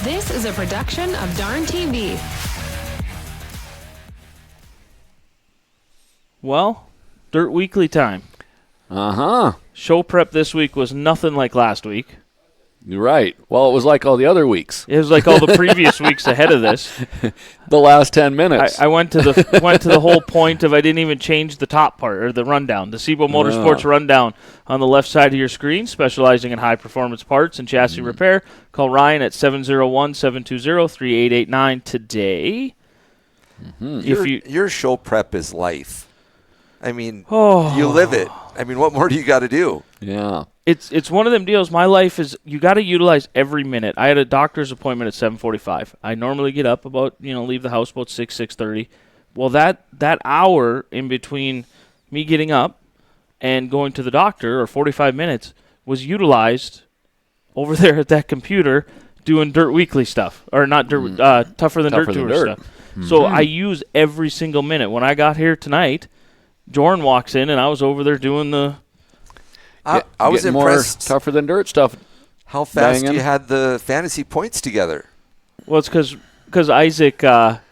This is a production of Darn TV. Well, Dirt Weekly time. Uh-huh. Show prep this week was nothing like last week. You're right. Well, it was like all the other weeks. It was like all the previous weeks ahead of this. The last 10 minutes. I went to the whole point of I didn't even change the top part or the rundown. The Sebo Motorsports rundown on the left side of your screen, specializing in high performance parts and chassis repair. Call Ryan at 701-720-3889 today. Mm-hmm. Your show prep is life. I mean, you live it. I mean, what more do you got to do? Yeah. It's one of them deals. My life is you got to utilize every minute. I had a doctor's appointment at 7:45. I normally get up about leave the house about 6:30. Well, that hour in between me getting up and going to the doctor, or 45 minutes, was utilized over there at that computer doing Dirt Weekly stuff, or not Dirt, Tougher Than Dirt Tour stuff. Mm-hmm. So I use every single minute. When I got here tonight, Jordan walks in, and I was over there doing the. I was impressed. More Tougher Than Dirt stuff. How fast you had the fantasy points together. Well, it's because Isaac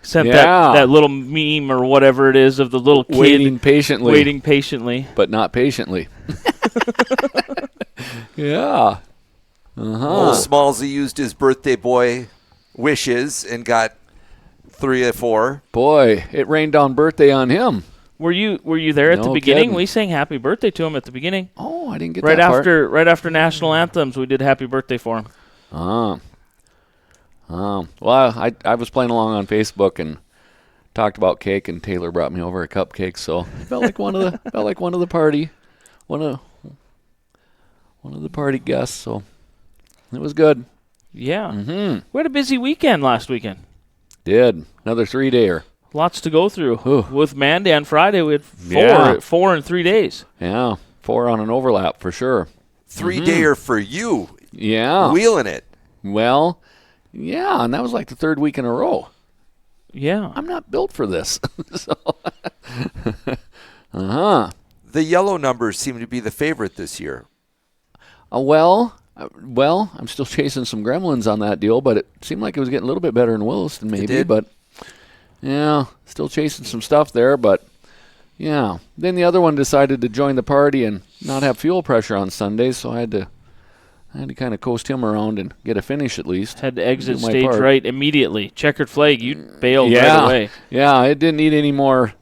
sent that little meme or whatever it is of the little kid waiting patiently, but not patiently. Yeah. Old Smallsy used his birthday boy wishes and got 3 or 4. Boy, it rained down birthday on him. Were you there at the beginning? Kidding. We sang happy birthday to him at the beginning. Oh, I didn't get that part. Right after national anthems, we did happy birthday for him. Well, I was playing along on Facebook and talked about cake, and Taylor brought me over a cupcake, so it felt like one of the party guests. So it was good. Yeah. Mm-hmm. We had a busy weekend last weekend. Did another 3-dayer. Lots to go through. Ooh. With Mandan Friday, we had four in 3 days. Yeah, 4 on an overlap for sure. 3-dayer for you. Yeah. Wheeling it. Well, yeah, and that was like the 3rd week in a row. Yeah. I'm not built for this. So. The yellow numbers seem to be the favorite this year. Well, I'm still chasing some gremlins on that deal, but it seemed like it was getting a little bit better in Williston maybe. It did. But yeah, still chasing some stuff there, but yeah. Then the other one decided to join the party and not have fuel pressure on Sundays, so I had to kind of coast him around and get a finish at least. Had to exit stage right immediately. Checkered flag, you bailed right away. Yeah, it didn't need any more,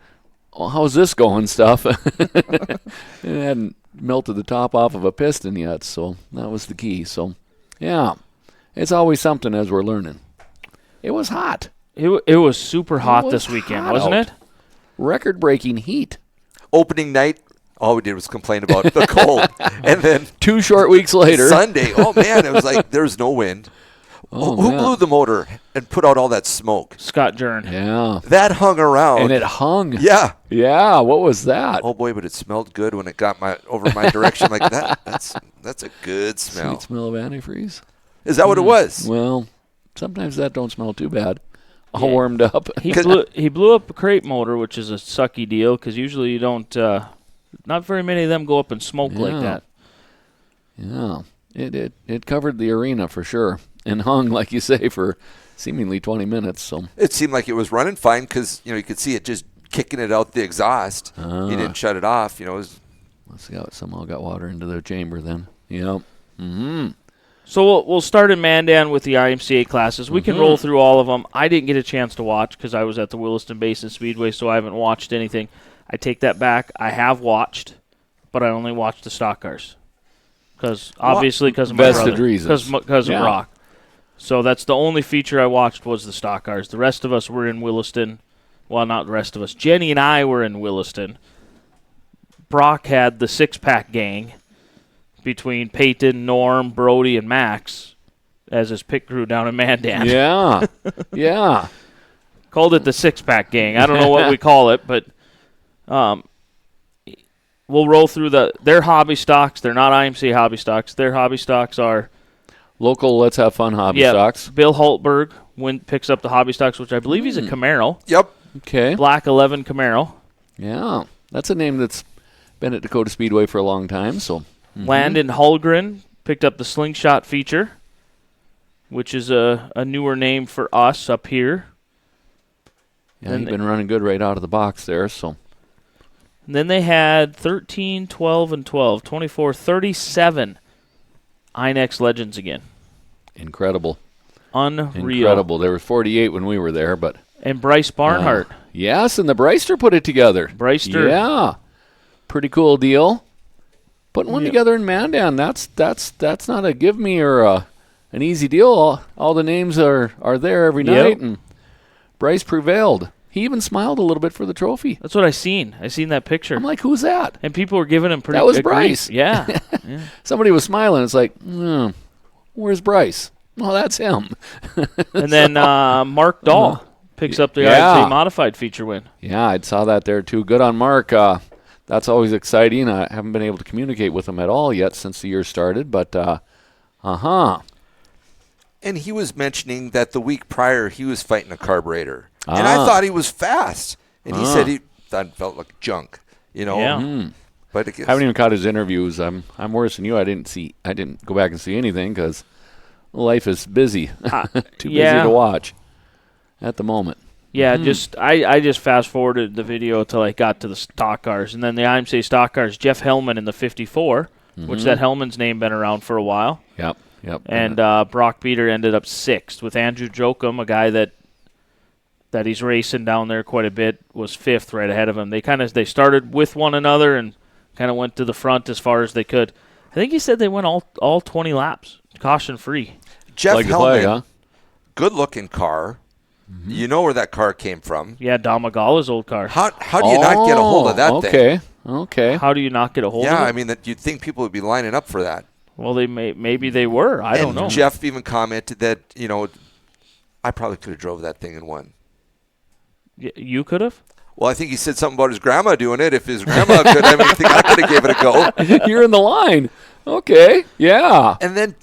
how's this going stuff. It hadn't melted the top off of a piston yet, so that was the key. So, yeah, it's always something as we're learning. It was hot. It was super hot this weekend, wasn't it? Record-breaking heat. Opening night, all we did was complain about the cold. And then 2 short weeks later. Sunday, oh, man, it was like there was no wind. Who blew the motor and put out all that smoke? Scott Jern. Yeah. That hung around. And it hung. Yeah. Yeah, what was that? Oh, boy, but it smelled good when it got over my direction like that. That's a good smell. Sweet smell of antifreeze. Is that what it was? Well, sometimes that don't smell too bad. All warmed up. He blew up a crate motor, which is a sucky deal because usually you don't. Not very many of them go up and smoke like that. Yeah, it covered the arena for sure and hung, like you say, for seemingly 20 minutes. So it seemed like it was running fine because you could see it just kicking it out the exhaust. He didn't shut it off. Let's see how it somehow got water into their chamber then. Yep. Mm-hmm. So we'll start in Mandan with the IMCA classes. We can roll through all of them. I didn't get a chance to watch because I was at the Williston Basin Speedway, so I haven't watched anything. I take that back. I have watched but I only watched the stock cars. Because of my brother. Vested reasons. Because of Brock. So that's the only feature I watched was the stock cars. The rest of us were in Williston. Well, not the rest of us. Jenny and I were in Williston. Brock had the six-pack gang between Peyton, Norm, Brody, and Max as his pit crew down in Mandan. Yeah, yeah. Called it the six-pack gang. I don't know what we call it, but we'll roll through their hobby stocks. They're not IMC hobby stocks. Their hobby stocks are local Let's Have Fun hobby stocks. Bill Hultberg picks up the hobby stocks, which I believe he's a Camaro. Yep. Okay. Black 11 Camaro. Yeah, that's a name that's been at Dakota Speedway for a long time. So Landon Hulgren picked up the Slingshot feature, which is a newer name for us up here. Yeah, he's been running good right out of the box there. So. And then they had 13, 12, and 12, 24, 37 INEX Legends again. Incredible. Unreal. Incredible. There were 48 when we were there, but. And Bryce Barnhart. Yes, and the Bryster put it together. Bryster. Yeah. Pretty cool deal. Putting one together in Mandan, that's not a give me or an easy deal. All the names are there every night, and Bryce prevailed. He even smiled a little bit for the trophy. That's what I seen. I seen that picture. I'm like, who's that? And people were giving him pretty That was good Bryce. grief. Yeah. Somebody was smiling. It's like, where's Bryce? Well, that's him. And then Mark Dahl picks up the IMC Modified feature win. Yeah, I saw that there too. Good on Mark. That's always exciting. I haven't been able to communicate with him at all yet since the year started, but And he was mentioning that the week prior he was fighting a carburetor. And I thought he was fast. And he said he thought it felt like junk, Yeah. But I haven't even caught his interviews. I'm worse than you. I didn't go back and see anything because life is busy. Too busy to watch at the moment. Yeah, I just fast forwarded the video till I got to the stock cars, and then the IMC stock cars. Jeff Hellman in the 54, which that Hellman's name been around for a while. Yep. And Brock Beater ended up sixth with Andrew Jokum, a guy that he's racing down there quite a bit, was fifth right ahead of him. They started with one another and kind of went to the front as far as they could. I think he said they went all 20 laps, caution free. Jeff Hellman, huh? good looking car. You know where that car came from. Yeah, Don Magala's old car. How do you not get a hold of that thing? Okay. How do you not get a hold of it? Yeah, I mean, that you'd think people would be lining up for that. Well, maybe they were. I don't know. Jeff even commented that, I probably could have drove that thing and won. You could have? Well, I think he said something about his grandma doing it. If his grandma could, I think I could have gave it a go. You're in the line. Okay, yeah. And then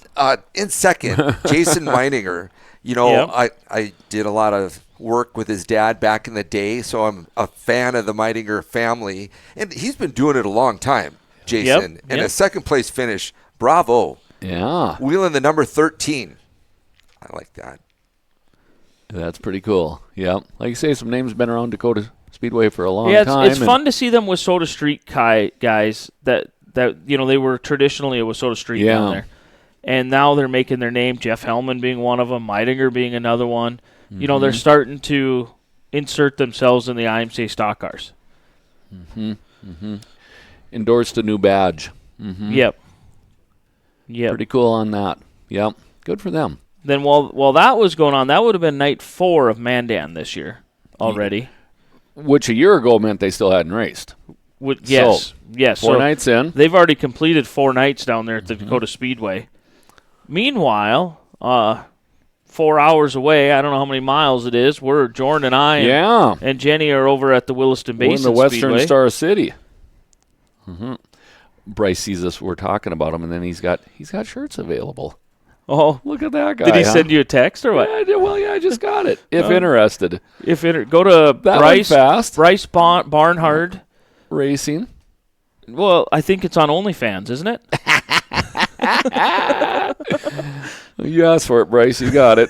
in second, Jason Meininger. I did a lot of work with his dad back in the day, so I'm a fan of the Meininger family. And he's been doing it a long time, Jason. And a second-place finish, bravo. Yeah. Wheeling the number 13. I like that. That's pretty cool. Yeah. Like you say, some names been around Dakota Speedway for a long time. Yeah, it's fun to see them with Soda Street guys that they were traditionally a Wissota Street down there. And now they're making their name, Jeff Hellman being one of them, Meidinger being another one. They're starting to insert themselves in the IMCA stock cars. Endorsed a new badge. Yep. Pretty cool on that. Yep. Good for them. Then while that was going on, that would have been night 4 of Mandan this year already. Which a year ago meant they still hadn't raced. Yes. 4 nights in. They've already completed 4 nights down there at the Dakota Speedway. Meanwhile, 4 hours away, I don't know how many miles it is, Jordan and I and Jenny are over at the Williston Basin We're in the Western Speedway. Star City. Bryce sees us, we're talking about him, and then he's got shirts available. Oh, look at that guy. Did he send you a text or what? Yeah, I just got it. If interested. Go to Bryce Barnhart Racing. Well, I think it's on OnlyFans, isn't it? You asked for it, Bryce. You got it.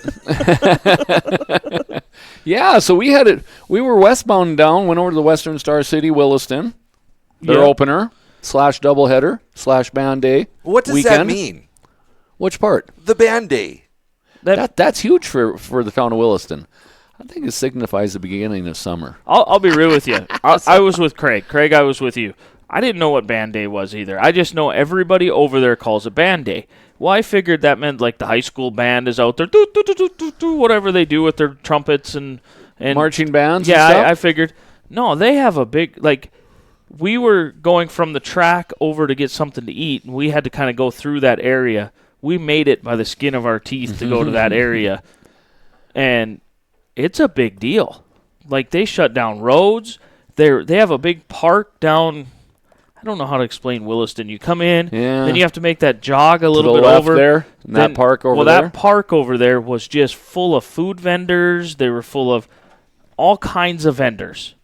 Yeah, so we had it. We were westbound down, went over to the Western Star City, Williston. Their opener / doubleheader / band day. What does that mean? Which part? The band day. That's huge for the town of Williston. I think it signifies the beginning of summer. I'll be real with you. I was with Craig. Craig, I was with you. I didn't know what band day was either. I just know everybody over there calls it band day. Well, I figured that meant like the high school band is out there, whatever they do with their trumpets and marching bands. Yeah, and stuff? I figured. No, they have a big like. We were going from the track over to get something to eat, and we had to kind of go through that area. We made it by the skin of our teeth to go to that area, and it's a big deal. Like, they shut down roads. They have a big park down. I don't know how to explain Williston. You come in, then you have to make that jog a little bit over there. And that park over there. there. Well, that park over there was just full of food vendors. They were full of all kinds of vendors.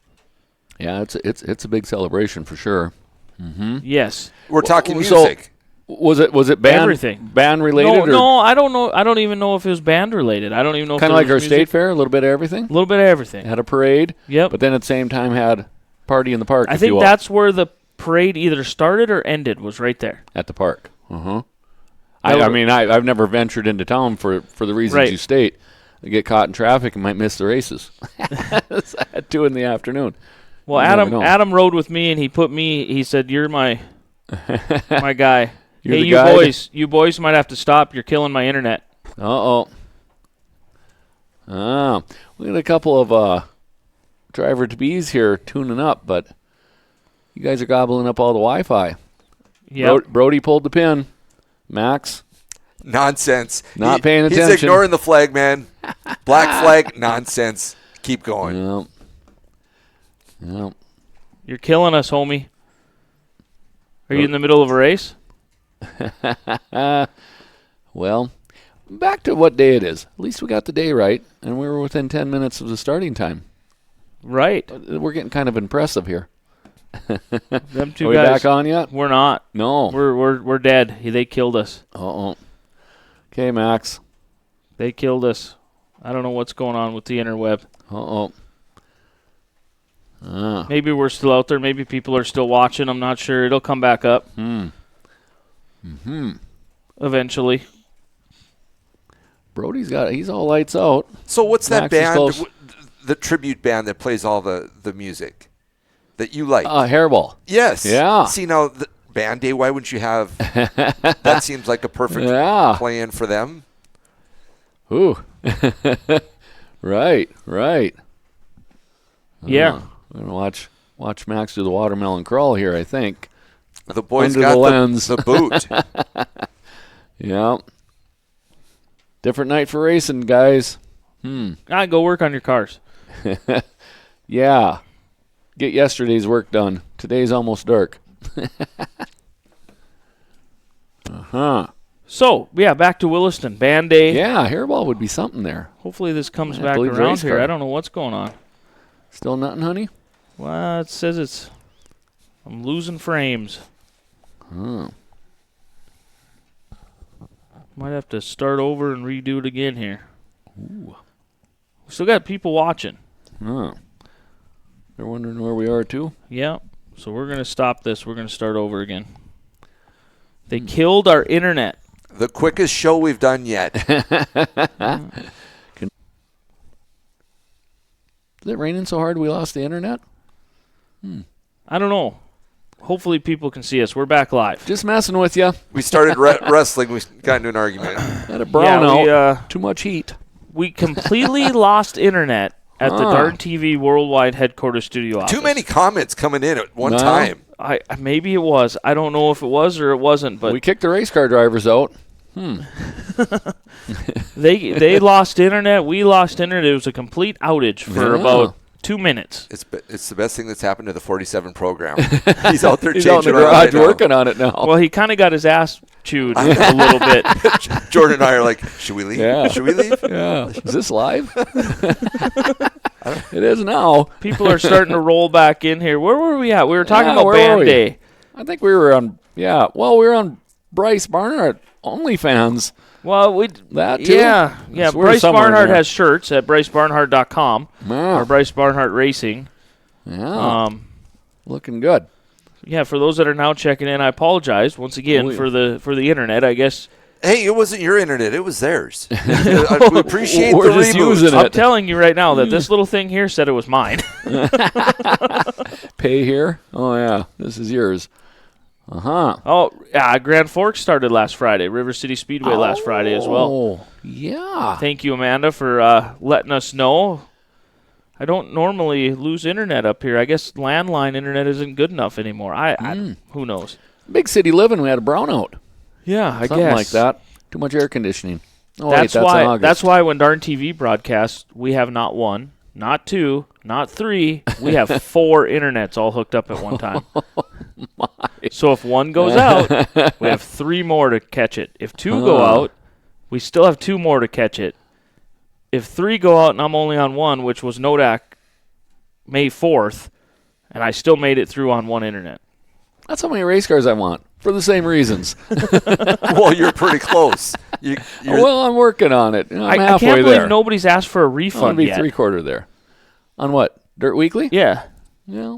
Yeah, it's a big celebration for sure. Mm-hmm. Yes, we're talking music. Was it band everything band related? No, I don't know. I don't even know if it was band related. I don't even know. Kind of like our state fair, a little bit of everything. A little bit of everything. Had a parade. Yep. But then at the same time had party in the park. I think that's where the parade either started or ended. Was right there at the park. I mean, I've never ventured into town for the reasons you state. I get caught in traffic and might miss the races at 2 in the afternoon. Well, Adam rode with me, and he said, "You're my guy." You're hey, you boys might have to stop. You're killing my internet. We got a couple of driver-to-bees here tuning up, but you guys are gobbling up all the Wi-Fi. Yeah. Brody pulled the pin. Max. Nonsense. Not paying attention. He's ignoring the flag, man. Black flag, nonsense. Keep going. Yep. You're killing us, homie. Are you in the middle of a race? Well, back to what day it is. At least we got the day right, and we were within 10 minutes of the starting time. Right. We're getting kind of impressive here. Them two Are we guys back on yet? We're not. No. We're dead. They killed us. Okay, Max. They killed us. I don't know what's going on with the interweb. Maybe we're still out there. Maybe people are still watching. I'm not sure. It'll come back up. Eventually. He's all lights out. So what's that Max band, the tribute band that plays all the music that you like? Hairball. Yes. Yeah. See, now, the band day, why wouldn't you have, that seems like a perfect play-in for them. Ooh. Right. Yeah. I'm going to watch Max do the watermelon crawl here, I think. The boys Under got the lens. the boot. Yeah. Different night for racing, guys. Go work on your cars. Yeah. Get yesterday's work done. Today's almost dark. So, back to Williston. Band day. Yeah, hairball would be something there. Hopefully this comes back around here. I don't know what's going on. Still nothing, honey? Well, it says I'm losing frames. Might have to start over and redo it again here. Ooh. We still got people watching. They're wondering where we are, too? Yeah. So we're going to stop this. We're going to start over again. They killed our internet. The quickest show we've done yet. Is it raining so hard we lost the internet? I don't know. Hopefully people can see us. We're back live. Just messing with you. We started wrestling. We got into an argument. Had a brownout. Too much heat. We completely lost internet at the Darn TV Worldwide Headquarters Studio office. Too many comments coming in at one time. Maybe it was. I don't know if it was or it wasn't. But we kicked the race car drivers out. They lost internet. We lost internet. It was a complete outage for about 2 minutes. It's the best thing that's happened to the 47 program. He's out there He's changing out in the garage working on it now. Well, he kind of got his ass chewed a little bit. Jordan and I are like, should we leave? Yeah. Should we leave? Yeah. Is this live? It is now. People are starting to roll back in here. Where were we at? We were talking about band day. I think we were on. Yeah. Well, we were on Bryce Barnhart OnlyFans. Well, that too. Yeah. So Bryce Barnhart has shirts at BryceBarnhart.com or Bryce Barnhart Racing. Yeah. Looking good. Yeah. For those that are now checking in, I apologize once again for the internet. I guess Hey, it wasn't your internet. It was theirs. We appreciate We're the just reboot. using I'm it. telling you right now that this little thing here said it was mine. Pay here? Oh, yeah. This is yours. Uh-huh. Oh, yeah, Grand Forks started last Friday. River City Speedway last Friday as well. Oh, yeah. Thank you, Amanda, for letting us know. I don't normally lose internet up here. I guess landline internet isn't good enough anymore. Who knows? Big city living, we had a brownout. Yeah, I Something guess. like that. Too much air conditioning. Oh, That's wait, that's why. in August. That's why when Darn TV broadcasts, we have not one, not two, not three. We have 4 internets all hooked up at one time. So if one goes out, we have 3 more to catch it. If 2 go out, we still have 2 more to catch it. If 3 go out and I'm only on 1, which was Nodak May 4th, and I still made it through on 1 internet. That's how many race cars I want, for the same reasons. Well, you're pretty close. Well, I'm working on it. I'm I halfway can't believe there. nobody's asked for a I'm refund going to be yet. 3/4 there. On what? Dirt Weekly? Yeah, Yeah.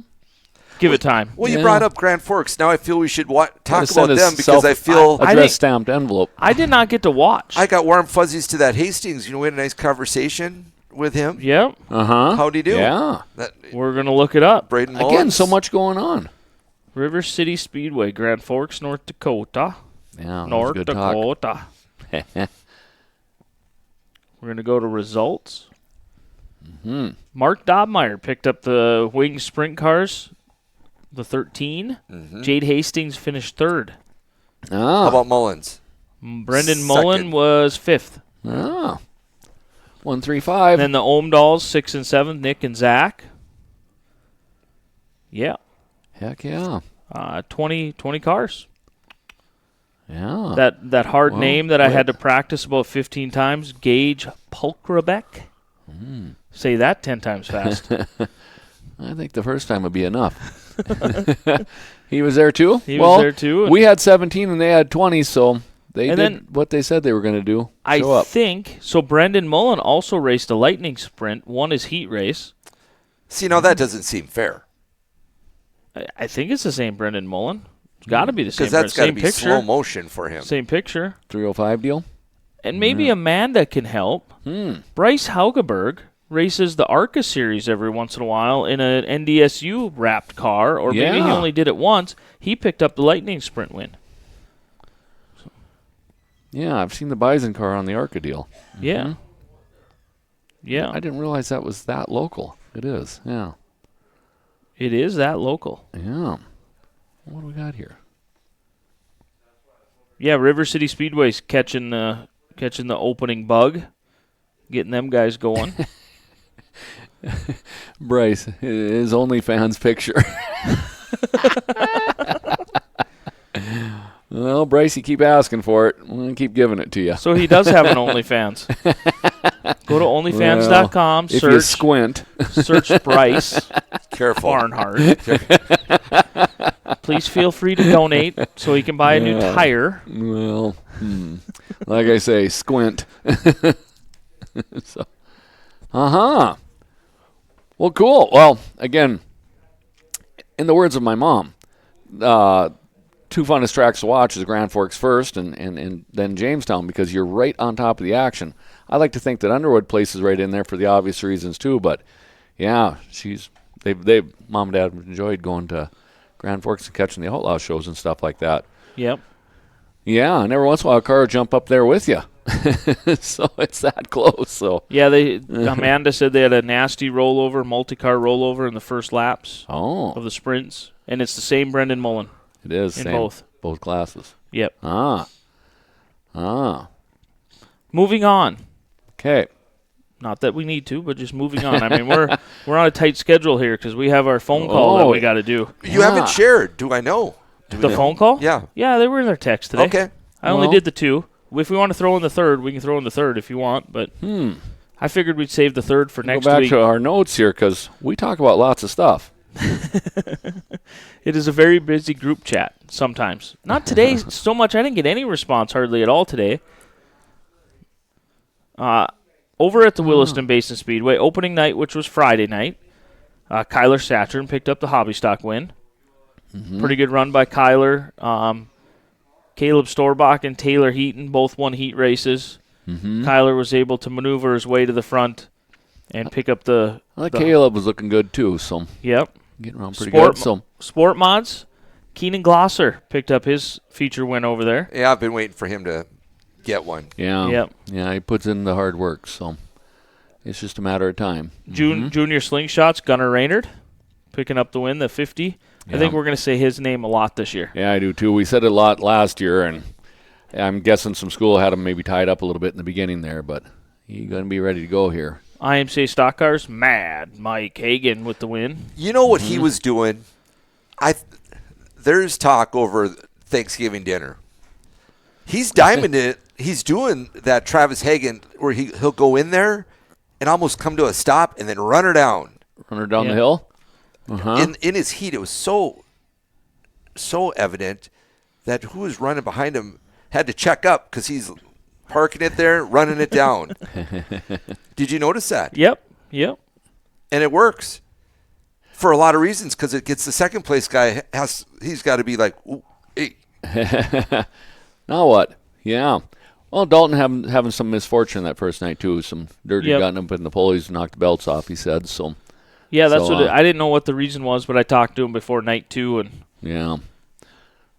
give it time. Well, you Yeah. brought up Grand Forks. Now I feel we should talk Gotta send about a them because I feel I address think- stamped envelope. I did not get to watch. I got warm fuzzies to that Hastings. We had a nice conversation with him. Yep, Uh-huh. How'd he do? Yeah. That, we're going to look it up. Braden Again, Mullins. so much going on. River City Speedway, Grand Forks, North Dakota. Yeah, that was North good talk. Dakota. We're going to go to results. Mm-hmm. Mark Dobmeyer picked up the Wing Sprint Cars, the 13. Mm-hmm. Jade Hastings finished 3rd. How about Mullins? Brendan Second. Mullen was 5th. 135. Then the Omdals, 6 and 7, Nick and Zach. Yeah. Heck yeah. 20 cars. Yeah. That hard Well, name that I had to quick. practice about 15 times, Gage Pulkrabeck. Say that 10 times fast. I think the first time would be enough. He was there too? He was there too, and- We had 17 and they had 20, so they And did then- what they said they were going to do. I Show up. think, so Brendan Mullen also raced a lightning sprint, won his heat race. See, now that doesn't seem fair I think it's the same Brendan Mullen. It's got to be the same. because that's got to same be picture. slow motion for him. Same picture. 305 deal? And maybe Amanda can help. Bryce Haugeberg races the ARCA series every once in a while in an NDSU wrapped car, or maybe he Yeah. only did it once. He picked up the lightning sprint win. Yeah, I've seen the Bison car on the ARCA deal. Yeah. Yeah. I didn't realize that was that local. It is, yeah. It is that local. Yeah. What do we got here? Yeah, River City Speedway's catching the opening bug, getting them guys going. Bryce, his OnlyFans picture. Well, Bryce, you keep asking for it. I'm going to keep giving it to you. So he does have an OnlyFans. Go to OnlyFans.com, If you search squint. Bryce Careful. Barnhart. Please feel free to donate so he can buy a new Yeah. tire. Well, like I say, squint. So, well, cool. Well, again, in the words of my mom, 2 funnest tracks to watch is Grand Forks first and then Jamestown because you're right on top of the action. I like to think that Underwood places right in there for the obvious reasons too, but yeah, they mom and dad enjoyed going to Grand Forks and catching the outlaw shows and stuff like that. Yep. Yeah, and every once in a while a car will jump up there with you. So it's that close. So Yeah, Amanda said they had a nasty rollover, multi-car rollover in the first laps of the sprints, and it's the same Brendan Mullen. it is in same, both classes. Yep. Okay. Moving on. Okay. Not that we need to, but just moving on. I mean, we're on a tight schedule here because we have our phone call that we got to do. You haven't shared. Do I know? Do we The know? phone call? Yeah. Yeah, they were in their text today. Okay. I only Well- did the 2. If we want to throw in the 3rd, we can throw in the 3rd if you want, but I figured we'd save the 3rd for next Go back week. to our notes here because we talk about lots of stuff. It is a very busy group chat sometimes. Not today so much. I didn't get any response hardly at all today. Over at the Williston Basin Speedway, opening night, which was Friday night, Kyler Saturn picked up the hobby stock win. Pretty good run by Kyler. Caleb Storbach and Taylor Heaton both won heat races. Kyler was able to maneuver his way to the front and pick up the... Caleb was looking good, too, so... Yep. Getting around pretty good, so... Sport mods, Keenan Glosser picked up his feature win over there. Yeah, I've been waiting for him to get one. Yeah. Yep. Yeah, he puts in the hard work, so it's just a matter of time. Junior slingshots, Gunnar Raynard picking up the win, the 50. Yeah. I think we're going to say his name a lot this year. Yeah, I do too. We said it a lot last year, and I'm guessing some school had him maybe tied up a little bit in the beginning there, but he's going to be ready to go here. IMCA Stock Cars, Mad Mike Hagan with the win. You know what he was doing? There's talk over Thanksgiving dinner. He's diamond it. He's doing that Travis Hagan where he'll go in there and almost come to a stop and then run her down. Run her down the hill? In his heat, it was so evident that who was running behind him had to check up because he's parking it there, running it down. Did you notice that? Yep. And it works for a lot of reasons because it gets the second place guy he's got to be like, ooh, hey. Now what? Yeah. Well, Dalton having some misfortune that first night too. Some dirty gun up in the pulleys, knocked the belts off. He said so. Yeah, that's I didn't know what the reason was, but I talked to him before night 2, and yeah.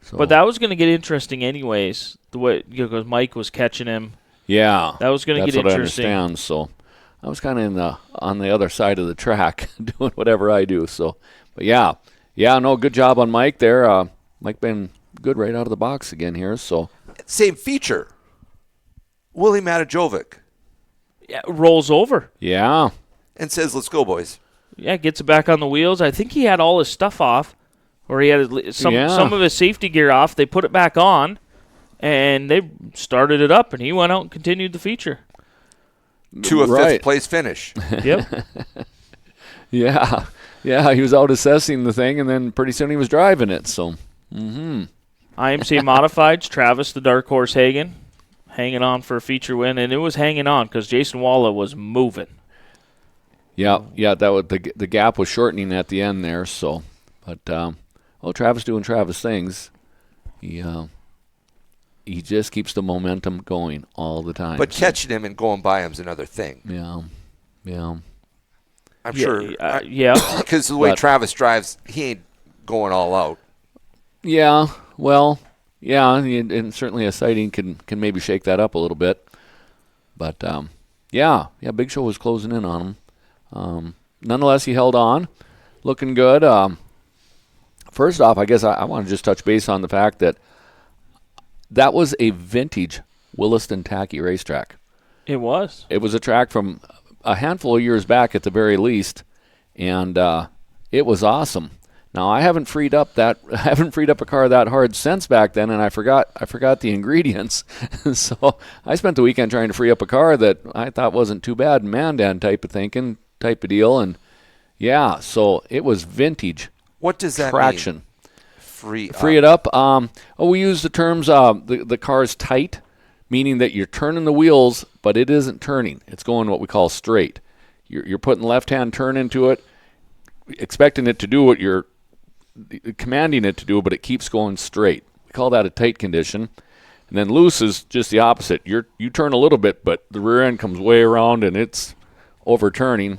So. But that was going to get interesting anyways. The way because Mike was catching him. Yeah, that was going to get interesting. I understand. So I was kind of on the other side of the track doing whatever I do. So, but yeah, no, good job on Mike there. Mike been good right out of the box again here. So same feature. Willie Matajovic. Yeah, rolls over. Yeah, and says, "Let's go, boys." Yeah, gets it back on the wheels. I think he had all his stuff off, or he had some of his safety gear off. They put it back on, and they started it up, and he went out and continued the feature. To a fifth place finish. Yep. Yeah, he was out assessing the thing, and then pretty soon he was driving it. So, IMCA Modifieds, Travis the Dark Horse Hagan, hanging on for a feature win, and it was hanging on because Jason Walla was moving. Yeah, that was the gap was shortening at the end there. So, but Travis doing Travis things. He just keeps the momentum going all the time. But catching him and going by him is another thing. Yeah. I'm sure. Yeah. Because the way Travis drives, he ain't going all out. Yeah. Well. Yeah, and certainly a sighting can maybe shake that up a little bit. But Big Show was closing in on him. Nonetheless, he held on, looking good. First off, I guess I want to just touch base on the fact that was a vintage Williston Tacky racetrack. It was. It was a track from a handful of years back at the very least, and it was awesome. Now I haven't freed up a car that hard since back then, and I forgot the ingredients. So I spent the weekend trying to free up a car that I thought wasn't too bad, Mandan type of deal, and yeah, so it was vintage. What does that traction? Mean? Free it up. We use the terms the car's tight, meaning that you're turning the wheels, but it isn't turning. It's going what we call straight. You're putting left-hand turn into it, expecting it to do what you're commanding it to do, but it keeps going straight. We call that a tight condition. And then loose is just the opposite. You turn a little bit, but the rear end comes way around and it's overturning.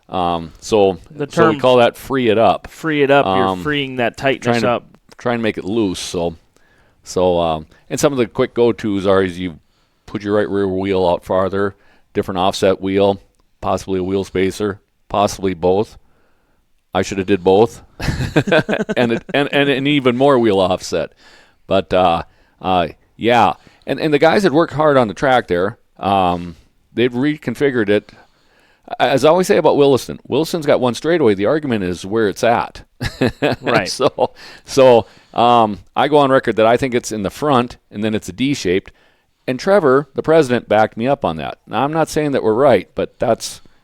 So we call that free it up. Free it up. You're freeing that tightness up. Try and make it loose. So and some of the quick go-tos are is you put your right rear wheel out farther, different offset wheel, possibly a wheel spacer, possibly both. I should have did both, and even more wheel offset. But yeah, and the guys that worked hard on the track there, they've reconfigured it. As I always say about Williston's got one straightaway. The argument is where it's at. Right. So I go on record that I think it's in the front, and then it's a D-shaped. And Trevor, the president, backed me up on that. Now I'm not saying that we're right, but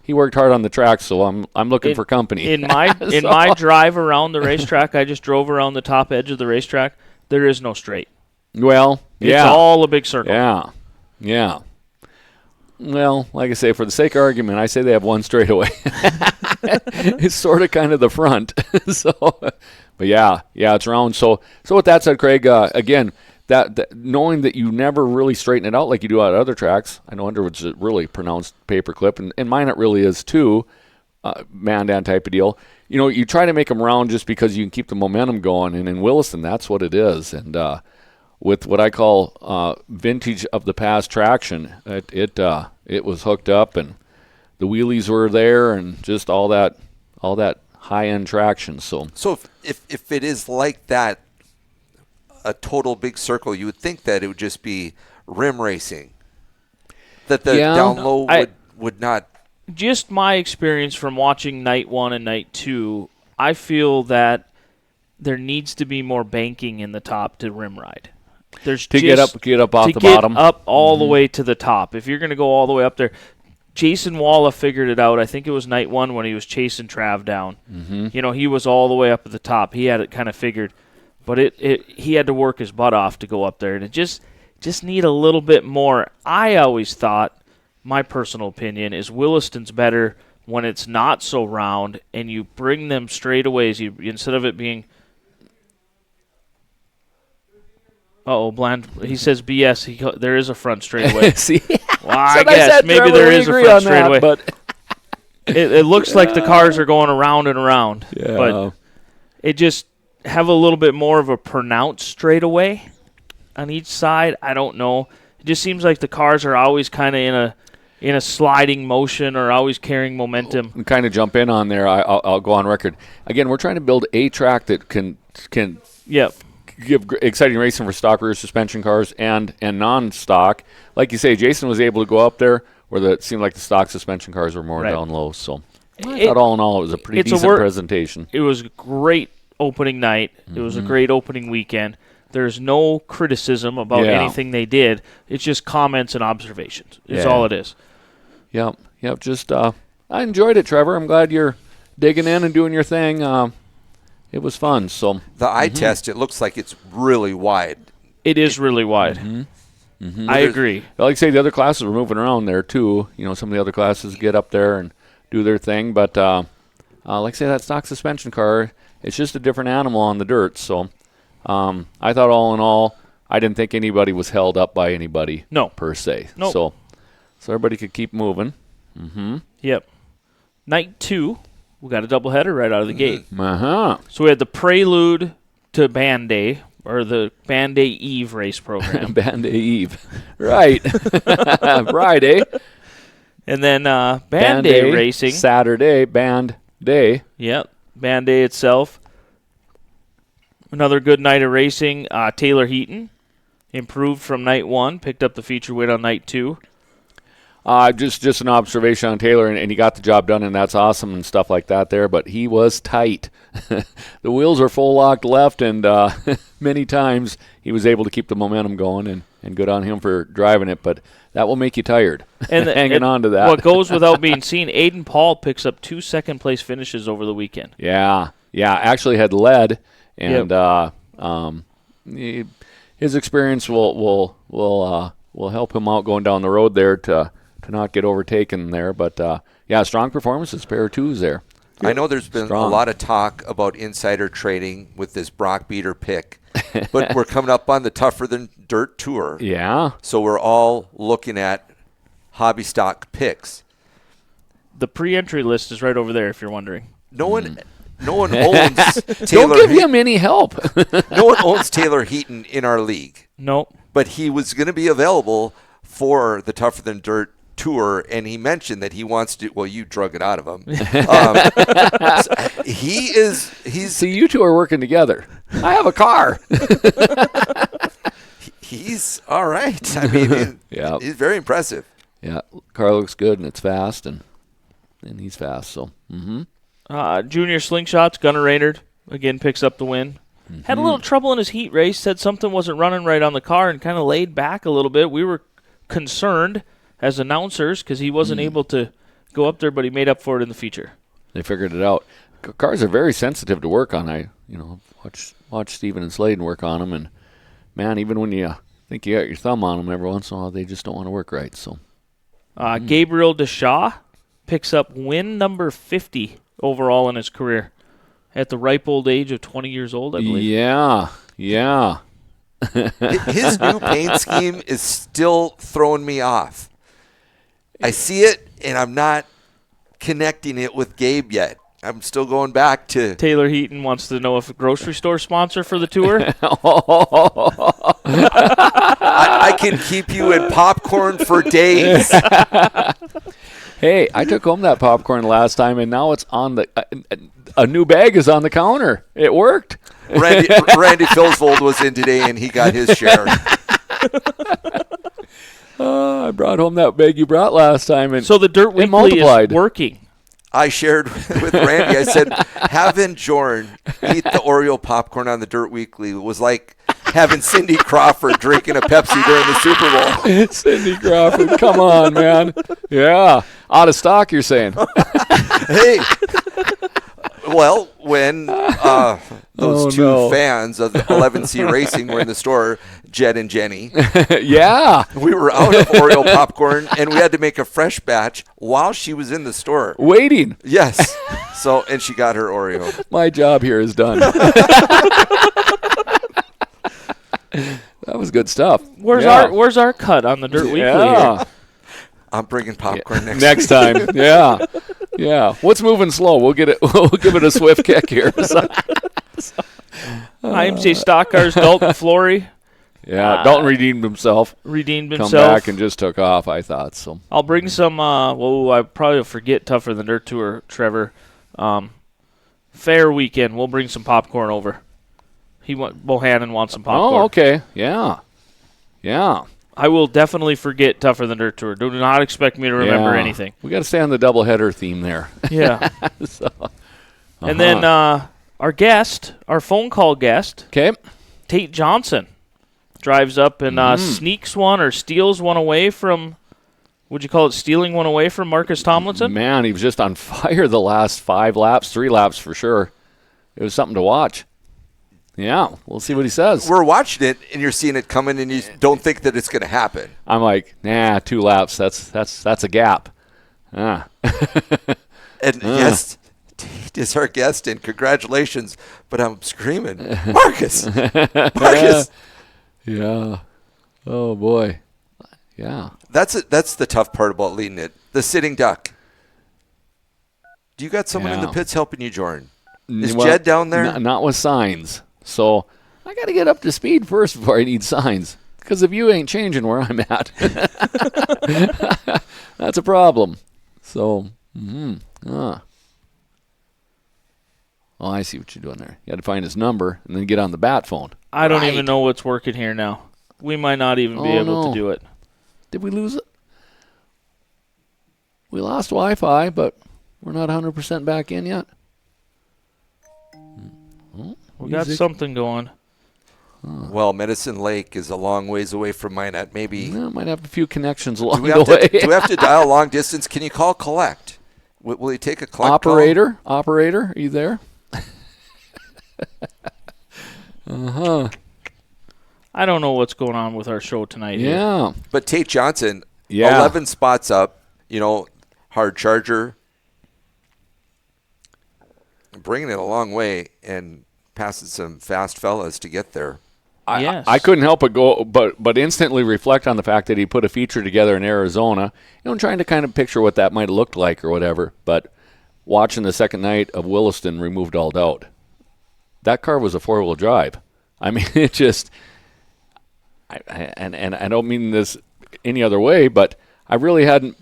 he worked hard on the track, so I'm looking for company. In my drive around the racetrack, I just drove around the top edge of the racetrack. There is no straight. Well, yeah. It's all a big circle. Yeah. Well, like I say, for the sake of argument, I say they have one straightaway. It's sort of kind of the front. But yeah, it's round. So with that said, Craig, again, that knowing that you never really straighten it out like you do at other tracks. I know Underwood's a really pronounced paperclip, and mine it really is too, Mandan type of deal. You try to make them round just because you can keep the momentum going, and in Williston, that's what it is. And with what I call vintage of the past traction, it was hooked up, and the wheelies were there, and just all that high-end traction. So if it is like that, a total big circle, you would think that it would just be rim racing, that the down low would not. Just my experience from watching night 1 and night 2, I feel that there needs to be more banking in the top to rim ride. There's get up off the bottom, get up all the way to the top. If you're going to go all the way up there, Jason Walla figured it out. I think it was night 1 when he was chasing Trav down. Mm-hmm. He was all the way up at the top. He had it kind of figured, but he had to work his butt off to go up there, and it just need a little bit more. I always thought, my personal opinion, is Williston's better when it's not so round, and you bring them straightaways. Instead of it being, Bland. He says BS. There is a front straightaway. See, well, I guess maybe there is a front straightaway, but it looks like the cars are going around and around. Yeah. But it just have a little bit more of a pronounced straightaway on each side. I don't know. It just seems like the cars are always kind of in a sliding motion or always carrying momentum. And kind of jump in on there. I'll go on record. Again, we're trying to build a track that can give exciting racing for stock rear suspension cars and non-stock. Like you say, Jason was able to go up there where it seemed like the stock suspension cars were more down low. So I thought all in all it was a pretty decent presentation. It was a great opening night. It was a great opening weekend. There's no criticism about anything they did. It's just comments and observations. It's all it is. Yep. Just I enjoyed it, Trevor. I'm glad you're digging in and doing your thing. It was fun. So the eye test, it looks like it's really wide. It is really wide. I agree. Like I say, the other classes were moving around there too. Some of the other classes get up there and do their thing. But like I say, that stock suspension car, it's just a different animal on the dirt. So I thought all in all, I didn't think anybody was held up by anybody. No. Per se. Nope. So everybody could keep moving. Yep. Night 2, we got a doubleheader right out of the gate. So we had the prelude to Band Day, or the Band Day Eve race program. Band Day Eve. Right. Friday. And then Band Day racing. Saturday, Band Day. Yep. Band Day itself. Another good night of racing. Taylor Heaton improved from night 1, picked up the feature win on night 2. Just an observation on Taylor, and he got the job done, and that's awesome and stuff like that there, but he was tight. The wheels are full locked left, and many times he was able to keep the momentum going, and good on him for driving it, but that will make you tired, and hanging on to that. What goes without being seen, Aiden Paul picks up 2 second-place finishes over the weekend. Yeah, actually had led, and his experience will help him out going down the road there to not get overtaken there. But, strong performances, pair of twos there. I know there's been a lot of talk about insider trading with this Brock Beater pick, but we're coming up on the Tougher Than Dirt Tour. Yeah. So we're all looking at hobby stock picks. The pre-entry list is right over there if you're wondering. No one owns Taylor. Don't give him any help. No one owns Taylor Heaton in our league. Nope. But he was going to be available for the Tougher Than Dirt Tour, and he mentioned that he wants to. Well, you drug it out of him. He's. See, you two are working together. I have a car. He's all right. I mean, he's very impressive. Yeah, car looks good, and it's fast, and he's fast. So. Junior Slingshots, Gunnar Raynard, again picks up the win. Had a little trouble in his heat race, said something wasn't running right on the car and kind of laid back a little bit. We were concerned as announcers because he wasn't able to go up there, but he made up for it in the feature. They figured it out. Cars are very sensitive to work on. I watch Steven and Sladen work on them, and, man, even when you think you got your thumb on them every once in a while, they just don't want to work right. So, Gabriel Deshaw picks up win number 50 overall in his career at the ripe old age of 20 years old, I believe. Yeah. His new paint scheme is still throwing me off. I see it, and I'm not connecting it with Gabe yet. I'm still going back to Taylor Heaton wants to know if a grocery store sponsor for the tour. I can keep you in popcorn for days. Hey, I took home that popcorn last time, and now it's on the a new bag is on the counter. It worked. Randy Filsvold was in today, and he got his share. I brought home that bag you brought last time, and So the Dirt it Weekly multiplied. is working. I shared with Randy. I said, having Jorn eat the Oreo popcorn on the Dirt Weekly was like having Cindy Crawford drinking a Pepsi during the Super Bowl. Cindy Crawford, come on, man. Yeah, out of stock, you're saying. Hey, well, when those two fans of 11C Racing were in the store, Jed and Jenny, Yeah. we were out of Oreo popcorn, and we had to make a fresh batch while she was in the store. Waiting. Yes. So, and she got her Oreo. My job here is done. That was good stuff. Where's our cut on the Dirt Weekly Yeah. here? I'm bringing popcorn Next time. Yeah. Yeah. What's moving slow? We'll get it. We'll give it a swift kick here. IMC Stock Cars, Dalton Flory Yeah. Dalton redeemed himself. redeemed Come himself. back and just took off, I thought. So I'll bring some, I probably will forget Tougher Than Dirt Tour, Trevor. Fair weekend. We'll bring some popcorn over. Bohannon wants some popcorn. Oh, okay. Yeah. Yeah. I will definitely forget Tougher Than Dirt Tour. Do not expect me to remember Yeah. anything. We got to stay on the doubleheader theme there. Yeah. So, And then our guest, our phone call guest, okay. Tate Johnson, drives up and sneaks one or steals one away from, would you call it stealing one away from Marcus Tomlinson? Man, he was just on fire the last 3 laps for sure. It was something to watch. Yeah, we'll see what he says. We're watching it, and you're seeing it coming, and you don't think that it's going to happen. I'm like, 2 laps. That's a gap. Ah. And yes, Tate is our guest, and congratulations. But I'm screaming, Marcus, Marcus. Yeah. Oh boy. Yeah. That's the tough part about leading it. The sitting duck. Do you got someone in the Yeah. pits helping you, Jordan? Is Well, Jed down there? Not with signs. So I got to get up to speed first before I need signs. Because if you ain't changing where I'm at, that's a problem. So, Oh, I see what you're doing there. You got to find his number and then get on the bat phone. I don't Right. even know what's working here now. We might not even be able to do it. Did we lose it? We lost Wi-Fi, but we're not 100% back in yet. We got something going. Well, Medicine Lake is a long ways away from Minot. Maybe. Well, might have a few connections along Do we, the have way. to, do we have to dial long distance? Can you call collect? Will he take a collect Operator, are you there? I don't know what's going on with our show tonight. here. Yeah. But Tate Johnson, Yeah. 11 spots up, hard charger. Bringing it a long way and passing some fast fellas to get there. Yes. I couldn't help but instantly reflect on the fact that he put a feature together in Arizona. Trying to kind of picture what that might have looked like or whatever. But watching the second night of Williston removed all doubt. That car was a 4-wheel drive. I mean, it just. And I don't mean this any other way, but I really hadn't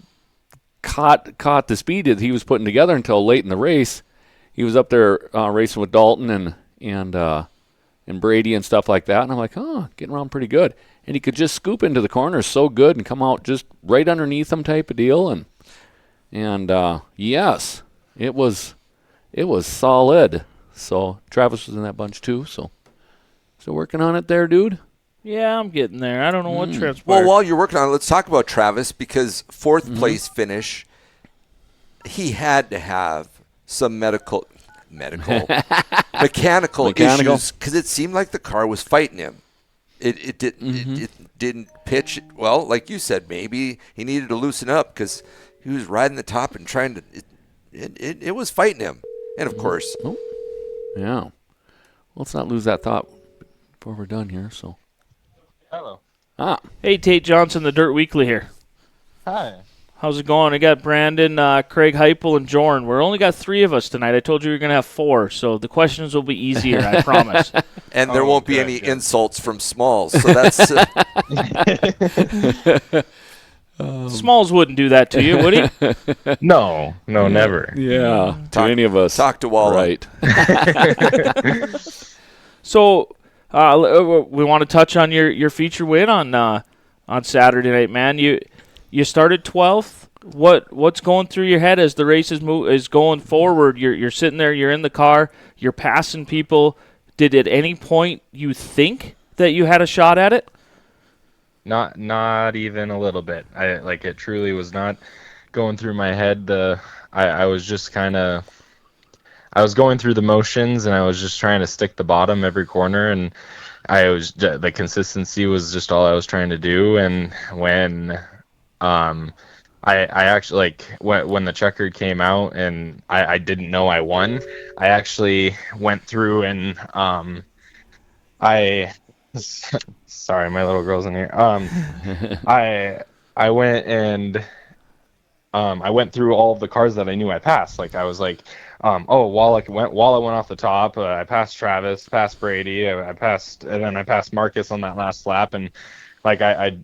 caught the speed that he was putting together until late in the race. He was up there racing with Dalton and Brady and stuff like that, and I'm like, getting around pretty good. And he could just scoop into the corners so good and come out just right underneath them type of deal. And yes, it was solid. So Travis was in that bunch too. So working on it there, dude. Yeah, I'm getting there. I don't know what transpired. Well, while you're working on it, let's talk about Travis because fourth place finish, he had to have some mechanical issues because it seemed like the car was fighting him. It didn't pitch well, like you said. Maybe he needed to loosen up because he was riding the top and trying to. It was fighting him, and of course, Yeah. Well, let's not lose that thought before we're done here. So Hello. Hey, Tate Johnson, the Dirt Weekly here. Hi. How's it going? I got Brandon, Craig Heupel, and Jorn. We're only got 3 of us tonight. I told you we were going to have 4, so the questions will be easier, I promise. And there won't be any insults from Smalls. So that's Smalls wouldn't do that to you, would he? No, never. Yeah, to any of us. Talk to Walla. Right. So we want to touch on your feature win on Saturday night, man. You started 12th. What's going through your head as the race is going forward? You're sitting there. You're in the car. You're passing people. Did at any point you think that you had a shot at it? Not even a little bit. It truly was not going through my head. I was just kind of, I was going through the motions, and I was just trying to stick the bottom every corner, and the consistency was just all I was trying to do. And when I actually, when the checkered came out and I didn't know I won, I actually went through and sorry, my little girl's in here. I went and I went through all of the cars that I knew I passed. I was like, Walla went off the top. I passed Travis, passed Brady, and then I passed Marcus on that last lap, and I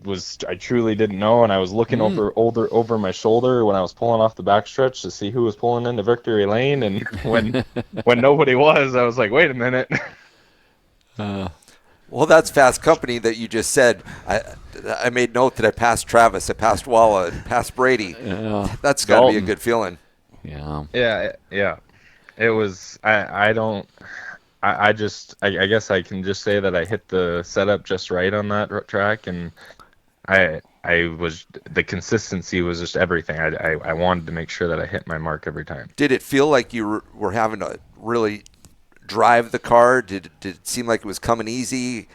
truly didn't know, and I was looking over my shoulder when I was pulling off the backstretch to see who was pulling into victory lane, and when nobody was, I was like, wait a minute. Well, that's fast company that you just said. I made note that I passed Travis, I passed Walla, and passed Brady. Yeah. That's got to be a good feeling. Yeah. Yeah. It was. I guess I can just say that I hit the setup just right on that track, and the consistency was just everything. I wanted to make sure that I hit my mark every time. Did it feel like you were having to really drive the car? Did it seem like it was coming easy?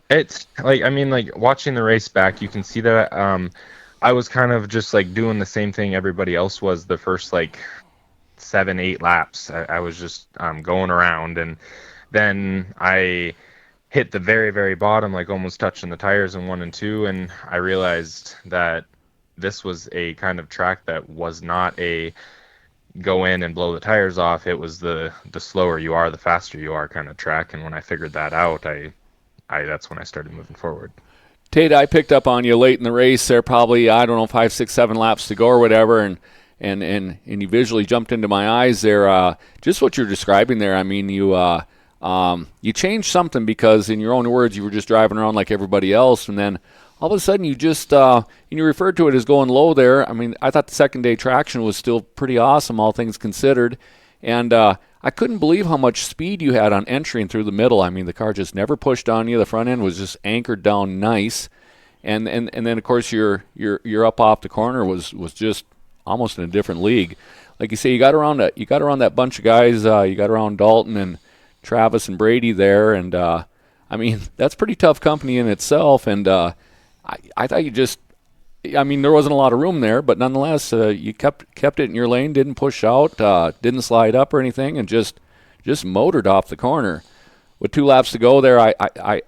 It's watching the race back, you can see that I was kind of just doing the same thing everybody else was the first 7-8 laps. I was just going around, and then I hit the very, very bottom, almost touching the tires in 1 and 2, and I realized that this was a kind of track that was not a go in and blow the tires off. It was the slower you are, the faster you are kind of track, and when I figured that out, that's when I started moving forward. Tate, I picked up on you late in the race. There probably, 5, 6, 7 laps to go or whatever, and you visually jumped into my eyes there. Just what you're describing there. I mean, you changed something because, in your own words, you were just driving around like everybody else, and then all of a sudden you just and you referred to it as going low there. I mean, I thought the second day traction was still pretty awesome, all things considered, and I couldn't believe how much speed you had on entering through the middle. I mean, the car just never pushed on you. The front end was just anchored down nice, and then of course your up off the corner was just almost in a different league. Like you say, you got around that bunch of guys. You got around Dalton and Travis and Brady there, and I mean, that's pretty tough company in itself. And I thought you just, I mean, there wasn't a lot of room there, but nonetheless, you kept it in your lane, didn't push out, didn't slide up or anything, and just motored off the corner. With 2 laps to go there, I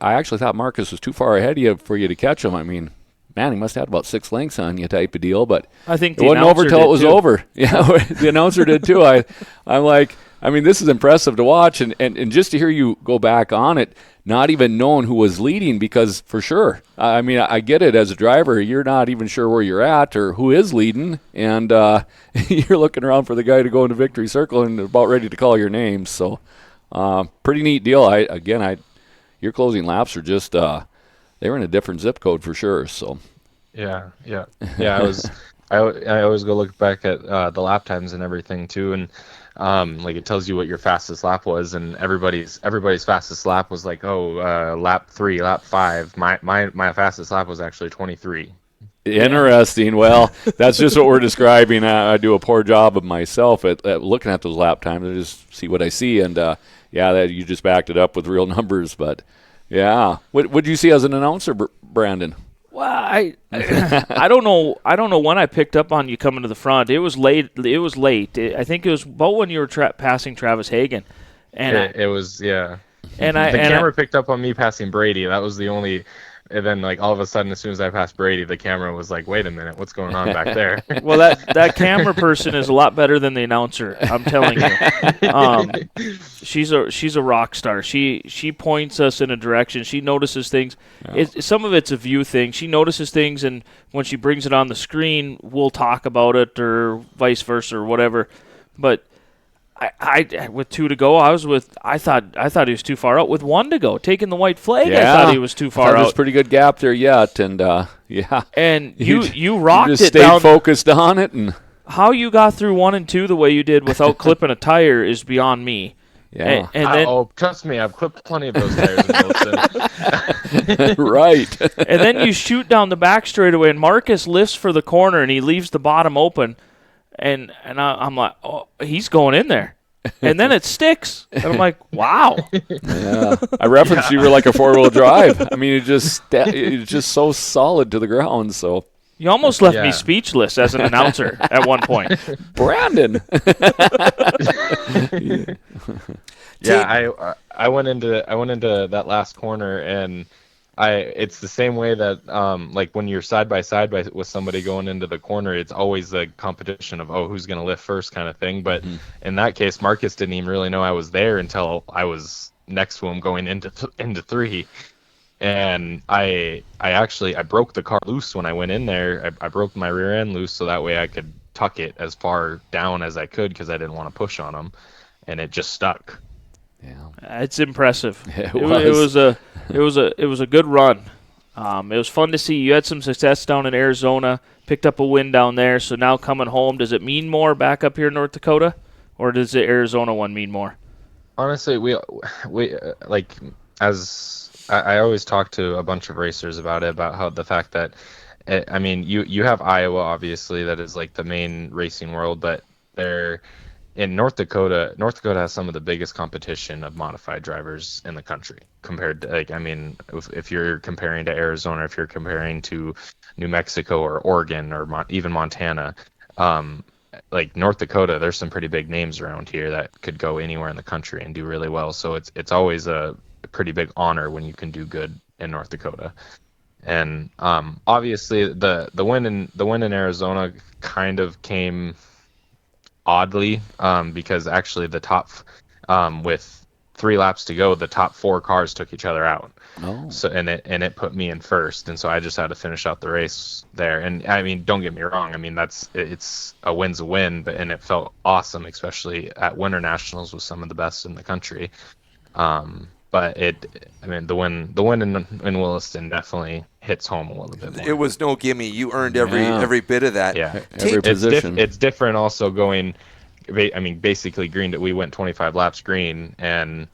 actually thought Marcus was too far ahead of you for you to catch him. I mean, man, he must have had about 6 lengths on you type of deal, but I think it wasn't over till it was over. Yeah, the announcer did too. I'm like, I mean, this is impressive to watch, and just to hear you go back on it, not even knowing who was leading, because for sure, I mean, I get it as a driver, you're not even sure where you're at or who is leading, and you're looking around for the guy to go into victory circle and about ready to call your name. So, pretty neat deal. Your closing laps are just they were in a different zip code for sure. So, yeah. I always go look back at the lap times and everything too, and it tells you what your fastest lap was, and everybody's fastest lap was lap 3, lap 5. My fastest lap was actually 23. Interesting. Well, that's just what we're describing. I do a poor job of myself at looking at those lap times. I just see what I see, and that you just backed it up with real numbers. But yeah, what did you see as an announcer, Brandon? Well, I don't know. I don't know when I picked up on you coming to the front. It was late. I think it was about when you were passing Travis Hagen, and it was, yeah. And the camera picked up on me passing Brady. That was the only and then like all of a sudden, as soon as I passed Brady, the camera was like, "Wait a minute, what's going on back there?" Well, that camera person is a lot better than the announcer. I'm telling you. She's a rock star. She points us in a direction. She notices things. Yeah. Some of it's a view thing. She notices things, and when she brings it on the screen, we'll talk about it, or vice versa, or whatever. But I with 2 to go, I thought he was too far out. With 1 to go, taking the white flag, I thought he was too far out. There's a pretty good gap there yet, and yeah. And you rocked just it stayed down. Focused on it, and How you got through 1 and 2 the way you did without clipping a tire is beyond me. yeah, And then trust me, I've clipped plenty of those tires in Wilson. right. and then you shoot down the back straightaway, and Marcus lifts for the corner, and he leaves the bottom open. And I'm like, oh, he's going in there. And then it sticks. And I'm like, wow. Yeah, I referenced you were like a 4-wheel drive. I mean, it's just so solid to the ground. So You almost left me speechless as an announcer at one point. Brandon. Yeah, I went into that last corner, and it's the same way that like when you're side by side with somebody going into the corner, it's always the competition of who's going to lift first kind of thing. But in that case, Marcus didn't even really know I was there until I was next to him going into 3. And I broke the car loose when I went in there. I broke my rear end loose so that way I could tuck it as far down as I could because I didn't want to push on him, and it just stuck. Yeah, It's impressive. It was a good run. It was fun to see. You had some success down in Arizona, picked up a win down there. So now coming home, does it mean more back up here in North Dakota, or does the Arizona one mean more? Honestly, we like, as I always talk to a bunch of racers about it, about how the fact that I mean, you have Iowa, obviously, that is like the main racing world, but they're in North Dakota has some of the biggest competition of modified drivers in the country compared to, like, I mean, if you're comparing to Arizona, if you're comparing to New Mexico or Oregon or even Montana, like North Dakota, there's some pretty big names around here that could go anywhere in the country and do really well. So it's always a pretty big honor when you can do good in North Dakota. And obviously the win in Arizona kind of came oddly, because actually the top, with 3 laps to go, the top 4 cars took each other out. Oh. So and it put me in first, and so I just had to finish out the race there. And I mean, don't get me wrong, I mean it's a win's a win, and it felt awesome, especially at Winter Nationals with some of the best in the country. But the win in Williston definitely hits home a little bit more. It was no gimme. You earned every bit of that. Yeah, Every position. It's different also going. I mean, basically green. We went 25 laps green, and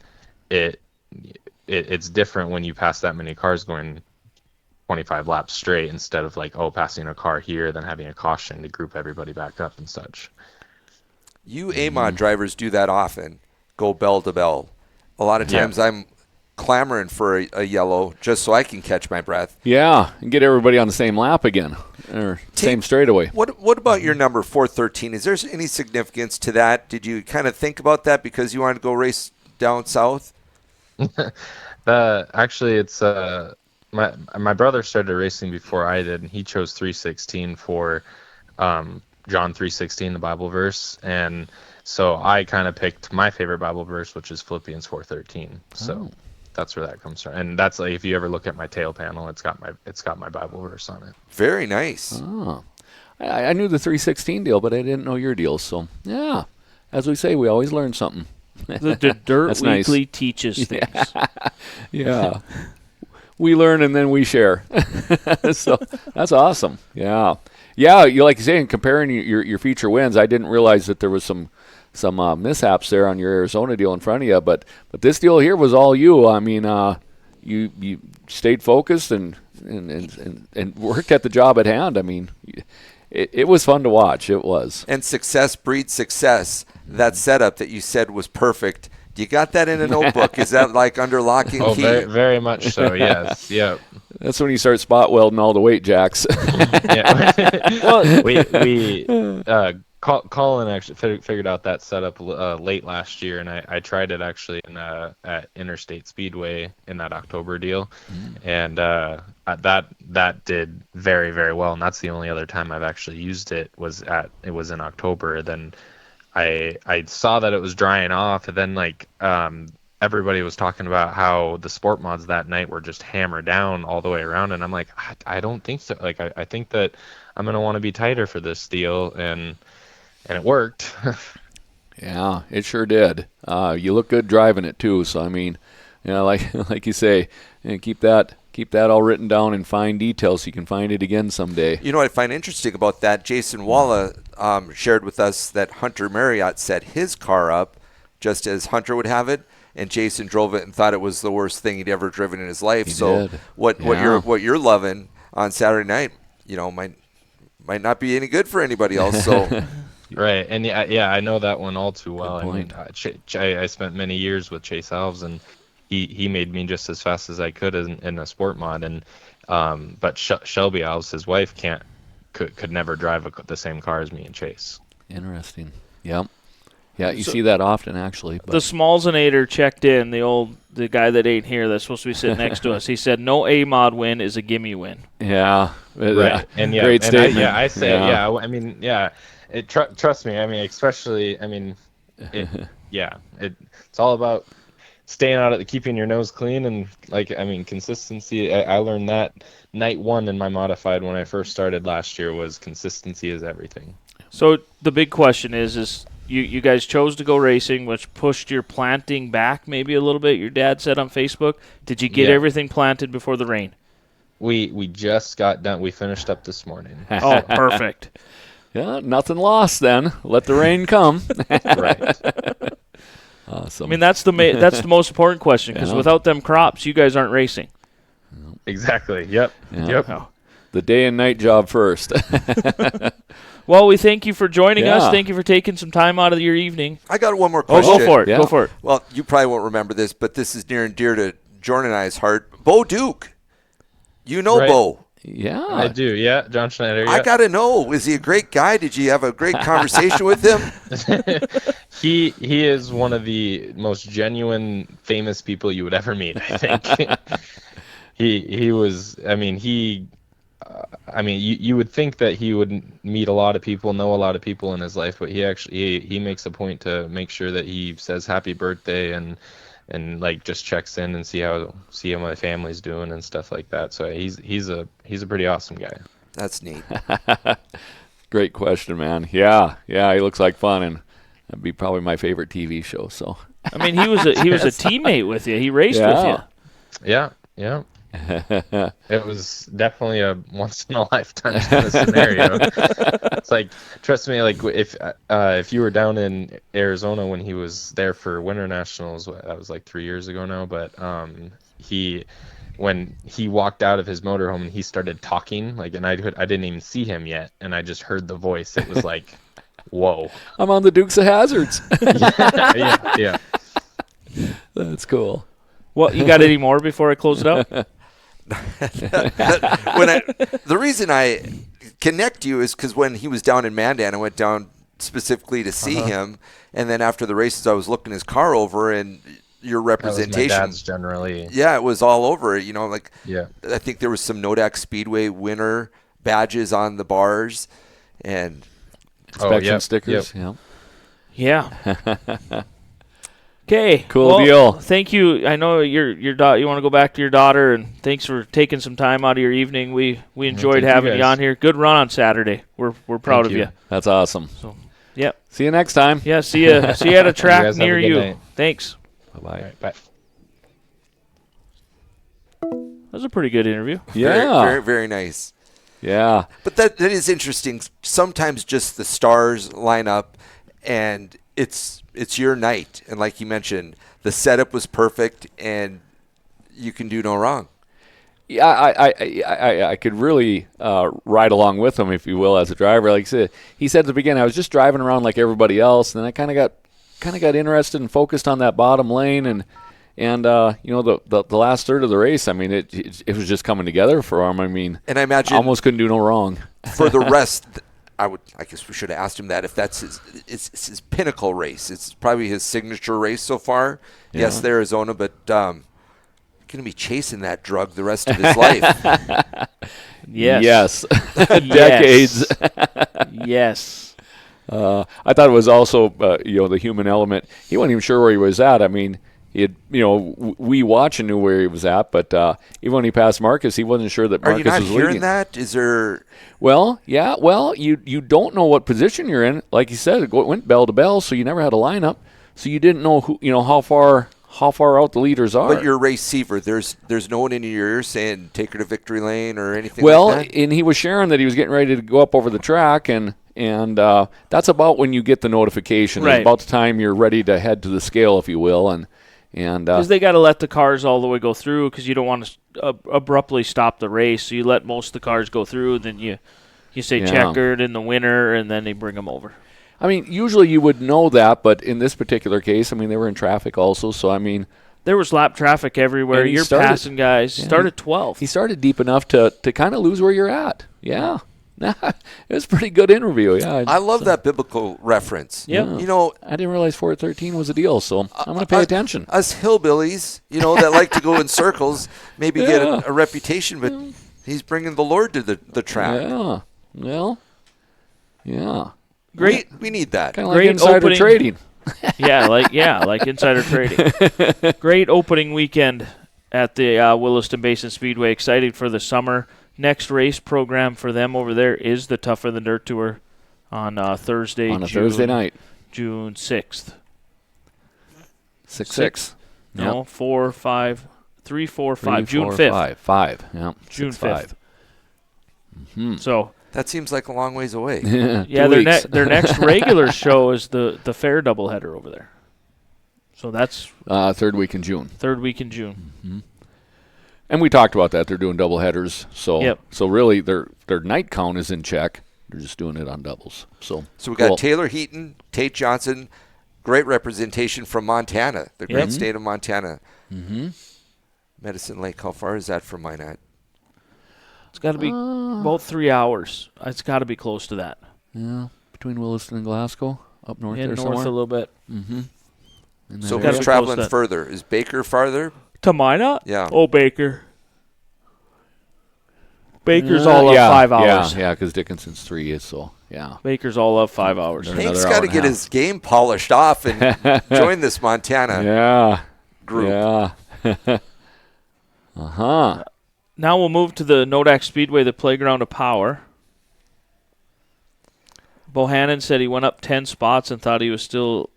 it's different when you pass that many cars going 25 laps straight instead of like passing a car here, then having a caution to group everybody back up and such. You AMOD drivers do that often. Go bell to bell. A lot of times I'm clamoring for a yellow just so I can catch my breath. Yeah, and get everybody on the same lap again, or same straightaway. What about your number 413? Is there any significance to that? Did you kind of think about that because you wanted to go race down south? Actually, it's my brother started racing before I did, and he chose 316 for John 316, the Bible verse, and so I kind of picked my favorite Bible verse, which is Philippians 4:13. So that's where that comes from. And that's like, if you ever look at my tail panel, it's got my Bible verse on it. Very nice. Oh. I knew the 316 deal, but I didn't know your deal. So, yeah, as we say, we always learn something. The Dirt That's Weekly nice. teaches things. Yeah. We learn and then we share. So that's awesome. Yeah. Yeah, like you saying, comparing your feature wins, I didn't realize that there was some mishaps there on your Arizona deal in front of you, but this deal here was all you. I mean, you stayed focused and worked at the job at hand. I mean, it was fun to watch. It was. And success breeds success. That setup that you said was perfect. You got that in a notebook? Is that like under lock and key? Very, very much so. Yes. Yep. That's when you start spot welding all the weight jacks. Yeah. Well, we Colin actually figured out that setup late last year, and I tried it actually at Interstate Speedway in that October deal, and that did very, very well. And that's the only other time I've actually used it was in October. Then I saw that it was drying off, and then everybody was talking about how the sport mods that night were just hammered down all the way around, and I'm like, I don't think so. Like I think that I'm gonna want to be tighter for this deal, and it worked. Yeah, it sure did. You look good driving it too. So I mean, like you say, keep that all written down in fine detail so you can find it again someday. You know what I find interesting about that? Jason Walla shared with us that Hunter Marriott set his car up just as Hunter would have it, and Jason drove it and thought it was the worst thing he'd ever driven in his life. So did. what you're loving on Saturday night, might not be any good for anybody else. So. Right, and yeah, I know that one all too well. I mean, I spent many years with Chase Alves, and he made me just as fast as I could in a sport mod, and but Shelby Alves, his wife, could never drive the same car as me and Chase. Interesting. Yep. Yeah, you see that often actually. But. The Smallsinator checked in, the guy that ain't here that's supposed to be sitting next to us. He said no A mod win is a gimme win. Yeah. Right. And great statement. I say I mean, yeah. Trust me. I mean, especially. I mean, it's all about staying out of keeping your nose clean, and consistency. I learned that night one in my modified when I first started last year was consistency is everything. So the big question is you guys chose to go racing, which pushed your planting back maybe a little bit. Your dad said on Facebook. Did you get everything planted before the rain? We just got done. We finished up this morning. Oh, perfect. Yeah, nothing lost then. Let the rain come. Right. Awesome. I mean, that's the most important question, because without them crops, you guys aren't racing. Exactly. Yep. Yeah. Yep. Oh. The day and night job first. Well, we thank you for joining us. Thank you for taking some time out of your evening. I got one more question. Oh, go for it. Yeah. Go for it. Well, you probably won't remember this, but this is near and dear to Jordan and I's heart. Bo Duke. You know Right. Bo. Yeah. I do. Yeah. John Schneider. I Yeah. got to know, is he a great guy? Did you have a great conversation with him? He is one of the most genuine, famous people you would ever meet, I think. he was. I mean, you would think that he would meet a lot of people, know a lot of people in his life, but he makes a point to make sure that he says happy birthday and just checks in and see how my family's doing and stuff like that. So he's a pretty awesome guy. That's neat. Great question, man. Yeah, he looks like fun, and that'd be probably my favorite TV show. So I mean, he was a teammate with you. He raced with you. Yeah. It was definitely a once in a lifetime kind of scenario. It's like, trust me, like if you were down in Arizona when he was there for Winter Nationals, that was like 3 years ago now, but when he walked out of his motorhome and he started talking, and I didn't even see him yet, and I just heard the voice. It was like, whoa. I'm on the Dukes of Hazzards. Yeah. That's cool. Well, you got any more before I close it out? The reason I connect you is because when he was down in Mandan, I went down specifically to see him, and then after the races, I was looking his car over, and your representation. That was my dad's generally. Yeah, it was all over it. Yeah. I think there was some Nodak Speedway winner badges on the bars, and inspection stickers. Yep. Yeah. Okay. Cool deal. Thank you. I know you want to go back to your daughter, and thanks for taking some time out of your evening. We enjoyed having you on here. Good run on Saturday. We're proud of you. That's awesome. So, yep. See you next time. Yeah. See you at a track guys near have a good you. night. Thanks. Bye-bye. All right, bye. That was a pretty good interview. Yeah. very, very, very nice. Yeah. But that is interesting. Sometimes just the stars line up, and it's your night. And like you mentioned, the setup was perfect, and you can do no wrong. Yeah, I could really ride along with him, if you will, as a driver. Like he said at the beginning, I was just driving around like everybody else, and then I kind of got interested and focused on that bottom lane, and the last third of the race, I mean, it was just coming together for him. I mean, and I imagine almost couldn't do no wrong. for the rest I guess we should have asked him that if that's it's his pinnacle race. It's probably his signature race so far. Yeah. Yes, the Arizona, but going to be chasing that drug the rest of his life. Yes. Decades. Yes. I thought it was also, the human element. He wasn't even sure where he was at. I mean, he had, we watch and knew where he was at, but even when he passed Marcus, he wasn't sure that Marcus was leading. Are you not hearing that? Is there? Well, yeah. Well, you don't know what position you're in. Like you said, it went bell to bell, so you never had a lineup, so you didn't know who, how far out the leaders are. But you're a receiver. There's no one in your ear saying take her to victory lane or anything well, like that? And he was sharing that he was getting ready to go up over the track, and that's about when you get the notification. Right. It's about the time you're ready to head to the scale, if you will, and because they got to let the cars all the way go through, because you don't want to abruptly stop the race, so you let most of the cars go through, then you say checkered in the winner, and then they bring them over. I mean, usually you would know that, but in this particular case, I mean, they were in traffic also, so I mean, there was lap traffic everywhere. You're passing guys. Yeah, Started 12th. He started deep enough to kind of lose where you're at. Yeah. It was a pretty good interview. Yeah, I love that biblical reference. Yep. I didn't realize 413 was a deal, so I'm going to pay attention. Us hillbillies, that like to go in circles, maybe get a reputation, but he's bringing the Lord to the track. Yeah. Well, yeah. Great. We need that. Kind of like Great insider opening. trading. like insider trading. Great opening weekend at the Williston Basin Speedway. Excited for the summer. Next race program for them over there is the Tougher Than Dirt Tour on Thursday. Thursday night. June 6th. 6-6. No, Yep. 4, 5, 3, 4, 5. 3, June 4, 5th. 5. Yeah. June 6-5. 5th. So That seems like a long ways away. yeah, their next regular show is the fair doubleheader over there. So that's third week in June. third week in June. Mm-hmm. And we talked about that. They're doing double headers. So so really their night count is in check. They're just doing it on doubles. So we got Taylor Heaton, Tate Johnson, great representation from Montana, the great state of Montana. Mm-hmm. Medicine Lake, how far is that from Minot? It's got to be about 3 hours. It's got to be close to that. Yeah, between Williston and Glasgow, up north Yeah, there north somewhere. a little bit. Mm-hmm. So Gotta who's be traveling close to that. further? Is Baker farther? To Minot? Yeah. Oh, Baker. Baker's all of 5 hours. Yeah, because Dickinson's 3 so yeah. Baker's all of 5 hours. They're Hank's another got hour to and a get half. his game polished off and join this Montana group. Yeah. Uh-huh. Now we'll move to the Nodak Speedway, the playground of power. Bohannon said he went up 10 spots and thought he was still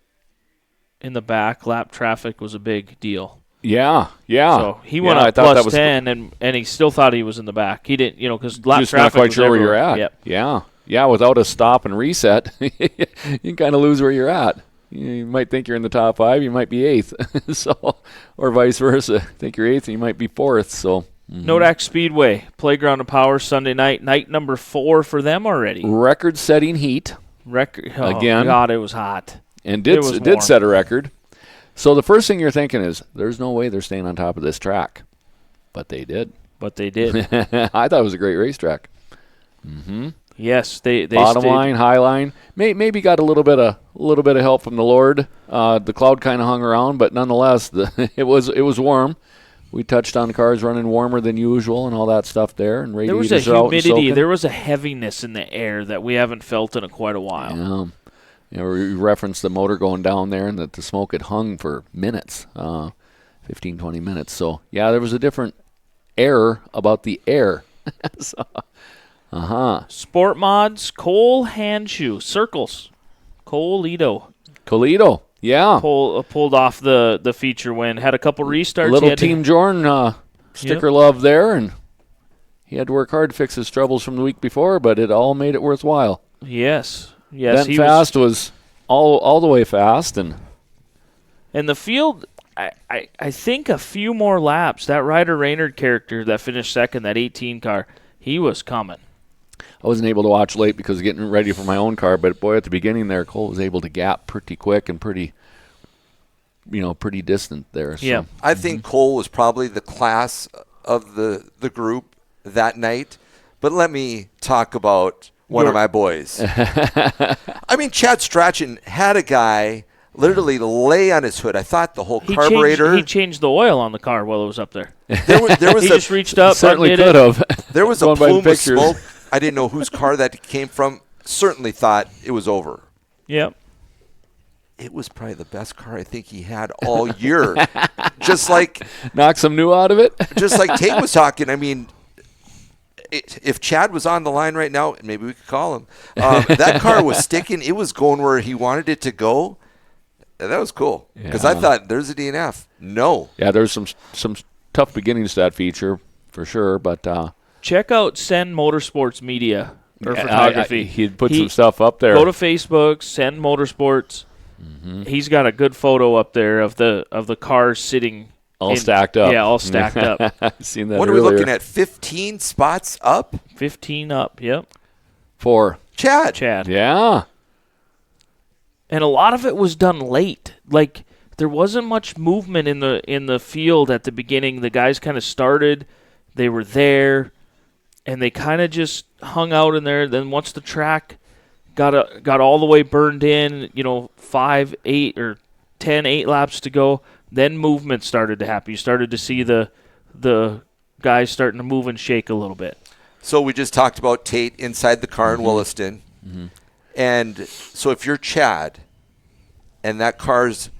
in the back. Lap traffic was a big deal. Yeah. So he went up plus 10, and he still thought he was in the back. He didn't, because lap just traffic not quite was sure where you're everywhere. at. Yep. Yeah, without a stop and reset, you kind of lose where you're at. You might think you're in the top 5, you might be 8th, so or vice versa. Think you're 8th, and you might be 4th. So Nodak Speedway, playground of power, Sunday night number 4 for them already. record-setting heat Again, God, it was hot. and It was did warm. set a record. So the first thing you're thinking is, there's no way they're staying on top of this track, but they did. But they did. I thought it was a great racetrack. Mm-hmm. Yes, they Bottom stayed. line, high line, maybe got a little bit of help from the Lord. The cloud kind of hung around, but nonetheless, it was warm. We touched on cars running warmer than usual and all that stuff there, and There was radiators a are out and humidity. soaking. There was a heaviness in the air that we haven't felt in quite a while. Yeah. We referenced the motor going down there and that the smoke had hung for minutes, 15, 20 minutes. So, yeah, there was a different air about the air. So, Sport mods, Cole Handshoe, Circles, Colito, yeah. pulled off the feature win. Had a couple restarts. Little Team Jorn sticker love there, and he had to work hard to fix his troubles from the week before, but it all made it worthwhile. Yes. Bent Fast was all the way fast, and the field. I think a few more laps. That Ryder Reynard character that finished second, that 18 car, he was coming. I wasn't able to watch late because of getting ready for my own car, but boy, at the beginning there, Cole was able to gap pretty quick and pretty distant there. So. Yeah. I think Cole was probably the class of the group that night. But let me talk about one of my boys. I mean, Chad Strachan had a guy literally lay on his hood. I thought the whole carburetor. He changed the oil on the car while it was up there. There was He just reached up. Certainly undid could it. have. There was a Going by the plume of pictures. smoke. I didn't know whose car that came from. Certainly thought it was over. Yep. It was probably the best car I think he had all year. Just like Knock some new out of it. Tate was talking. I mean, if Chad was on the line right now, maybe we could call him. That car was sticking. It was going where he wanted it to go. And that was cool because I thought there's a DNF. No. Yeah, there's some tough beginnings to that feature for sure, but Check out Send Motorsports Media or photography. He'd put some stuff up there. Go to Facebook, Send Motorsports. Mm-hmm. He's got a good photo up there of the cars sitting all stacked up. Yeah, all stacked up. I've seen that. What earlier. are we looking at? 15 spots up? 15 up. Yep. For Chad. Yeah. And a lot of it was done late. Like there wasn't much movement in the field at the beginning. The guys kind of started, they were there, and they kind of just hung out in there. Then once the track got all the way burned in, 5, 8, or 10, 8 laps to go, then movement started to happen. You started to see the guys starting to move and shake a little bit. So we just talked about Tate inside the car in Williston. Mm-hmm. And so if you're Chad and that car's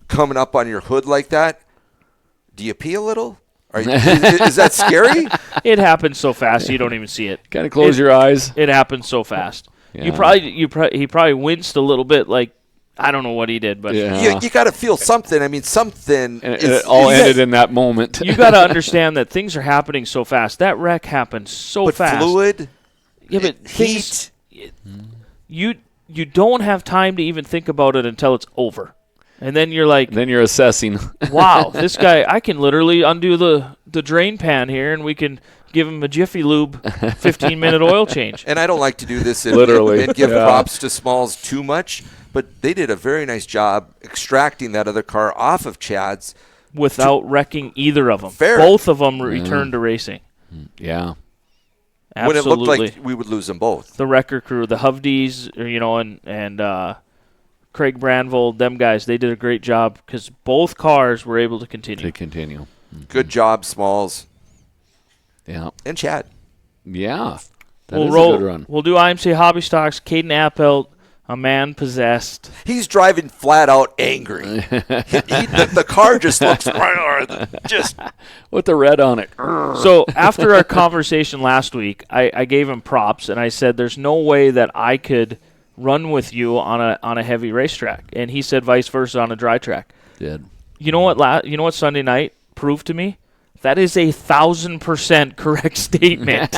coming up on your hood like that, do you pee a little? Is that scary? It happens so fast you don't even see it. Kind of close your eyes. It happens so fast. Yeah. He probably winced a little bit, like I don't know what he did, but you got to feel something. I mean, something. And it all ended in that moment. You got to understand that things are happening so fast. That wreck happened so fast. Fluid. Yeah, but heat. You don't have time to even think about it until it's over. And then you're like... Then you're assessing. Wow, this guy, I can literally undo the drain pan here, and we can give him a Jiffy Lube 15-minute oil change. And I don't like to do this Literally. and give props to Smalls too much, but they did a very nice job extracting that other car off of Chad's. Without wrecking either of them. Fair. Both of them returned to racing. Yeah. Absolutely. When it looked like we would lose them both. The wrecker crew, the Hovdees, and Craig Branvold, them guys, they did a great job because both cars were able to continue. Mm-hmm. Good job, Smalls. Yeah. And Chad. Yeah. That We'll is roll. a good run. We'll do IMC Hobby Stocks. Caden Appelt, a man possessed. He's driving flat out angry. The car just looks just with the red on it. So after our conversation last week, I gave him props and I said, "There's no way that I could run with you on a heavy racetrack," and he said vice versa on a dry track. Did. You know what Sunday night proved to me? That is 1,000% correct statement.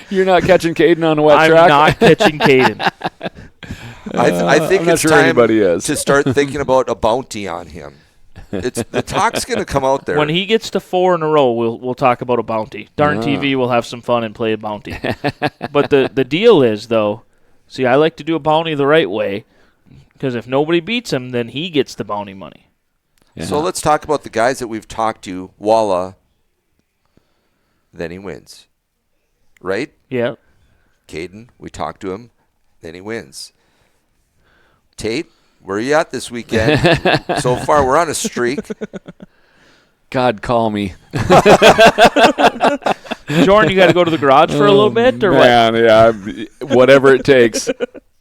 You're not catching Caden on a wet track? I'm not catching Caden. I think I'm it's not sure time anybody is. to start thinking about a bounty on him. The talk's going to come out there. When he gets to 4 in a row, we'll talk about a bounty. Darn TV will have some fun and play a bounty. But the deal is, though, see, I like to do a bounty the right way because if nobody beats him, then he gets the bounty money. Yeah. So let's talk about the guys that we've talked to. Walla, then he wins. Right? Yeah. Caden, we talked to him, then he wins. Tate, where are you at this weekend? So far, we're on a streak. God, call me. Jordan, you got to go to the garage for a little bit, or man, what? Yeah, whatever it takes.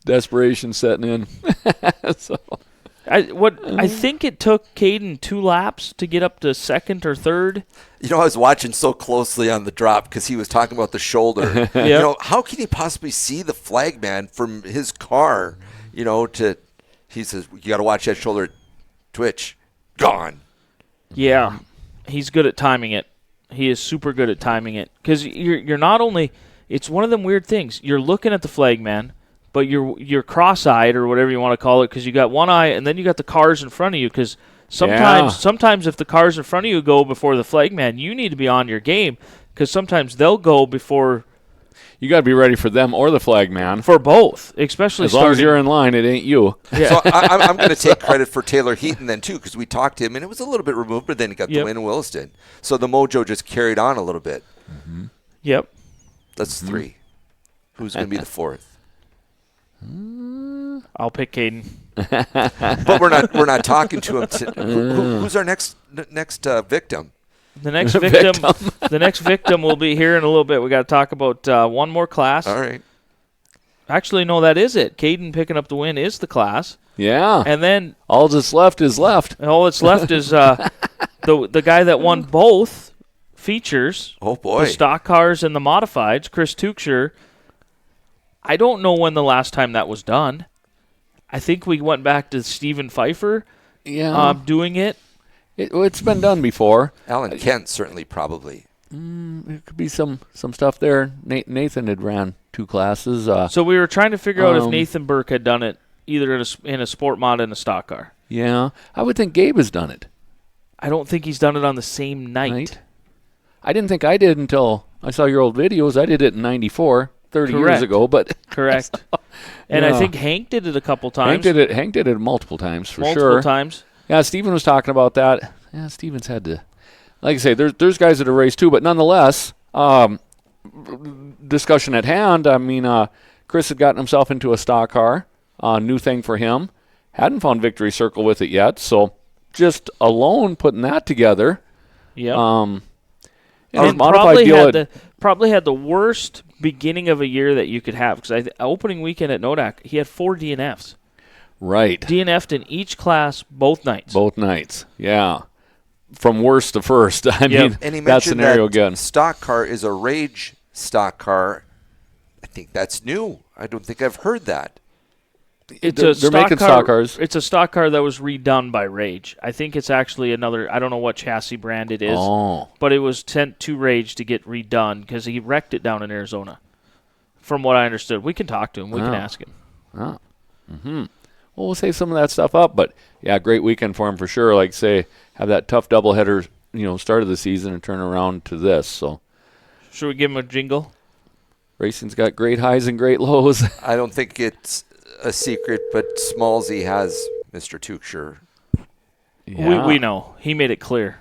Desperation setting in. So. I think it took Caden 2 laps to get up to second or third. I was watching so closely on the drop because he was talking about the shoulder. Yep. How can he possibly see the flag man from his car? He says, you got to watch that shoulder twitch. Gone. Yeah, he's good at timing it. He is super good at timing it because you're not only. It's one of them weird things. You're looking at the flag man, but you're cross-eyed or whatever you want to call it because you got one eye and then you got the cars in front of you because sometimes if the cars in front of you go before the flag man, you need to be on your game because sometimes they'll go before. You got to be ready for them or the flag man. For both, especially as long as you're in line, it ain't you. Yeah. So I'm going to take credit for Taylor Heaton then too because we talked to him and it was a little bit removed, but then he got the win in Williston. So the mojo just carried on a little bit. Mm-hmm. Yep. That's 3. Who's going to be the 4th? I'll pick Caden. But we're not talking to him. Who's our next victim? The next victim. The next victim will be here in a little bit. We got to talk about one more class. All right. Actually, no, that is it. Caden picking up the win is the class. Yeah. And then all that's left is left. All that's left is the guy that won both features. Oh, boy. The stock cars and the modifieds, Chris Tuchscher. I don't know when the last time that was done. I think we went back to Stephen Pfeiffer doing it. It's been done before. Alan Kent certainly probably. It could be some stuff there. Nathan had ran 2 classes. So we were trying to figure out if Nathan Burke had done it either in a sport mod and a stock car. Yeah. I would think Gabe has done it. I don't think he's done it on the same night. I didn't think I did until I saw your old videos. I did it in 94, 30 years ago. But Correct. And I think Hank did it a couple times. Hank did it multiple times for sure. Multiple times. Yeah, Steven was talking about that. Yeah, Steven's had to, like I say, there's guys that have raced too, but nonetheless, discussion at hand. I mean, Chris had gotten himself into a stock car, new thing for him. Hadn't found Victory Circle with it yet, so just alone putting that together. Yeah. And probably had the worst beginning of a year that you could have, because opening weekend at Nodak, he had 4 DNFs. Right. DNF'd in each class both nights. Both nights, yeah. From worst to first. I mean, and he that scenario again. Stock car is a Rage stock car. I think that's new. I don't think I've heard that. They're making stock cars. It's a stock car that was redone by Rage. I think it's actually another, I don't know what chassis brand it is, but it was sent to Rage to get redone because he wrecked it down in Arizona, from what I understood. We can talk to him. We can ask him. Oh. Mm-hmm. Well, we'll save some of that stuff up, but yeah, great weekend for him for sure. Like say, have that tough doubleheader, start of the season and turn around to this. So, should we give him a jingle? Racing's got great highs and great lows. I don't think it's a secret, but Smallsy has Mr. Tuchscher. Yeah. We know. He made it clear.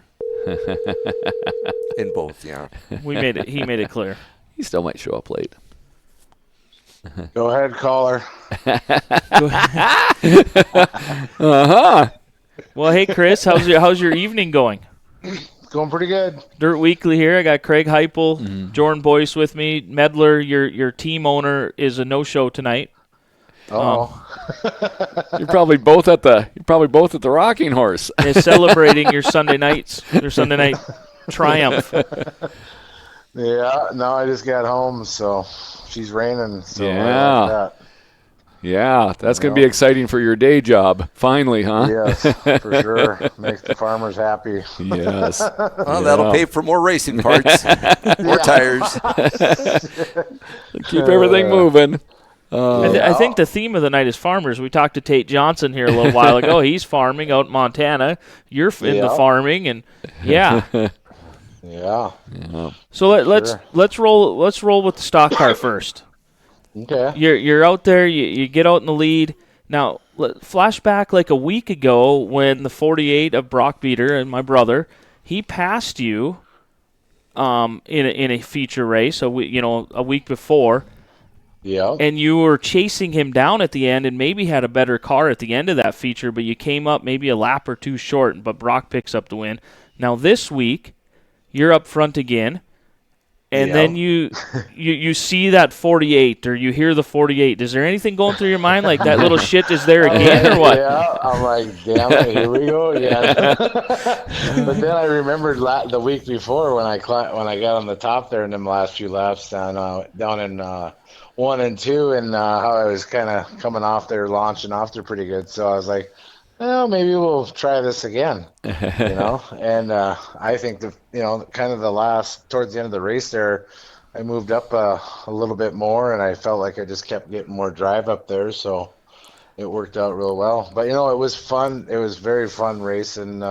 In both, yeah. He made it clear. He still might show up late. Go ahead, caller. Well, hey, Chris, how's your evening going? Going pretty good. Dirt Weekly here. I got Craig Heupel, Jordan Boyce with me. Medler, your team owner, is a no-show tonight. You're probably both at the Rocking Horse. Is celebrating your Sunday night triumph. Yeah, no, I just got home, so she's raining. So yeah, that's going to be exciting for your day job. Finally, huh? Yes, for sure. Makes the farmers happy. Yes. Well, that'll pay for more racing parts, more tires. Keep everything moving. I think the theme of the night is farmers. We talked to Tate Johnson here a little while ago. He's farming out in Montana. You're in the farming, and Yeah. So let's roll with the stock car first. Okay. You're out there. You get out in the lead. Now flashback like a week ago when the 48 of Brock Beater and my brother, he passed you in a feature race a week before. Yeah. And you were chasing him down at the end and maybe had a better car at the end of that feature, but you came up maybe a lap or two short, but Brock picks up the win. Now this week, you're up front again, and then you see that 48 or you hear the 48. Is there anything going through your mind like that little shit is there again or what? Yeah, I'm like, damn it, here we go again. But then I remembered the week before when I got on the top there in them last few laps down in 1 and 2, and how I was kind of coming off there, launching off there pretty good. So I was like, well, maybe we'll try this again, And I think kind of towards the end of the race there, I moved up a little bit more, and I felt like I just kept getting more drive up there, so it worked out real well. But it was fun. It was very fun racing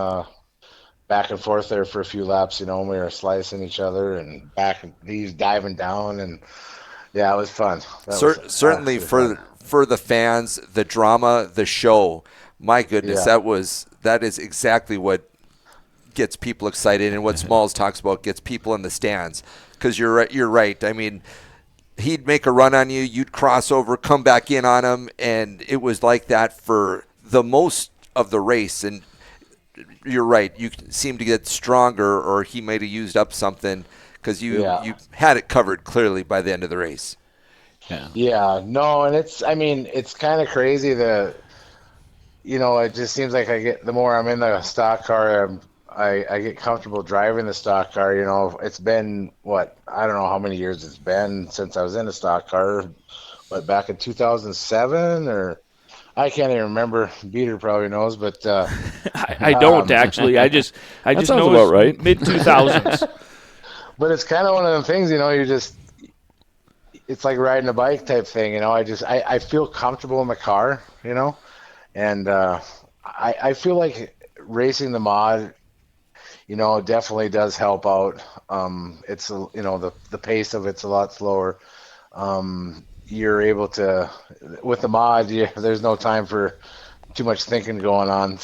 back and forth there for a few laps. We were slicing each other and these diving down, and yeah, it was fun. Certainly for the fans, the drama, the show. My goodness, that is exactly what gets people excited, and what Smalls talks about gets people in the stands. Because you're right. I mean, he'd make a run on you, you'd cross over, come back in on him, and it was like that for the most of the race. And you're right, you seem to get stronger, or he might have used up something because you had it covered clearly by the end of the race. Yeah, no, and it's kind of crazy that, it just seems like the more I'm in the stock car, I get comfortable driving the stock car. It's been I don't know how many years it's been since I was in a stock car, but back in 2007, or I can't even remember. Beater probably knows, but I don't actually. I just know about right. Mid 2000s. But it's kind of one of them things, it's like riding a bike type thing. I feel comfortable in the car, and I feel like racing the mod, definitely does help out. It's the pace of it's a lot slower. You're able to, with the mod, there's no time for too much thinking going on.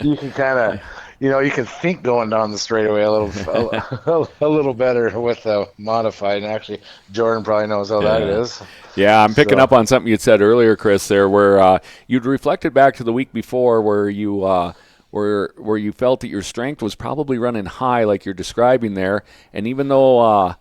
You can kind of, you can think going down the straightaway a little better with the modified. And actually, Jordan probably knows how that is. Yeah, I'm picking up on something you'd said earlier, Chris, there, where you'd reflected back to the week before where you where you felt that your strength was probably running high, like you're describing there. And even though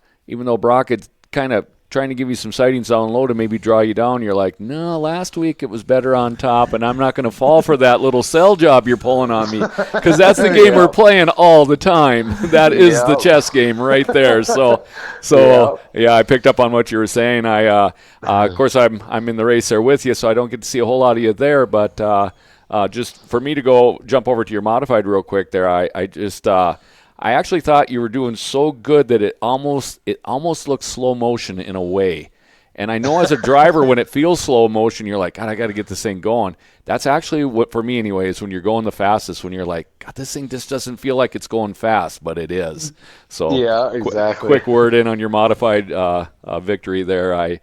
Brock had kind of trying to give you some sightings down low to maybe draw you down, you're like, no, last week it was better on top, and I'm not going to fall for that little cell job you're pulling on me, because that's the game we're playing all the time. That is the chess game right there. So I picked up on what you were saying. Of course, I'm in the race there with you, so I don't get to see a whole lot of you there, but just for me to go jump over to your modified real quick there, I actually thought you were doing so good that it almost looks slow motion in a way. And I know as a driver, when it feels slow motion, you're like, God, I got to get this thing going. That's actually what, for me anyway, is when you're going the fastest, when you're like, God, this thing just doesn't feel like it's going fast, but it is. So yeah, exactly. Quick word in on your modified victory there. I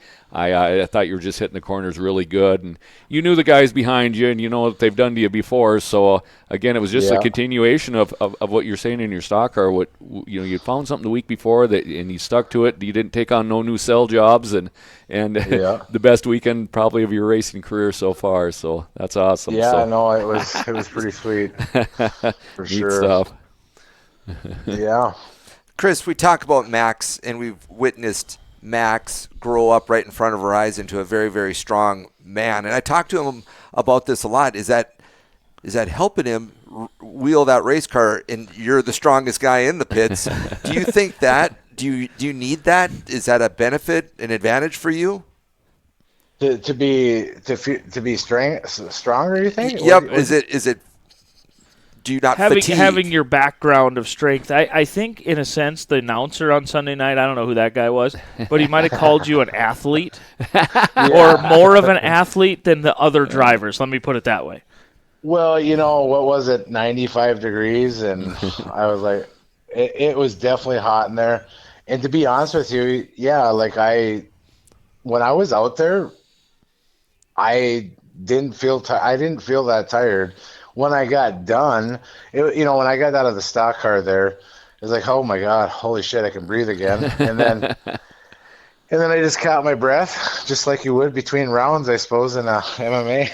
thought you were just hitting the corners really good, and you knew the guys behind you, and you know what they've done to you before. So again, it was just a continuation of what you're saying in your stock car. What you found something the week before and you stuck to it. You didn't take on no new cell jobs, and the best weekend probably of your racing career so far. So that's awesome. Yeah, no, it was pretty sweet for Neat sure. Stuff. Yeah, Chris, we talk about Max, and we've witnessed Max grow up right in front of our eyes into a very, very strong man. And I talked to him about this a lot. Is that helping him wheel that race car? And you're the strongest guy in the pits. Do you think that? Do you need that? Is that a benefit, an advantage for you? To be stronger, you think? Yep. Is it? Do you not fatigue? Having your background of strength, I think in a sense the announcer on Sunday night, I don't know who that guy was, but he might have called you an athlete or more of an athlete than the other drivers. Let me put it that way. Well, what was it, 95 degrees, and I was like, it was definitely hot in there. And to be honest with you, when I was out there, I didn't feel that tired. When I got done, when I got out of the stock car there, it was like, oh my God, holy shit, I can breathe again. And then I just caught my breath, just like you would between rounds, I suppose, in MMA.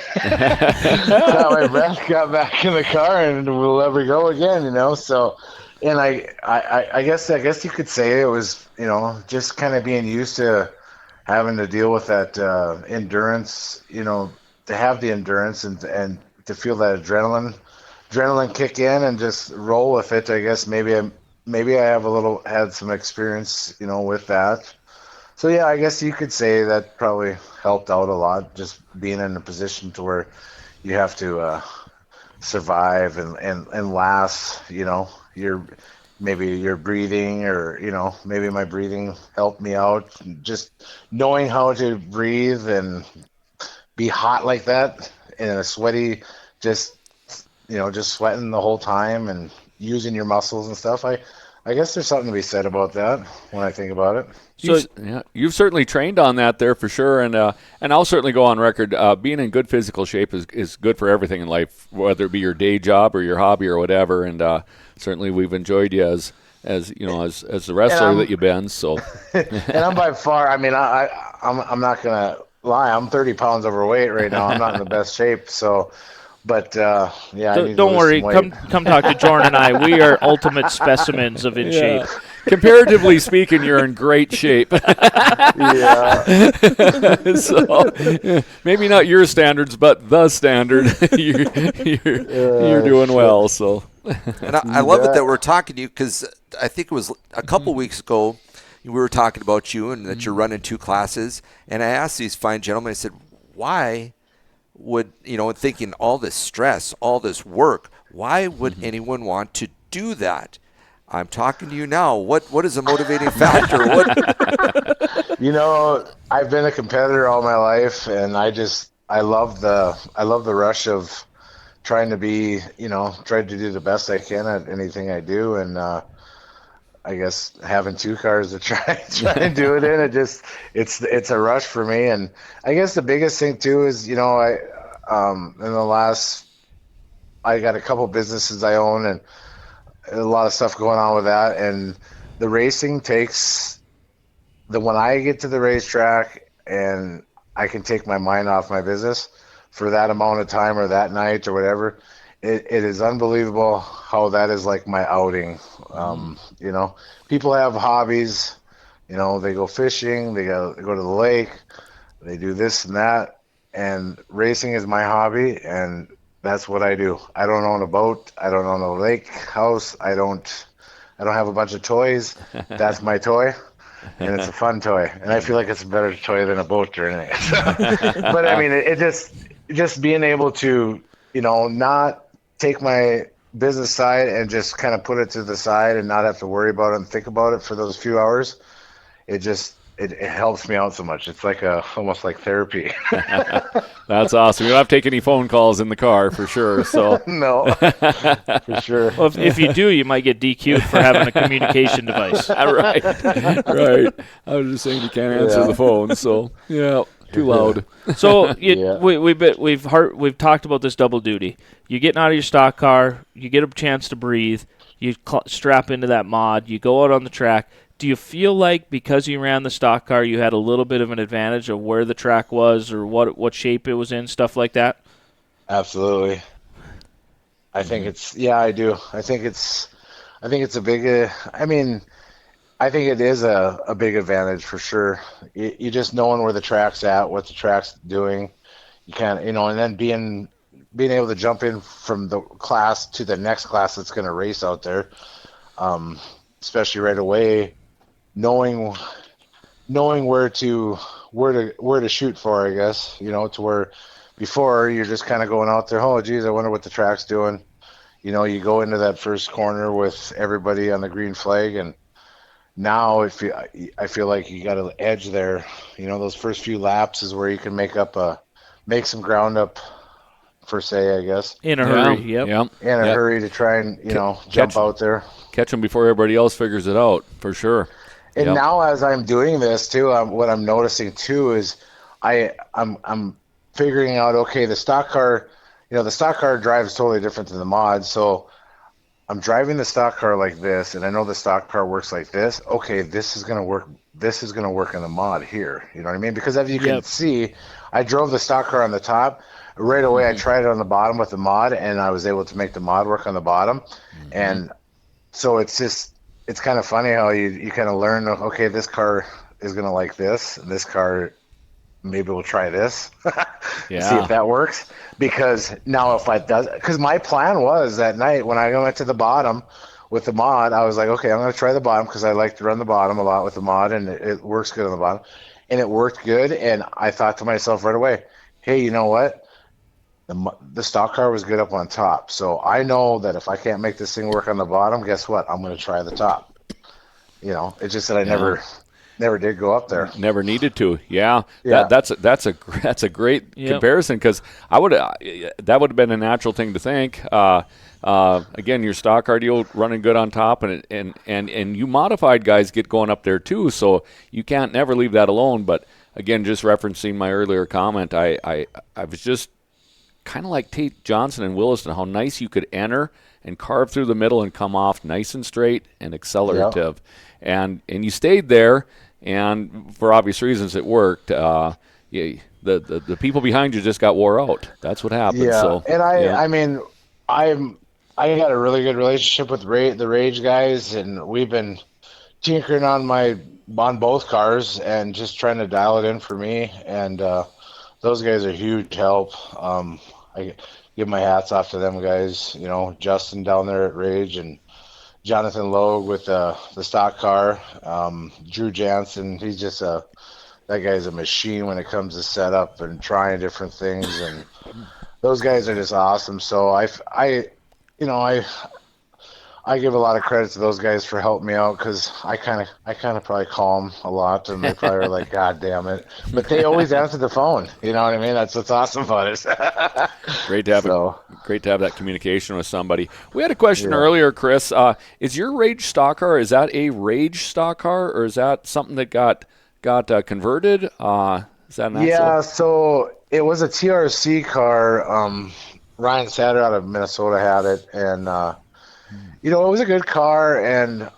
Caught my breath, got back in the car, and we'll never go again, So, and I guess you could say it was, just kind of being used to having to deal with that endurance, to have the endurance and to feel that adrenaline kick in and just roll with it. I guess maybe I have had some experience, with that. So yeah, I guess you could say that probably helped out a lot, just being in a position to where you have to survive and last. Maybe your breathing, or maybe my breathing helped me out. Just knowing how to breathe and be hot like that in a sweaty, just sweating the whole time and using your muscles and stuff. I guess there's something to be said about that when I think about it. So you've certainly trained on that there for sure, and I'll certainly go on record. Being in good physical shape is good for everything in life, whether it be your day job or your hobby or whatever. And certainly we've enjoyed you as as you know, as the wrestler that you've been. So, and I'm by far. I mean, I'm not gonna lie. I'm 30 pounds overweight right now. I'm not in the best shape. So, but yeah, I need to Don't lose worry. some weight. Come talk to Jordan and I. We are ultimate specimens of in shape. Comparatively speaking, you're in great shape. Yeah. So maybe not your standards, but the standard. You're doing well. So, and I love it that we're talking to you, because I think it was a couple weeks ago we were talking about you and that you're running 2 classes, and I asked these fine gentlemen, I said, why would, thinking all this stress, all this work, why would anyone want to do that? I'm talking to you now. What is a motivating factor? I've been a competitor all my life, and I love the rush of trying to be, trying to do the best I can at anything I do, and I guess having 2 cars to try and do it in, it's a rush for me. And I guess the biggest thing too is, in the last, I got a couple businesses I own and a lot of stuff going on with that, and the racing takes when I get to the racetrack and I can take my mind off my business for that amount of time or that night or whatever. It is unbelievable how that is like my outing. People have hobbies, they go fishing, they go to the lake, they do this and that, and racing is my hobby, and that's what I do. I don't own a boat. I don't own a lake house. I don't have a bunch of toys. That's my toy, and it's a fun toy. And I feel like it's a better toy than a boat or anything. But I mean, it just being able to, not take my business side and just kind of put it to the side and not have to worry about it and think about it for those few hours. It helps me out so much. It's like almost like therapy. That's awesome. You don't have to take any phone calls in the car for sure. So no, for sure. Well, if you do, you might get DQ'd for having a communication device. Right. I was just saying you can't answer the phone. So yeah, too loud. So we've talked about this double duty. You're getting out of your stock car. You get a chance to breathe. You strap into that mod. You go out on the track. Do you feel like because you ran the stock car, you had a little bit of an advantage of where the track was or what shape it was in, stuff like that? Absolutely. I think I do. I think it's a big, I think it is a big advantage for sure. You just knowing where the track's at, what the track's doing, you can't, and then being able to jump in from the class to the next class that's going to race out there, especially right away. Knowing where to shoot for, I guess, to where before you're just kind of going out there, oh geez, I wonder what the track's doing. You go into that first corner with everybody on the green flag, and now I feel like you got an edge there. Those first few laps is where you can make some ground up, per se, I guess. In a hurry, yep. In a hurry to try and jump out there, catch them before everybody else figures it out, for sure. And now as I'm doing this too, what I'm noticing too is I'm figuring out, okay, the stock car, the stock car drives totally different than the mod. So I'm driving the stock car like this, and I know the stock car works like this. Okay, this is gonna work. This is gonna work in the mod here. You know what I mean? Because as you can see, I drove the stock car on the top. Right away, I tried it on the bottom with the mod, and I was able to make the mod work on the bottom. And so it's kind of funny how you kind of learn, okay, this car is going to like this, and this car, maybe we'll try this, see if that works. Because now because my plan was that night when I went to the bottom with the mod, I was like, okay, I'm going to try the bottom because I like to run the bottom a lot with the mod, and it works good on the bottom. And it worked good, and I thought to myself right away, hey, you know what? The stock car was good up on top, so I know that if I can't make this thing work on the bottom, guess what? I'm going to try the top. It's just that I never did go up there. Never needed to. Yeah. That's a great comparison, because that would have been a natural thing to think. Again, your stock cardio running good on top, and you modified guys get going up there too, so you can't never leave that alone. But again, just referencing my earlier comment, I was just kind of like Tate Johnson and Williston, how nice you could enter and carve through the middle and come off nice and straight and accelerative. And you stayed there, and for obvious reasons it worked. The people behind you just got wore out. That's what happened. Yeah, So, and I mean, I had a really good relationship with the Rage guys, and we've been tinkering on both cars and just trying to dial it in for me. And those guys are huge help. I give my hats off to them guys. You know, Justin down there at Rage and Jonathan Logue with the stock car. Drew Jansen, he's just that guy's a machine when it comes to setup and trying different things, and those guys are just awesome. So I give a lot of credit to those guys for helping me out, because I kind of probably call them a lot, and they probably are like, God damn it, but they always answer the phone. You know what I mean? That's what's awesome about it. Great to have that communication with somebody. We had a question earlier, Chris. Is your Rage stock car, is that a Rage stock car, or is that something that got converted? Is that an axle? So it was a TRC car. Ryan Satter out of Minnesota had it, and it was a good car. And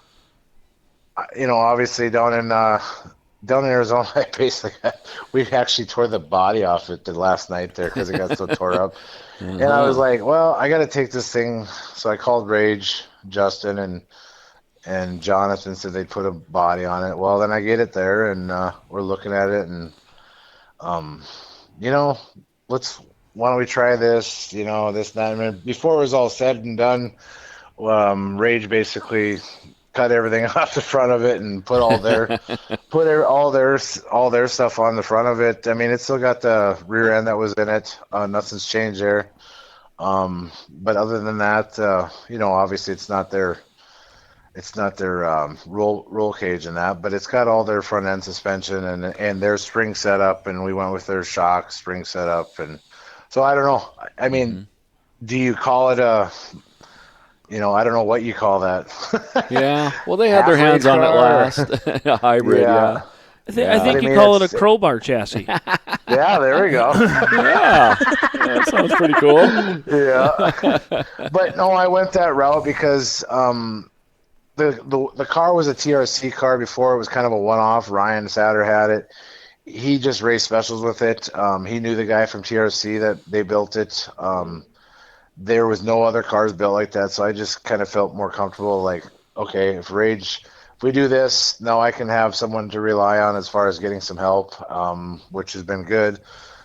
obviously down in Arizona, we actually tore the body off it the last night there because it got so tore up. And I was like, well, I got to take this thing. So I called Rage, Justin, and Jonathan said they'd put a body on it. Well, then I get it there, and we're looking at it, and why don't we try this? This, that. I mean, before it was all said and done, Rage basically cut everything off the front of it and put all their all their stuff on the front of it. I mean, it's still got the rear end that was in it. Nothing's changed there. But other than that, obviously it's not their roll cage and that, but it's got all their front end suspension and their spring setup, and we went with their shock spring setup. And so I don't know. I mean, do you call it I don't know what you call that. Yeah. Well, they had their hands on it last. A hybrid, yeah. I think you call it a crowbar chassis. Yeah, there we go. Yeah. That sounds pretty cool. Yeah. But no, I went that route because the car was a TRC car before. It was kind of a one-off. Ryan Satter had it. He just raced specials with it. He knew the guy from TRC that they built it. There was no other cars built like that, so I just kind of felt more comfortable. Like, okay, if we do this, now I can have someone to rely on as far as getting some help, which has been good.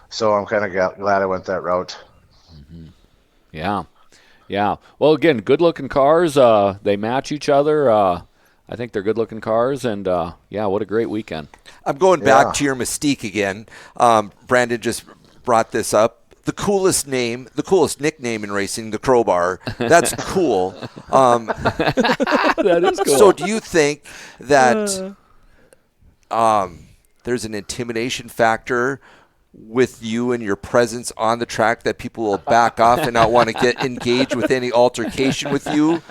So I'm kind of glad I went that route. Mm-hmm. Yeah. Yeah. Well, again, good-looking cars. They match each other. I think they're good-looking cars, and what a great weekend. I'm going back to your Mystique again. Brandon just brought this up. The coolest nickname in racing, the Crowbar. That's cool. That is cool. So do you think that there's an intimidation factor with you and your presence on the track that people will back off and not want to get engaged with any altercation with you?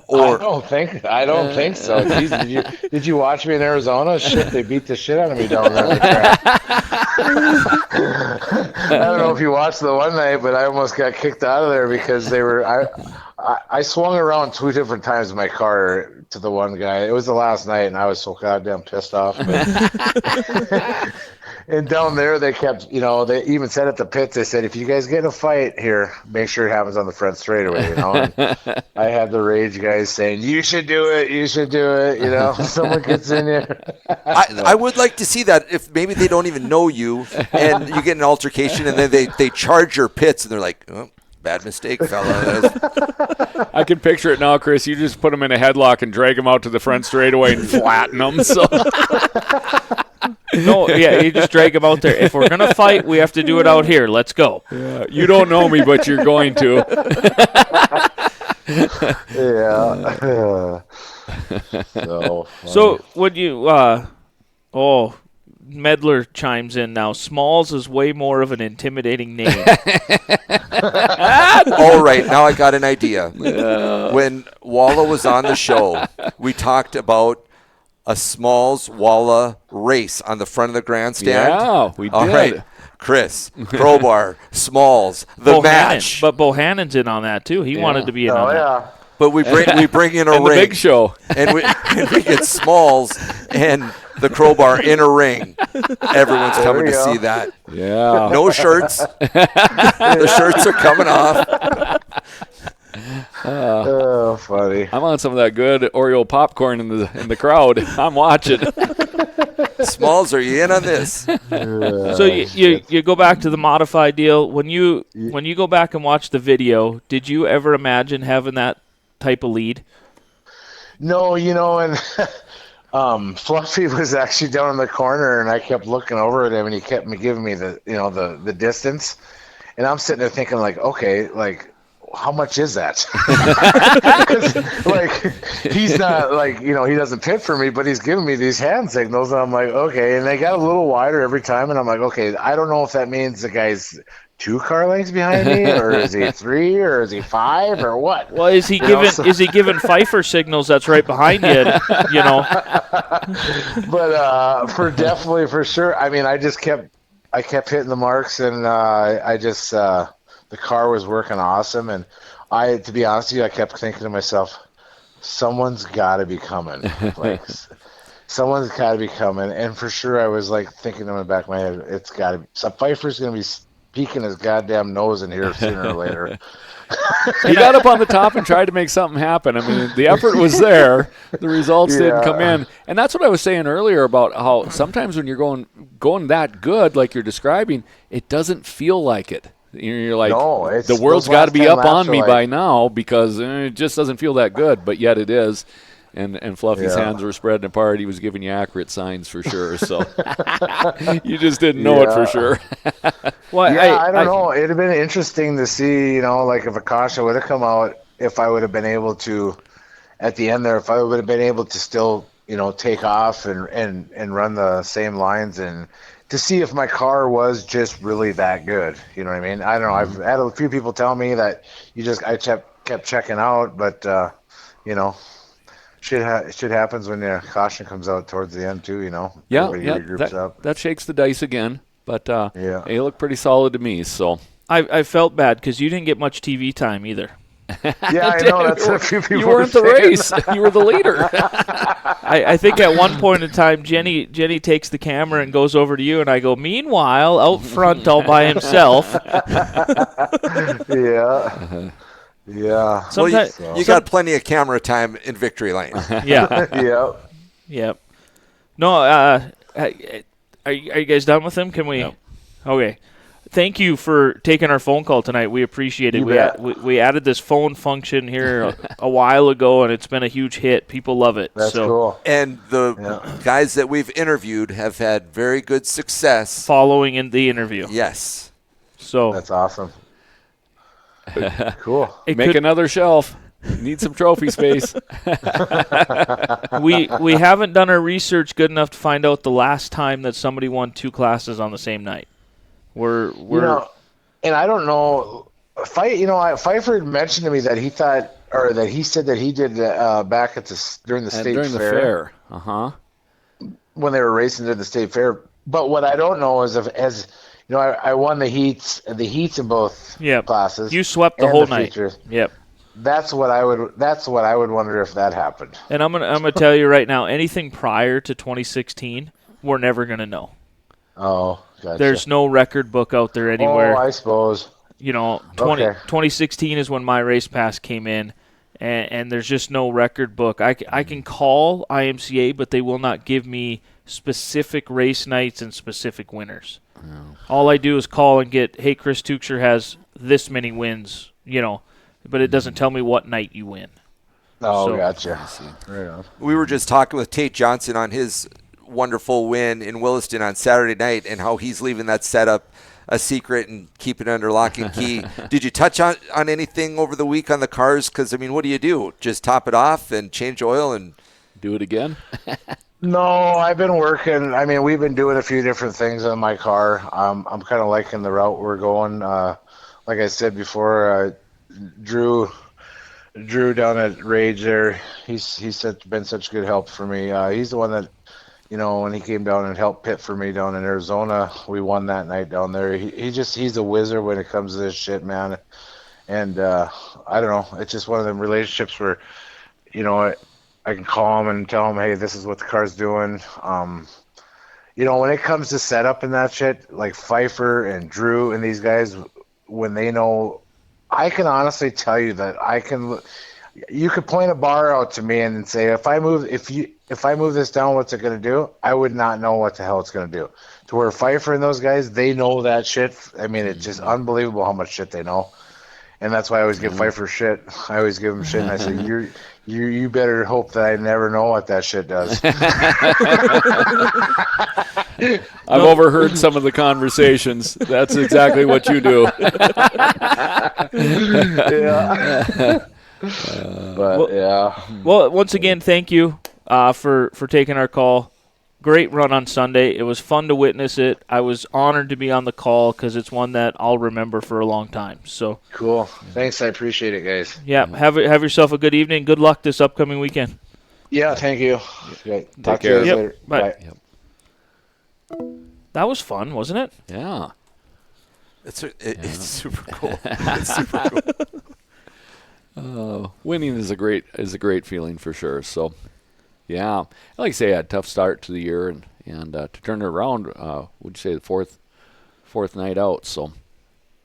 Or I don't think so. Jeez, did you watch me in Arizona? Shit, they beat the shit out of me down there on the track. I don't know if you watched the one night, but I almost got kicked out of there because they were. I swung around 2 different times in my car to the one guy. It was the last night, and I was so goddamn pissed off. And down there, they kept, they even said at the pits, they said, if you guys get in a fight here, make sure it happens on the front straightaway, And I had the Rage guys saying, you should do it, someone gets in here. I would like to see that if maybe they don't even know you and you get an altercation and then they charge your pits and they're like, oh, bad mistake, fella. I can picture it now, Chris. You just put them in a headlock and drag them out to the front straightaway and flatten them. So. No, you just drag them out there. If we're going to fight, we have to do it out here. Let's go. Yeah, you don't know me, but you're going to. Yeah. So when you Medler chimes in now. Smalls is way more of an intimidating name. All right, now I got an idea. When Walla was on the show, we talked about a Smalls Walla race on the front of the grandstand. Yeah, we did. All right. Chris, Crowbar, Smalls, the Bohannon. match. But Bohannon's in on that too. He wanted to be in on that. yeah. But we bring in a And ring. the big show. And we get Smalls and the Crowbar in a ring. Everyone's coming to see that. Yeah. No shirts. The shirts are coming off. Oh, funny. I'm on some of that good Oreo popcorn in the crowd. I'm watching. Smalls, are you in on this? So you go back to the modified deal. When you go back and watch the video, did you ever imagine having that type of lead? No, and Fluffy was actually down in the corner, and I kept looking over at him, and he kept giving me the distance, and I'm sitting there thinking like, okay, like, how much is that? 'Cause, like, he's not like, he doesn't pit for me, but he's giving me these hand signals, and I'm like, okay, and they got a little wider every time, and I'm like, okay, I don't know if that means the guy's 2 car lengths behind me, or is he 3, or is he 5, or what? Well, is he giving Pfeiffer signals that's right behind you? But for sure. I mean, I kept hitting the marks, and the car was working awesome. And to be honest with you, I kept thinking to myself, someone's got to be coming. Like, someone's got to be coming. And for sure, I was like thinking in the back of my head, it's got to be. So Pfeiffer's going to be peeking his goddamn nose in here sooner or later. He got up on the top and tried to make something happen. I mean, the effort was there. The results didn't come in. And that's what I was saying earlier about how sometimes when you're going that good, like you're describing, it doesn't feel like it. You're like, no, the world's got to be up on me by now because it just doesn't feel that good, but yet it is. And Fluffy's hands were spreading apart. He was giving you accurate signs for sure. So you just didn't know it for sure. Well, I don't know. It'd have been interesting to see, like if Akasha would have come out, if I would have been able to, at the end there, if I would have been able to still, take off and run the same lines, and to see if my car was just really that good. You know what I mean? I don't know. I've had a few people tell me that I kept checking out, but shit happens when the caution comes out towards the end too. Yeah, everybody regroups up. That shakes the dice again. But yeah, they look pretty solid to me. So I felt bad because you didn't get much TV time either. Yeah, I know. That's what a few people you weren't the race. You were the leader. I think at one point in time, Jenny takes the camera and goes over to you, and I go, meanwhile, out front all by himself. Yeah. Yeah. Sometimes, you got plenty of camera time in Victory Lane. Yeah. Yep. No, are you guys done with him? Can we? Yep. Okay. Thank you for taking our phone call tonight. We appreciate it. We added this phone function here a while ago, and it's been a huge hit. People love it. That's cool. And the guys that we've interviewed have had very good success following in the interview. Yes. So that's awesome. Cool. Make another shelf. Need some trophy space. We haven't done our research good enough to find out the last time that somebody won 2 classes on the same night. We're and I don't know. Pfeiffer had mentioned to me that he thought, or that he said that he did back at during the state fair. When they were racing to the state fair. But what I don't know is I won the heats in both classes. You swept the whole night. Features. Yep. That's what I would wonder if that happened. And I'm gonna tell you right now, anything prior to 2016, we're never gonna know. Oh, gotcha. There's no record book out there anywhere. Oh, I suppose. 2016 is when my race pass came in, and there's just no record book. I can call IMCA, but they will not give me specific race nights and specific winners. Oh. All I do is call and get, hey, Chris Tuchscher has this many wins, but it doesn't tell me what night you win. Oh, gotcha. Right on. We were just talking with Tate Johnson on his wonderful win in Williston on Saturday night and how he's leaving that setup a secret and keeping it under lock and key. Did you touch on anything over the week on the cars? Because, what do? Just top it off and change oil and do it again? No, I've been working. We've been doing a few different things on my car. I'm kind of liking the route we're going. Like I said before, Drew down at Rage there, he's been such good help for me. He's the one that when he came down and helped pit for me down in Arizona, we won that night down there. He's a wizard when it comes to this shit, man. And I don't know, it's just one of them relationships where, I can call him and tell him, hey, this is what the car's doing. When it comes to setup and that shit, like Pfeiffer and Drew and these guys, when they know, I can honestly tell you that you could point a bar out to me and say, if I move this down, what's it going to do? I would not know what the hell it's going to do. To where Pfeiffer and those guys, they know that shit. I mean, it's just unbelievable how much shit they know. And that's why I always give Pfeiffer shit. I always give him shit, and I say, you better hope that I never know what that shit does. I've overheard some of the conversations. That's exactly what you do. Yeah. Well, once again, thank you for taking our call. Great run on Sunday. It was fun to witness it. I was honored to be on the call because it's one that I'll remember for a long time. So cool. Thanks. I appreciate it, guys. Yeah. Have yourself a good evening. Good luck this upcoming weekend. Yeah. Thank you. Take Talk care. to you later. Bye. Bye. Yep. That was fun, wasn't it? Yeah. It's super cool. It's super cool. Winning is a great feeling for sure. So, yeah, like I say, I had a tough start to the year, and to turn it around, would you say the fourth night out? So,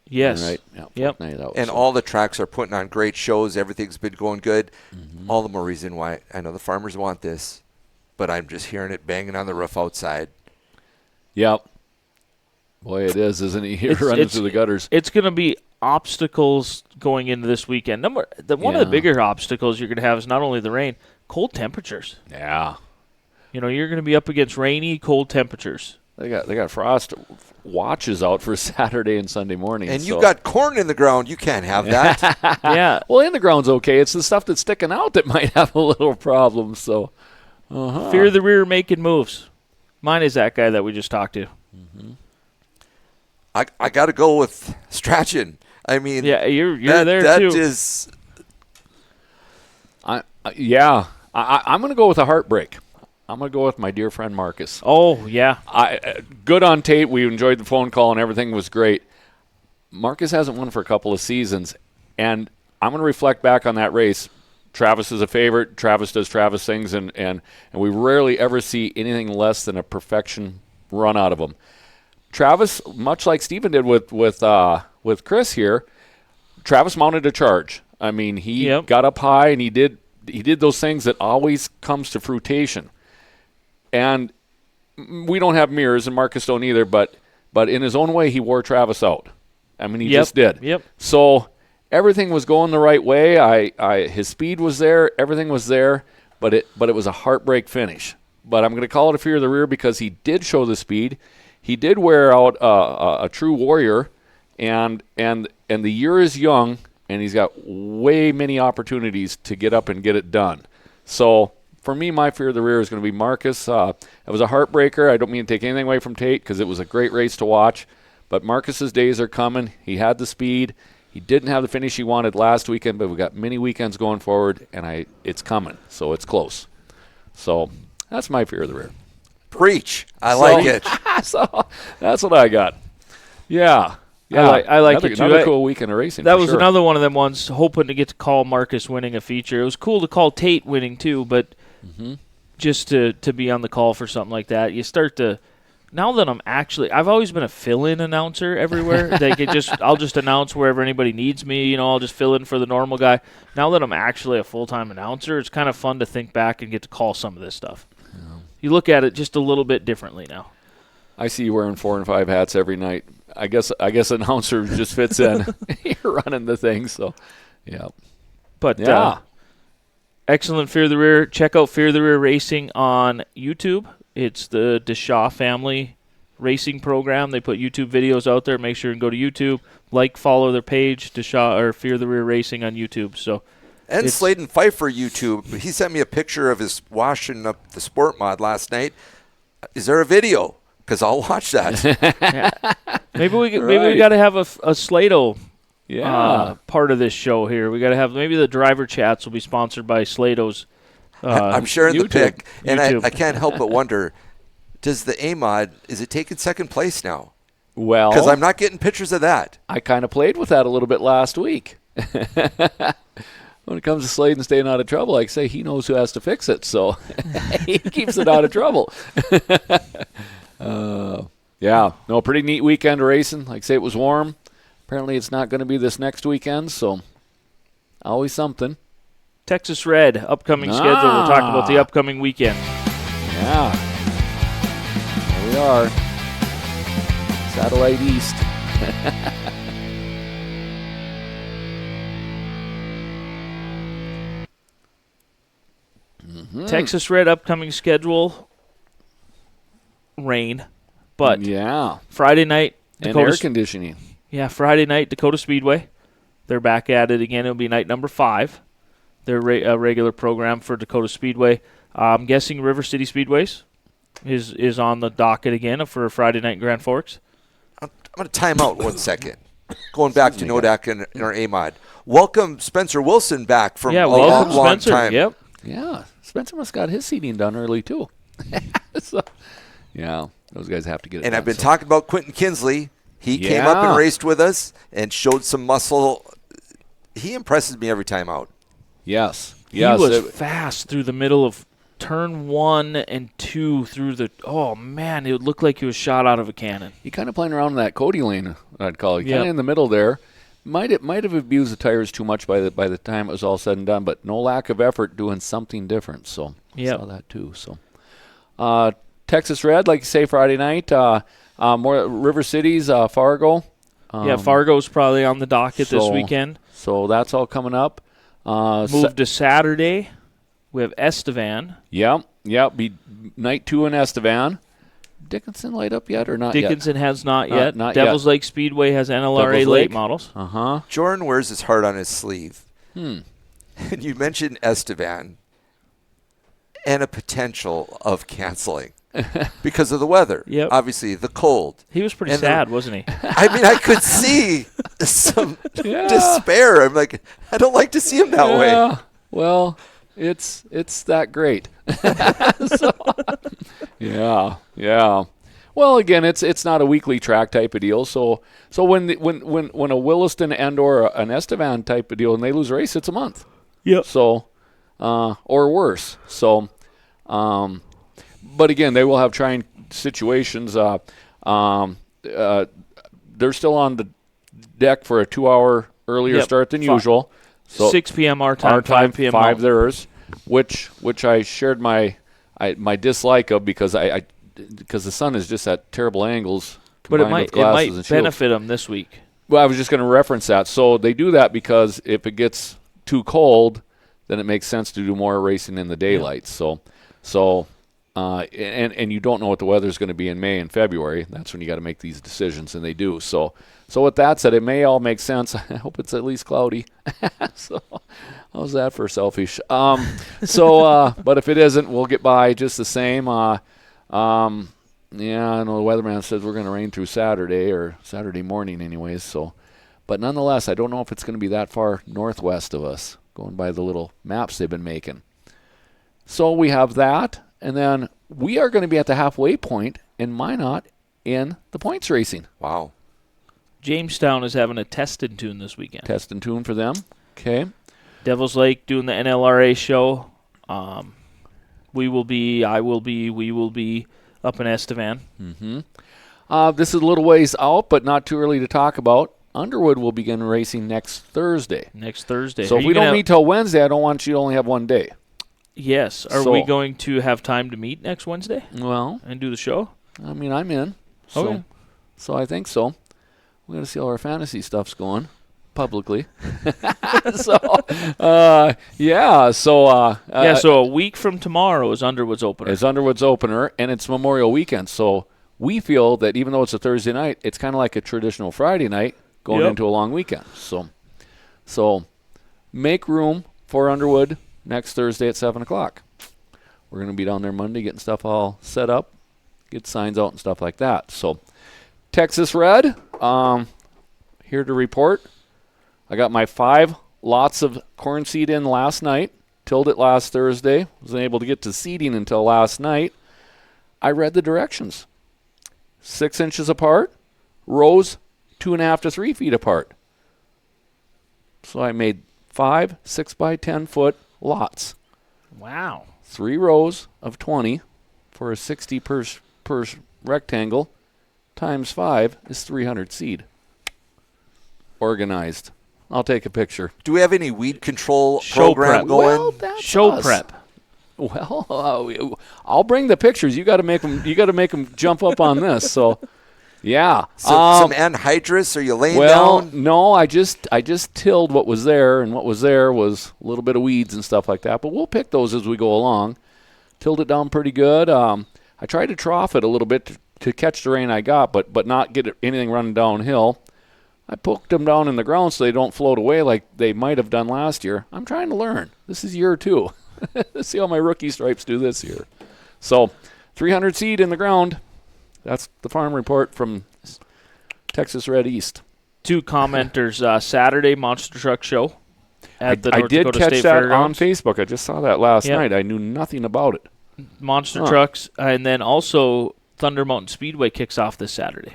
yes, right, yeah, yep. Night out, and so. all the tracks are putting on great shows. Everything's been going good. All the more reason why I know the farmers want this, but I'm just hearing it banging on the roof outside. Yep. Boy, it is, isn't it? You're running through the gutters. It's going to be obstacles going into this weekend. One of the bigger obstacles you're going to have is not only the rain, cold temperatures. Yeah. You're going to be up against rainy, cold temperatures. They got frost watches out for Saturday and Sunday morning. And you got corn in the ground. You can't have that. Yeah. Well, in the ground's okay. It's the stuff that's sticking out that might have a little problem. So, Fear the rear making moves. Mine is that guy that we just talked to. Mm-hmm. I got to go with Strachan. I mean, yeah, you're there that too. That is. I'm going to go with a heartbreak. I'm going to go with my dear friend Marcus. Oh, yeah. Good on Tate. We enjoyed the phone call and everything was great. Marcus hasn't won for a couple of seasons, and I'm going to reflect back on that race. Travis is a favorite. Travis does Travis things, and we rarely ever see anything less than a perfection run out of him. Travis, much like Steven did with Chris here, Travis mounted a charge. I mean, he got up high and he did those things that always comes to fruition. And we don't have mirrors, and Marcus don't either, but in his own way, he wore Travis out. I mean, he just did. Yep. So everything was going the right way. His speed was there. Everything was there, but it was a heartbreak finish. But I'm going to call it a fear of the rear because he did show the speed. He did wear out a true warrior, and the year is young, and he's got way many opportunities to get up and get it done. So for me, my fear of the rear is going to be Marcus. It was a heartbreaker. I don't mean to take anything away from Tate because it was a great race to watch, but Marcus's days are coming. He had the speed. He didn't have the finish he wanted last weekend, but we got many weekends going forward, and it's coming, so it's close. So that's my fear of the rear. Preach. I like it. So that's what I got. Yeah. I like it too. Another cool weekend of racing. That was another one of them ones, hoping to get to call Marcus winning a feature. It was cool to call Tate winning too, but just to be on the call for something like that, you start to. Now that I've always been a fill-in announcer everywhere. I'll just announce wherever anybody needs me. I'll just fill in for the normal guy. Now that I'm actually a full-time announcer, it's kind of fun to think back and get to call some of this stuff. Yeah. You look at it just a little bit differently now. I see you wearing 4 and 5 hats every night. I guess announcer just fits in. You're running the thing, so yeah. But excellent Fear the Rear. Check out Fear the Rear Racing on YouTube. It's the Deshaw family racing program. They put YouTube videos out there. Make sure and go to YouTube, follow their page, Deshaw or Fear the Rear Racing on YouTube. So, and Sladen Pfeiffer YouTube. He sent me a picture of his washing up the sport mod last night. Is there a video? Because I'll watch that. Maybe we got to have a Slato part of this show here. We got to have maybe the driver chats will be sponsored by Slato's. I'm sharing YouTube. the pic, and I can't help but wonder, does the A-Mod, is it taking second place now? Well, Because I'm not getting pictures of that. I kind of played with that a little bit last week. When it comes to Slade and staying out of trouble, like I say, he knows who has to fix it, so he keeps it out of trouble. Yeah, no, pretty neat weekend of racing. Like I say, it was warm. Apparently it's not going to be this next weekend, so always something. Texas Red, upcoming schedule. We'll talk about the upcoming weekend. Yeah. There we are. Satellite East. Texas Red, upcoming schedule. Rain. But yeah. Friday night, And air conditioning. Yeah, Friday night, Dakota Speedway. They're back at it again. It'll be night number 5. Their regular program for Dakota Speedway. I'm guessing River City Speedways is on the docket again for Friday night in Grand Forks. I'm going to time out 1 second. Going back to Nodak and our A-Mod. Welcome Spencer Wilson back from a welcome long Spencer. time. Yep. Yeah. Spencer must got his seating done early, too. So, yeah, those guys have to get it And done, I've been talking about Quentin Kinsley. He came Yeah. up and raced with us and showed some muscle. He impresses me every time out. Yes. He Yes. was fast through the middle of turn 1 and 2 through the. Oh man, it looked like he was shot out of a cannon. He kind of playing around in that Cody lane, I'd call it. Kind of Yep. in the middle there. Might have abused the tires too much by the time it was all said and done, but no lack of effort doing something different. So Yep. saw that too. So Texas Red, like you say, Friday night. More River Cities, Fargo. Fargo's probably on the docket this so- weekend. So that's all coming up. Moved to Saturday. We have Estevan. Yep. Be night 2 in Estevan. Dickinson light up yet or not Dickinson has not yet. not Devil's yet. Lake Speedway has NLRA Devil's late Lake. models. yet? Uh-huh. Jordan wears his heart on his sleeve. Hmm. And you mentioned Estevan and a potential of canceling because of the weather. Yep. Obviously, the cold. He was pretty And sad, wasn't he? I mean, I could see some Yeah. despair. I'm like, I don't like to see him that way. Yeah. Well, it's that great. So, yeah. Well, again, it's not a weekly track type of deal. So when a Williston and or an Estevan type of deal and they lose a race, it's a month. Yep. So, or worse. So, but again, they will have trying situations. They're still on the deck for a 2-hour earlier Yep. start than usual. So 6 p.m. our time, our time, 5 p.m. 5 Mountain. theirs, which I shared my dislike of because the sun is just at terrible angles. But it combined might with glasses and shields. benefit him this week. Well, I was just going to reference that. So they do that because if it gets too cold, then it makes sense to do more racing in the daylight. So and you don't know what the weather's going to be in May and February. That's when you got to make these decisions, and they do. So with that said, it may all make sense. I hope it's at least cloudy. So how's that for selfish? But if it isn't, we'll get by just the same. Yeah, I know the weatherman says we're going to rain through Saturday or Saturday morning anyways. So, but nonetheless, I don't know if it's going to be that far northwest of us, going by the little maps they've been making. So we have that, and then we are going to be at the halfway point in Minot in the points racing. Wow. Jamestown is having a test and tune this weekend. Test and tune for them. Okay. Devil's Lake doing the NLRA show. We will be up in Estevan. This is a little ways out, but not too early to talk about. Underwood will begin racing next Thursday. Next Thursday. So Are if you we gonna don't have- meet till Wednesday, I don't want you to only have one day. Yes. Are So- we going to have time to meet next Wednesday Well, and do the show? I mean, I'm in. So, Okay. so I think so. We're going to see how our fantasy stuff's going publicly. So So a week from tomorrow is Underwood's opener. it's Underwood's opener, and it's Memorial Weekend. So we feel that even though it's a Thursday night, it's kind of like a traditional Friday night going Yep. into a long weekend. So make room for Underwood next Thursday at 7 o'clock. We're going to be down there Monday getting stuff all set up, get signs out and stuff like that. So Texas Red, here to report. I got my 5 lots of corn seed in last night. Tilled it last Thursday. Wasn't able to get to seeding until last night. I read the directions. 6 inches apart, rows 2.5 to 3 feet apart. So I made 5 6 by 10 foot lots. Wow. 3 rows of 20 for a 60 per rectangle times 5 is 300 seed. Organized. I'll take a picture. Do we have any weed control Show program prep. going? Well, that's Show us. prep. Well, I'll bring the pictures. You got to make them jump up on this. So, yeah. So, some anhydrous? Are you laying down? No. I just tilled what was there, and what was there was a little bit of weeds and stuff like that. But we'll pick those as we go along. Tilled it down pretty good. I tried to trough it a little bit to catch the rain I got, but not get anything running downhill. I poked them down in the ground so they don't float away like they might have done last year. I'm trying to learn. This is year 2. Let's see how my rookie stripes do this year. So, 300 seed in the ground. That's the farm report from Texas Red East. 2 commenters, Saturday Monster Truck Show at the I North did Dakota catch State that Fairgrounds. on Facebook. I just saw that last Yep. night. I knew nothing about it. Monster Trucks, and then also Thunder Mountain Speedway kicks off this Saturday.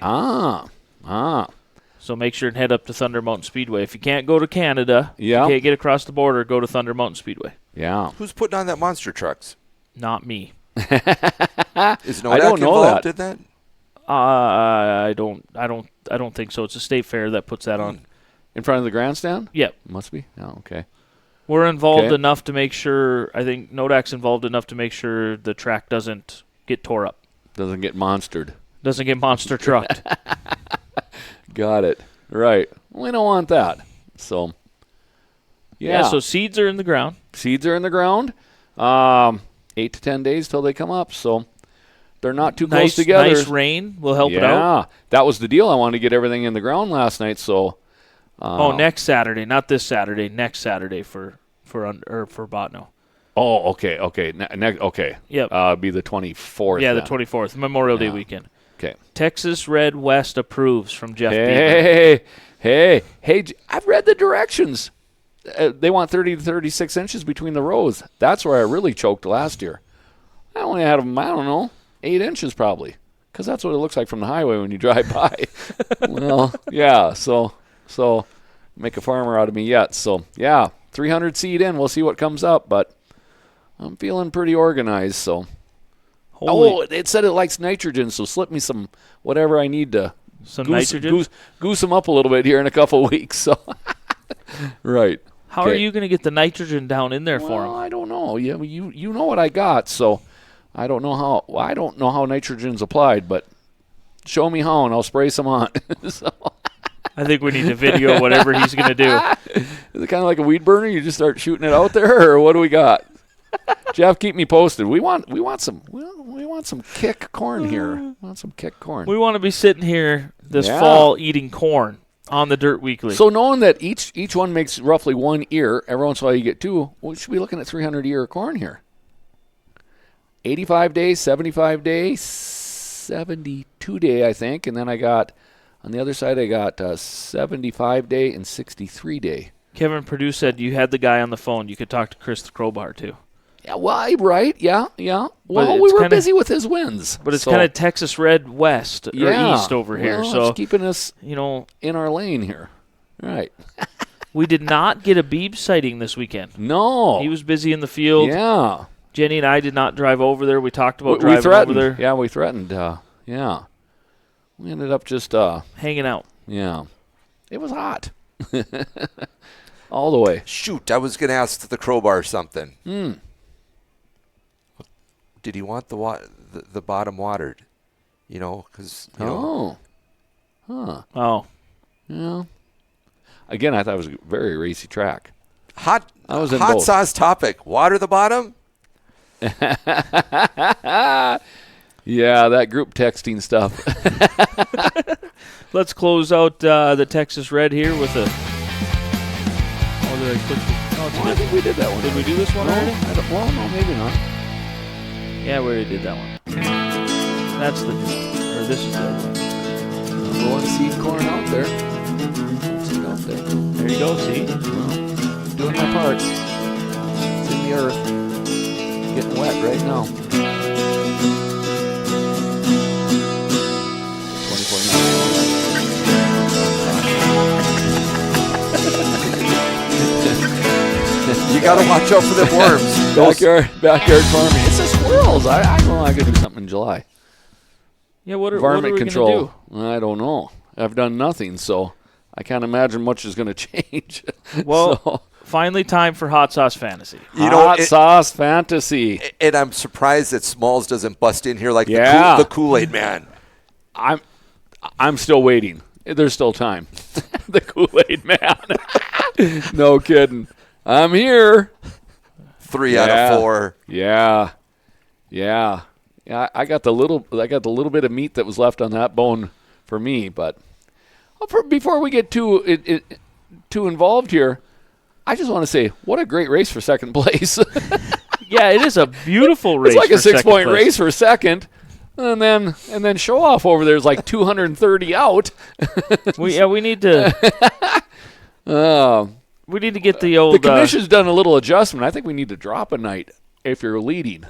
So make sure and head up to Thunder Mountain Speedway. If you can't go to Canada, Yeah. you can't get across the border, go to Thunder Mountain Speedway. Yeah. Who's putting on that monster trucks? Not me. Is Nodak I don't know involved that. in that? I don't think so. It's a state fair that puts that on. In front of the grandstand? Yep. Must be. Oh, okay. We're involved Okay. enough to make sure, I think Nodak's involved enough to make sure the track doesn't get tore up. Doesn't get monstered. Doesn't get monster trucked. Got it. Right. We don't want that. So, Yeah, so seeds are in the ground. seeds are in the ground. 8 to 10 days till they come up. So they're not too close together. Nice rain will help it out. Yeah, that was the deal. I wanted to get everything in the ground last night. So Next Saturday, not this Saturday. Next Saturday for Botno. Oh, okay. Okay. Yep. Be the 24th. Yeah, the then. 24th, Memorial Day weekend. Okay. Texas Red West approves from Jeff Beaver. Hey! I've read the directions. They want 30 to 36 inches between the rows. That's where I really choked last year. I only had them, 8 inches probably, because that's what it looks like from the highway when you drive by. Well, yeah. So make a farmer out of me yet. So yeah, 300 seed in. We'll see what comes up, but I'm feeling pretty organized. So. It said it likes nitrogen, so slip me some whatever I need to nitrogen? goose them up a little bit here in a couple of weeks. So, right. How are you going to get the nitrogen down in there for them? I don't know. Yeah, you know what I got, so I don't know how nitrogen's applied, but show me how, and I'll spray some on. So. I think we need to video whatever he's going to do. Is it kind of like a weed burner? You just start shooting it out there, or what do we got? Jeff, keep me posted. We want some kick corn here. We want some kick corn. We want to be sitting here this fall eating corn on the Dirt Weekly. So knowing that each one makes roughly 1 ear, every once in a while you get 2, we should be looking at 300 ear of corn here. 85 day, 75 day, 72 day, I think. And then I got, on the other side, I got 75 day and 63 day. Kevin Perdue said you had the guy on the phone. You could talk to Chris the Crowbar, too. Yeah, well, right, yeah. Well, we were busy with his wins. But it's kind of Texas Red West or East over here. Well, so it's keeping us in our lane here. Right. We did not get a Beeb sighting this weekend. No. He was busy in the field. Yeah. Jenny and I did not drive over there. We talked about driving over there. Yeah, we threatened. Yeah. We ended up just hanging out. Yeah. It was hot. All the way. Shoot, I was going to ask the Crowbar something. Did he want the bottom watered? Because Oh. Yeah. Again, I thought it was a very racy track. Hot both. sauce topic. Water the bottom? Yeah, that group texting stuff. Let's close out the Texas Red here with a. Did I click? I think we did that one. Did we do this one already? No, maybe not. Yeah, we already did that one. That's this is the other one. I'm going to seed corn out there. Seed out there. There you go, see? Well, doing my part. It's in the earth. Getting wet right now. You got to watch out for the worms. Backyard farming. It's the squirrels. I know I could do something in July. Yeah, what are Environment we control. Gonna do? I don't know. I've done nothing, so I can't imagine much is going to change. Well, finally time for Hot Sauce Fantasy. Hot Sauce Fantasy. And I'm surprised that Smalls doesn't bust in here like the Kool-Aid man. I'm still waiting. There's still time. The Kool-Aid man. No kidding. I'm here. 3 out of 4. Yeah. I got the little bit of meat that was left on that bone for me. But before we get too involved here, I just want to say what a great race for second place. Yeah, it is a beautiful race. It's like a for 6-point second place. race for second. And then show off over there is like 230 out. We need to. We need to get the old. The commission's done a little adjustment. I think we need to drop a night if you're leading.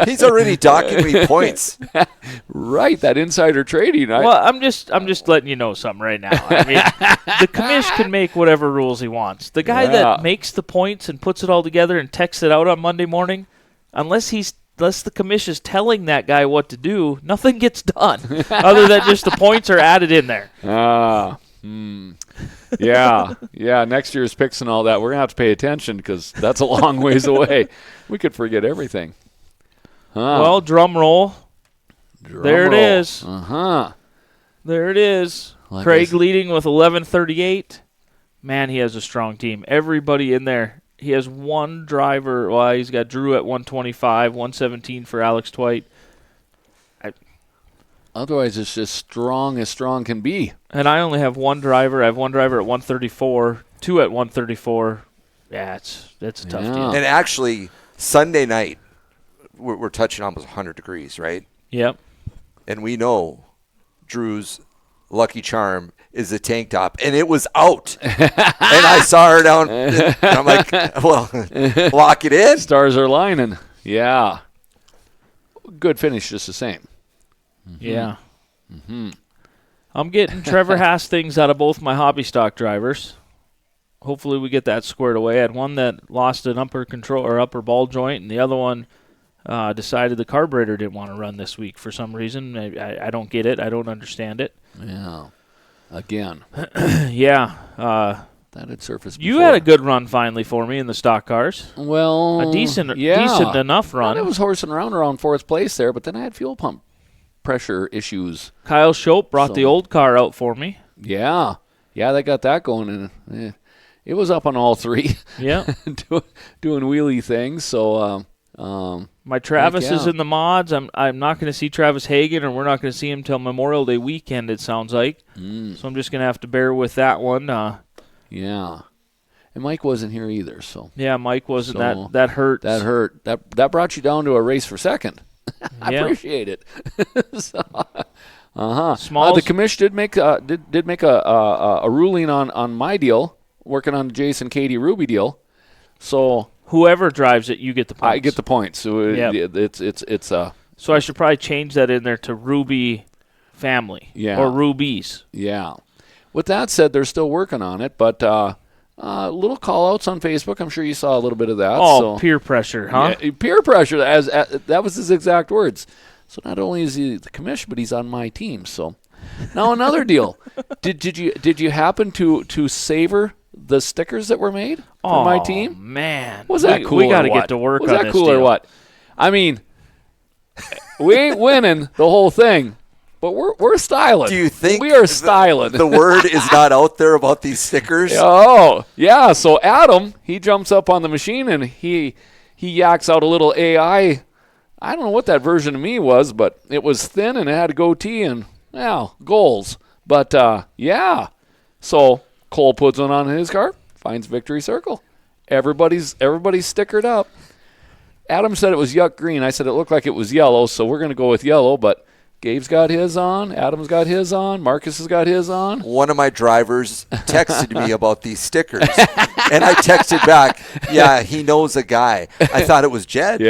He's already docking me points. Right, that insider trading. Well, I'm just letting you know something right now. I mean, the commish can make whatever rules he wants. The guy that makes the points and puts it all together and texts it out on Monday morning, unless the commish is telling that guy what to do, nothing gets done other than just the points are added in there. Yeah. Next year's picks and all that, we're going to have to pay attention because that's a long ways away. We could forget everything. Well, drum roll. There it is. There it is. Like Craig leading with 11:38. Man, he has a strong team. Everybody in there. He has one driver. Well, he's got Drew at 125, 117 for Alex Twite. Otherwise, it's just strong as strong can be. And I only have one driver. I have one driver at 134, 2 at 134. Yeah, it's a tough deal. And actually, Sunday night, we're touching almost 100 degrees, right? Yep. And we know Drew's lucky charm is a tank top, and it was out. And I saw her down, and I'm like, well, lock it in. Stars are lining. Yeah. Good finish just the same. Yeah. I'm getting Trevor Hastings out of both my hobby stock drivers. Hopefully we get that squared away. I had one that lost an upper ball joint, and the other one decided the carburetor didn't want to run this week for some reason. I don't get it. I don't understand it. Yeah. Again. Yeah. That had surfaced You before. had a good run finally for me in the stock cars. Well, A decent yeah. enough run. Well, it was horsing around fourth place there, but then I had fuel pump pressure issues. Kyle Schopp brought the old car out for me. Yeah, they got that going, and it was up on all three. Yeah, doing wheelie things. So my Travis is in the mods. I'm not going to see Travis Hagen, or we're not going to see him till Memorial Day weekend. It sounds like. So I'm just going to have to bear with that one. Yeah, and Mike wasn't here either. So yeah, Mike wasn't. So That hurt. That hurt. That brought you down to a race for second. I appreciate it. So, the commish did make a ruling on my deal, working on the Jason Katie Ruby deal. So whoever drives it, you get the points. I get the points. So it's So I should probably change that in there to Ruby family. Yeah. Or Rubies. Yeah. With that said, they're still working on it, but little call-outs on Facebook. I'm sure you saw a little bit of that. Oh, peer pressure, huh? Yeah, peer pressure. As that was his exact words. So not only is he the commission, but he's on my team. So now another deal. Did you happen to savor the stickers that were made for my team? Oh man, was that cool? We got to get to work was on that this cool deal. or what? I mean, we ain't winning the whole thing. But we're styling. Do you think we are styling? The word is not out there about these stickers? Oh, yeah. So Adam, he jumps up on the machine and he yaks out a little AI. I don't know what that version of me was, but it was thin and it had a goatee and goals. But yeah. So Cole puts one on his car, finds victory circle. Everybody's stickered up. Adam said it was yuck green. I said it looked like it was yellow, so we're going to go with yellow, but Gabe's got his on. Adam's got his on. Marcus has got his on. One of my drivers texted me about these stickers, and I texted back, yeah, he knows a guy. I thought it was Jed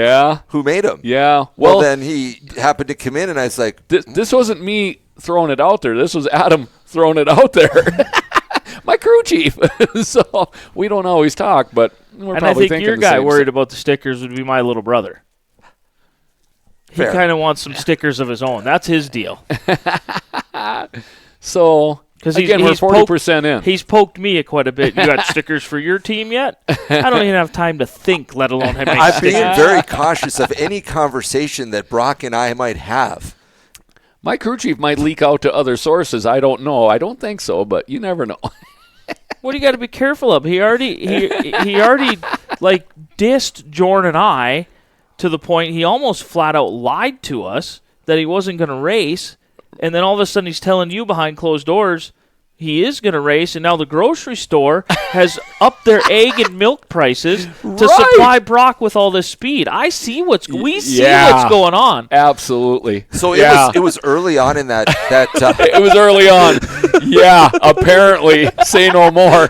who made them. Yeah. Well, then he happened to come in, and I was like... This wasn't me throwing it out there. This was Adam throwing it out there. my crew chief. So we don't always talk, but we're And I probably think thinking your the guy same worried about the stickers would be my little brother. He Fair. kind of wants some stickers of his own. That's his deal. So again, we're 40% in. He's poked me quite a bit. You got stickers for your team yet? I don't even have time to think, let alone make I'm being stickers. very cautious of any conversation that Brock and I might have. My crew chief might leak out to other sources. I don't know. I don't think so, but you never know. What do you got to be careful of? He already like dissed Jordan and I to the point he almost flat out lied to us that he wasn't going to race, and then all of a sudden he's telling you behind closed doors he is going to race, and now the grocery store has upped their egg and milk prices to supply Brock with all this speed. We see what's going on. Absolutely. So it was early on in that It was early on. Yeah, apparently. Say no more.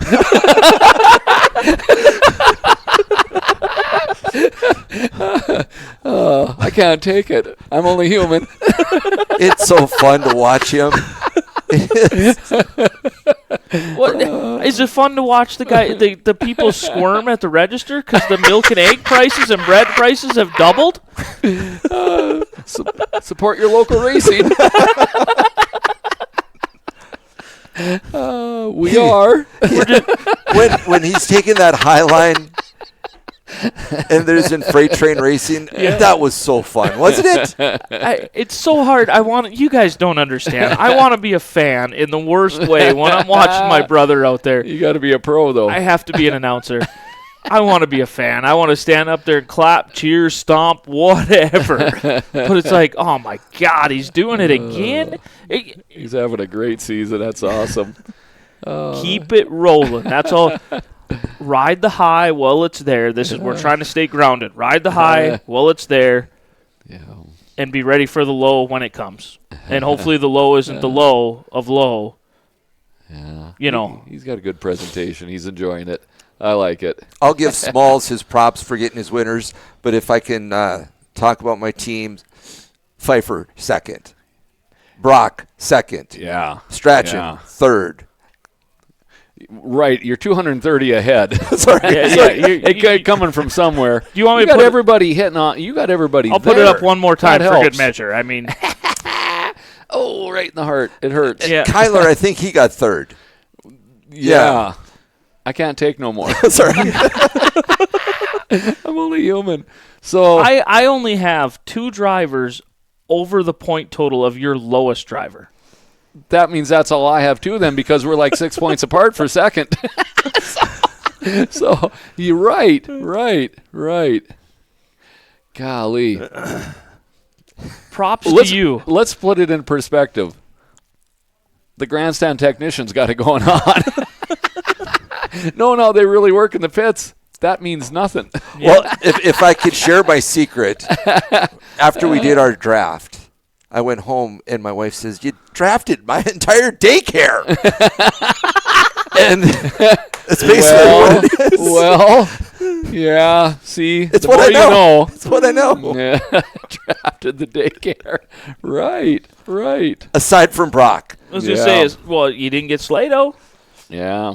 I can't take it. I'm only human. it's so fun to watch him. What is it fun to watch the people squirm at the register because the milk and egg prices and bread prices have doubled? Support your local racing. We are. when he's taking that high line and there's in freight train racing, that was so fun, wasn't it? It's so hard. You guys don't understand. I want to be a fan in the worst way when I'm watching my brother out there. You got to be a pro, though. I have to be an announcer. I want to be a fan. I want to stand up there and clap, cheer, stomp, whatever. But it's like, oh my God, he's doing it again. He's having a great season. That's awesome. Keep it rolling. That's all. Ride the high while it's there. We're trying to stay grounded. Ride the high while it's there. Yeah. And be ready for the low when it comes. And hopefully the low isn't the low of low. Yeah. You know. He's got a good presentation. He's enjoying it. I like it. I'll give Smalls his props for getting his winners, but if I can talk about my teams, Pfeiffer, second. Brock, second. Yeah. Strachan, third. Right, you're 230 ahead. Sorry. You're coming from somewhere. You want me to got put everybody hitting on. You got everybody. I'll put it up one more time That for good helps. measure. I mean, Oh, right in the heart. It hurts. yeah. Kyler, I think he got third. Yeah. I can't take no more. Sorry. I'm only human. So I only have 2 drivers over the point total of your lowest driver. that means that's all I have too then, because we're like 6 points apart for second. So you're right. Golly. Props Let's, to you. Let's put it in perspective. The grandstand technicians got it going on. No, they really work in the pits. That means nothing. Well, if I could share my secret, after we did our draft, I went home and my wife says, "You drafted my entire daycare." And it's basically what it is. Well, yeah, see, It's the what more I you know. know. It's what I know. Yeah, drafted the daycare. Right. Aside from Brock. I was going to say, you didn't get Slato. Yeah.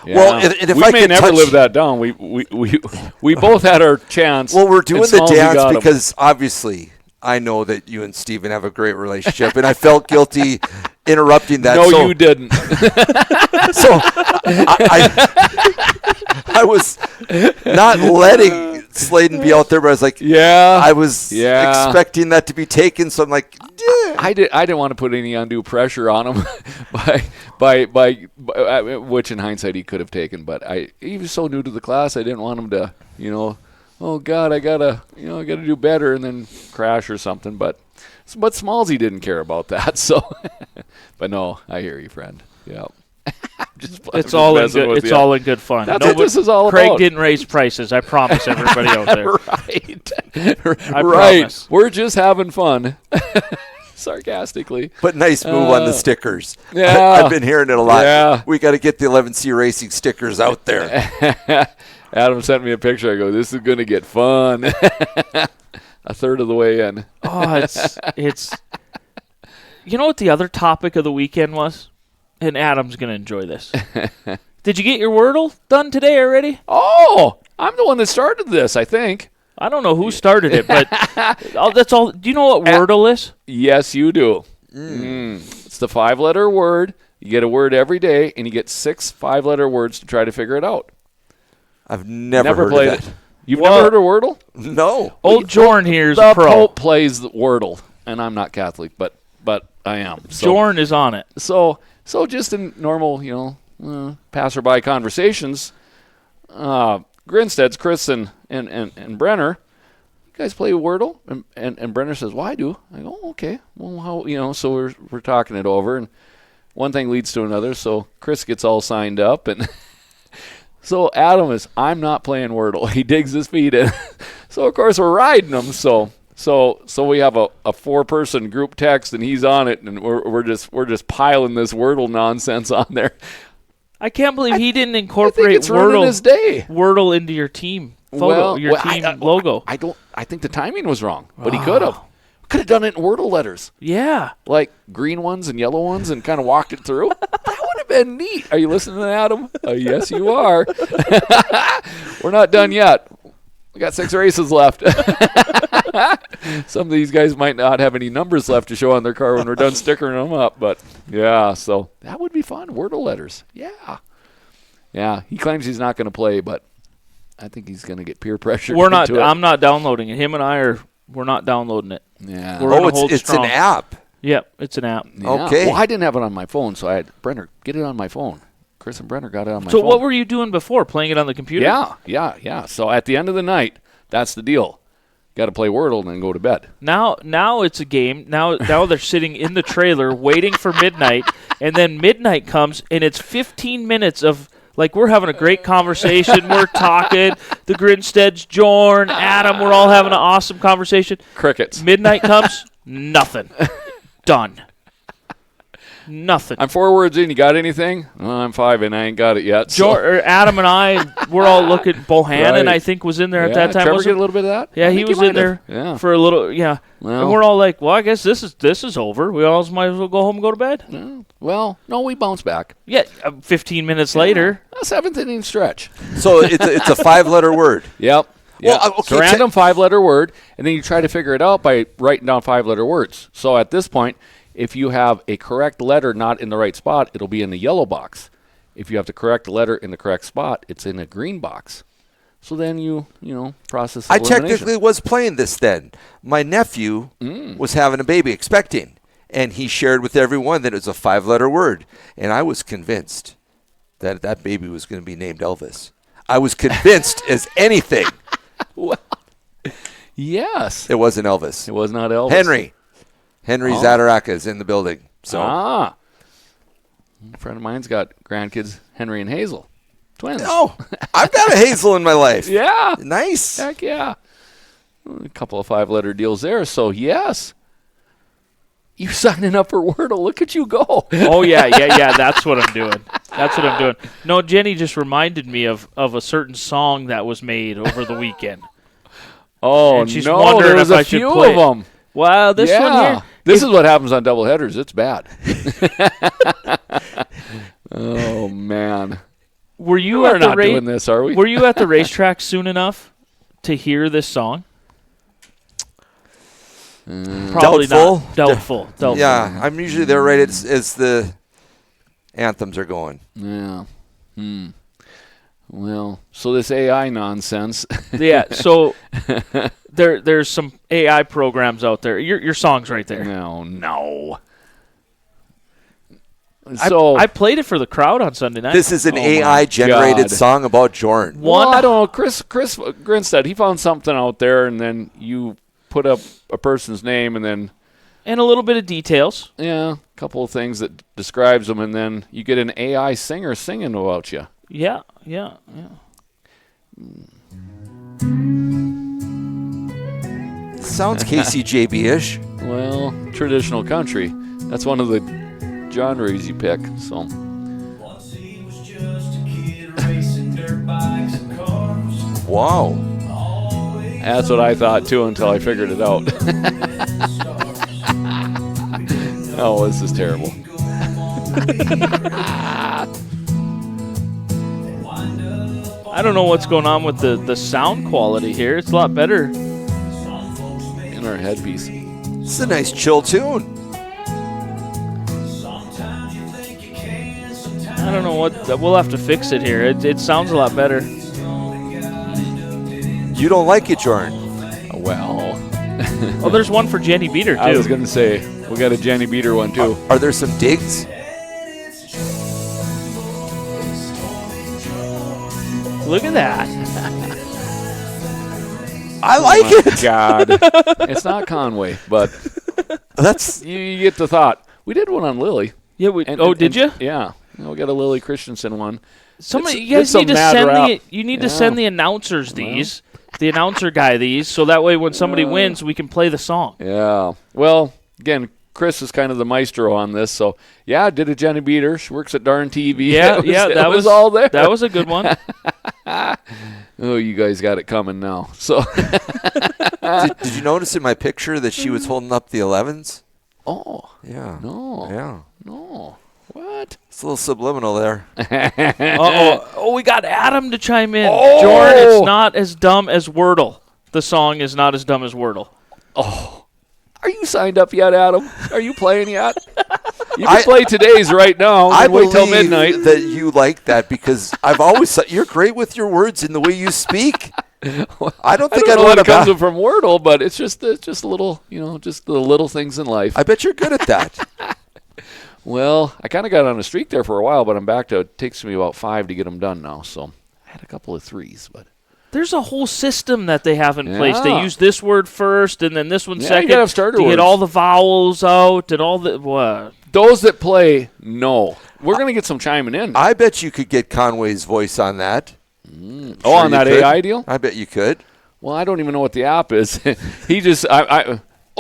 Well, and if we I may could never touch- live that down. We both had our chance. Well, we're doing and the Smallsy got dance 'em. because obviously I know that you and Steven have a great relationship, and I felt guilty interrupting that. No, so, you didn't. So I was not letting Sladen be out there, but I was like, Yeah. I was Yeah. expecting that to be taken, so I'm like, yeah. I didn't want to put any undue pressure on him by which in hindsight he could have taken, but he was so new to the class, I didn't want him to, oh God, I gotta do better and then crash or something. But Smallsy didn't care about that. So, but no, I hear you, friend. Yeah. It's all in good. It's all in good fun. That's what this is all Craig about. didn't raise prices. I promise everybody out there. Right. I Right. promise. We're just having fun. Sarcastically. But nice move on the stickers. Yeah. I've been hearing it a lot. Yeah. We got to get the 11C Racing stickers out there. Adam sent me a picture. I go, this is going to get fun. A third of the way in. Oh, it's. You know what the other topic of the weekend was? and Adam's going to enjoy this. Did you get your Wordle done today already? Oh, I'm the one that started this, I think. I don't know who started it, but that's all. Do you know what Wordle is? Yes, you do. It's the 5-letter word. You get a word every day, and you get 6 5-letter words to try to figure it out. I've never heard played of it. that. You've never heard of Wordle? No. Old Jorn here is The pro. Pope plays the Wordle, and I'm not Catholic, but I am. So, Jorn is on it. So just in normal, passerby conversations, Grinstead's, Chris and Brenner, you guys play Wordle? And Brenner says, well, I do. I go, oh, okay. Well, how, so we're talking it over, and one thing leads to another, so Chris gets all signed up, and so Adam is, I'm not playing Wordle. He digs his feet in. So, of course, we're riding him, so we have a 4-person group text, and he's on it, and we're just piling this Wordle nonsense on there. I can't believe he didn't incorporate it's ruining his day. Wordle into your team photo, team logo. I think the timing was wrong, but he could have. Could have done it in Wordle letters. Yeah. Like green ones and yellow ones and kind of walked it through. That would have been neat. Are you listening to Adam? Yes, you are. We're not done yet. We got 6 races left. Some of these guys might not have any numbers left to show on their car when we're done stickering them up. But, yeah, so that would be fun. Wordle letters. Yeah. Yeah, he claims he's not going to play, but I think he's going to get peer pressure. I'm not downloading it. Him and I we're not downloading it. Yeah. It's an app. Yep, it's an app. Yeah. Okay. Well, I didn't have it on my phone, so I had Brenner get it on my phone. Chris and Brenner got it on my phone. phone. So what were you doing before? Playing it on the computer? Yeah. So at the end of the night, that's the deal. Got to play Wordle and then go to bed. Now it's a game. Now they're sitting in the trailer waiting for midnight, and then midnight comes, and it's 15 minutes of, like, we're having a great conversation. We're talking. The Grinsteads, Jorn, Adam, we're all having an awesome conversation. Crickets. Midnight comes, nothing. Done. Nothing. I'm 4 words in. You got anything? Oh, I'm 5 and I ain't got it yet. So. Adam and I, we're all looking. Bohannon, Right. I think, was in there at that time. Trevor get a little bit of that? Yeah, he think was in there for a little. Yeah, well, and we're all like, "Well, I guess this is over. We all might as well go home and go to bed." Well, no, we bounce back. Yeah, 15 minutes later. A 7th inning stretch. So it's a 5-letter word. Yep. Well, Yeah. okay, It's a random 5-letter word, and then you try to figure it out by writing down 5-letter words. So at this point, if you have a correct letter not in the right spot, it'll be in the yellow box. If you have the correct letter in the correct spot, it's in a green box. So then you process I elimination. technically was playing this then. My nephew was having a baby, expecting, and he shared with everyone that it was a 5-letter word. And I was convinced that baby was going to be named Elvis. I was convinced as anything. Well, yes. It wasn't Elvis. It was not Elvis. Henry Zadaraka is in the building. So a friend of mine's got grandkids, Henry and Hazel. Twins. Oh, I've got a Hazel in my life. Yeah. Nice. Heck yeah. A couple of 5-letter deals there. So, yes. You signing up for Wordle. Look at you go. Oh, yeah. That's what I'm doing. No, Jenny just reminded me of a certain song that was made over the weekend. Oh, and she's no. wondering There was if I a should few play of them. Wow, this one here. This is what happens on doubleheaders. It's bad. Oh, man. Were you We're at the not doing this, are we? Were you at the racetrack soon enough to hear this song? Probably Doubtful. not. Doubtful. Yeah, I'm usually there right as the anthems are going. Yeah. Well, so this AI nonsense. Yeah, so there's some AI programs out there. Your song's right there. No. So I played it for the crowd on Sunday night. This is an AI-generated song about Jordan. I don't know. Chris Grinstead, he found something out there, and then you put up a person's name, and then a little bit of details. Yeah, a couple of things that describes them, and then you get an AI singer singing about you. Yeah. Sounds KCJB-ish. Well, traditional country. That's one of the genres you pick. So. Once he was just a kid racing dirt bikes and cars. Wow. That's what I thought too until I figured it out. Oh, this is terrible. I don't know what's going on with the sound quality here. It's a lot better. In our headpiece. It's a nice chill tune. I don't know what. We'll have to fix it here. It sounds a lot better. You don't like it, Jordan? Well, Oh, there's one for Jenny Beater, too. I was going to say, we got a Jenny Beater one, too. Are there some digs? Look at that. I like Oh, it. God. It's not Conway, but That's you get the thought. We did one on Lily. Yeah. Did you? Yeah. We got a Lily Christensen one. Somebody, It's- you guys it's some need to mad send rap. you need to Yeah. send the announcers these, the announcer guy these, so that way when somebody wins, we can play the song. Yeah. Well, again, Chris is kind of the maestro on this, so yeah, did a Jenny Beater. She works at Darn TV. Yeah, It was all there. That was a good one. Oh, you guys got it coming now. So, did you notice in my picture that she was holding up the 11s? oh Yeah. no, Yeah. no, what? It's a little subliminal there. Oh, we got Adam to chime in. Oh! Jordan, it's not as dumb as Wordle. The song is not as dumb as Wordle. Are you signed up yet, Adam? Are you playing yet? You can play today's right now. I And wait till believe midnight. that you like that because I've always thought you're great with your words and the way you speak. I don't think I I'd don't know let what it comes about. from Wordle, but it's just a little, just the little things in life. I bet you're good at that. Well, I kind of got on a streak there for a while, but I'm back to it takes me about 5 to get them done now. So I had a couple of 3s, but There's a whole system that they have in place. They Yeah. use this word first and then this one Yeah, you second gotta have starter to get words. all the vowels out and all the what. those that play, no. We're gonna get some chiming in. I bet you could get Conway's voice on that. on you that could. AI deal. I bet you could. Well, I don't even know what the app is. He just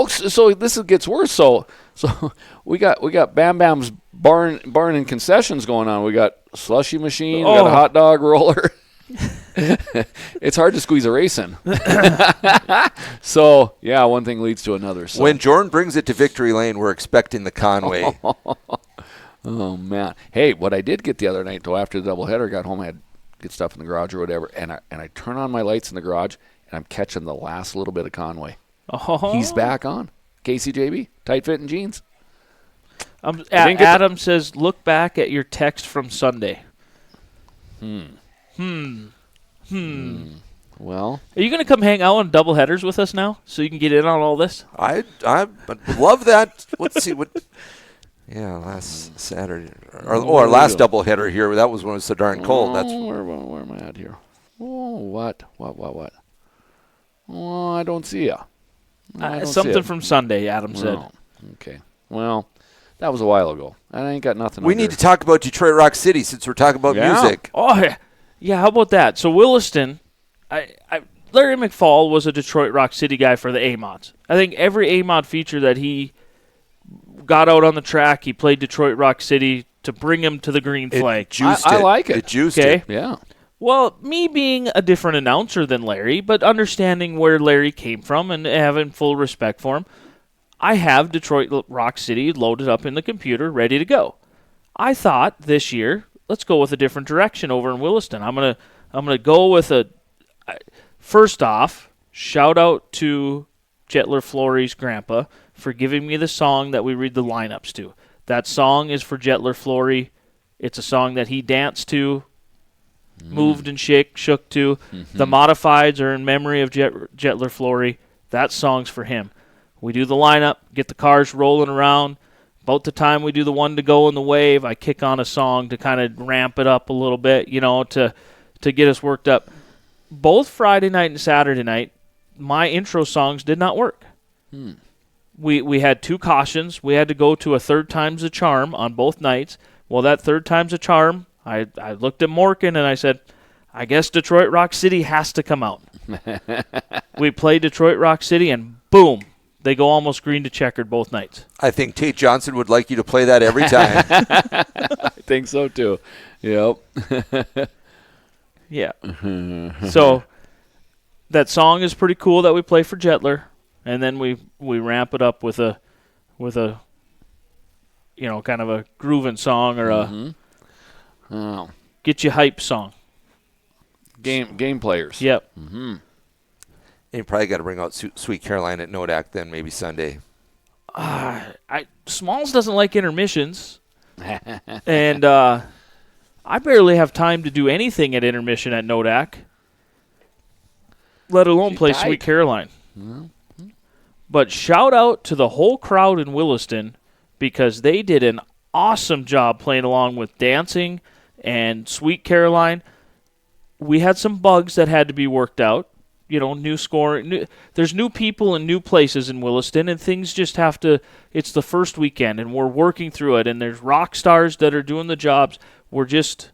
so this gets worse. So we got Bam Bam's barn and concessions going on. We got slushy machine. We got a hot dog roller. It's hard to squeeze a race in. So yeah, one thing leads to another. So. When Jordan brings it to Victory Lane, we're expecting the Conway. Oh man! Hey, what I did get the other night though, after the doubleheader, got home, I had to get stuff in the garage or whatever, and I turn on my lights in the garage, and I'm catching the last little bit of Conway. Oh. He's back on. KCJB, tight fitting jeans. Adam says, look back at your text from Sunday. Well, Are you going to come hang out on doubleheaders with us now so you can get in on all this? I love that. Let's see what. Yeah, last Saturday or last doubleheader here. That was when it was so darn cold. That's where am I at here? Oh, what? Oh, I don't see ya. Something from Sunday, Adam said. Oh, okay. Well, that was a while ago. I ain't got nothing. we under. need to talk about Detroit Rock City since we're talking about Yeah. music. Oh, yeah. How about that? So Williston, Larry McFall was a Detroit Rock City guy for the A-Mods. I think every A-Mod feature that he got out on the track, he played Detroit Rock City to bring him to the green flag. Juiced I it. like it. It juiced Okay. it. Yeah. Well, me being a different announcer than Larry, but understanding where Larry came from and having full respect for him, I have Detroit Rock City loaded up in the computer, ready to go. I thought this year, let's go with a different direction over in Williston. I'm gonna go with first off, shout out to Jetler Flory's grandpa for giving me the song that we read the lineups to. That song is for Jetler Flory. It's a song that he danced to, moved and shook to. The modifieds are in memory of Jetler Flory. That song's for him. We do the lineup, get the cars rolling around. About the time we do the one to go in the wave, I kick on a song to kind of ramp it up a little bit, to get us worked up. Both Friday night and Saturday night, my intro songs did not work. We had 2 cautions. We had to go to a third time's a charm on both nights. Well, that third time's a charm, I looked at Morgan and I said, I guess Detroit Rock City has to come out. We play Detroit Rock City and boom, they go almost green to checkered both nights. I think Tate Johnson would like you to play that every time. I think so too. Yep. Yeah. So that song is pretty cool that we play for Jetler, and then we ramp it up with a kind of a grooving song or a Oh, get you hype song. game players. Yep. And you probably got to bring out Sweet Caroline at Nodak then maybe Sunday. Smalls doesn't like intermissions, and I barely have time to do anything at intermission at Nodak, let alone play Sweet Caroline. But shout out to the whole crowd in Williston because they did an awesome job playing along with dancing and Sweet Caroline. We had some bugs that had to be worked out. New scoring. There's new people and new places in Williston, and things just have to. It's the first weekend, and we're working through it. And there's rock stars that are doing the jobs. We're just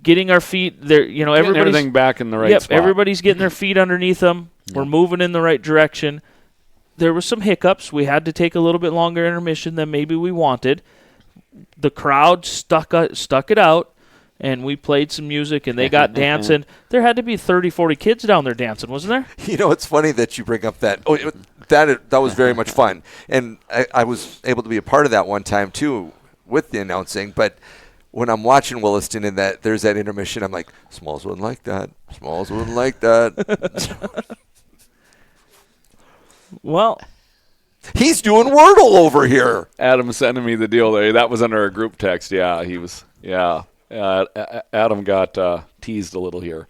getting our feet there. Everybody's everything back in the right spot. Everybody's getting their feet underneath them. We're moving in the right direction. There was some hiccups. We had to take a little bit longer intermission than maybe we wanted. The crowd stuck it out. And we played some music, and they got dancing. There had to be 30, 40 kids down there dancing, wasn't there? It's funny that you bring up that. That was very much fun. And I was able to be a part of that one time, too, with the announcing. But when I'm watching Williston and there's that intermission, I'm like, Smalls wouldn't like that. Smalls wouldn't like that. Well, he's doing Wordle over here. Adam sending me the deal there. That was under our group text. Yeah, he was. Yeah. Adam got teased a little here.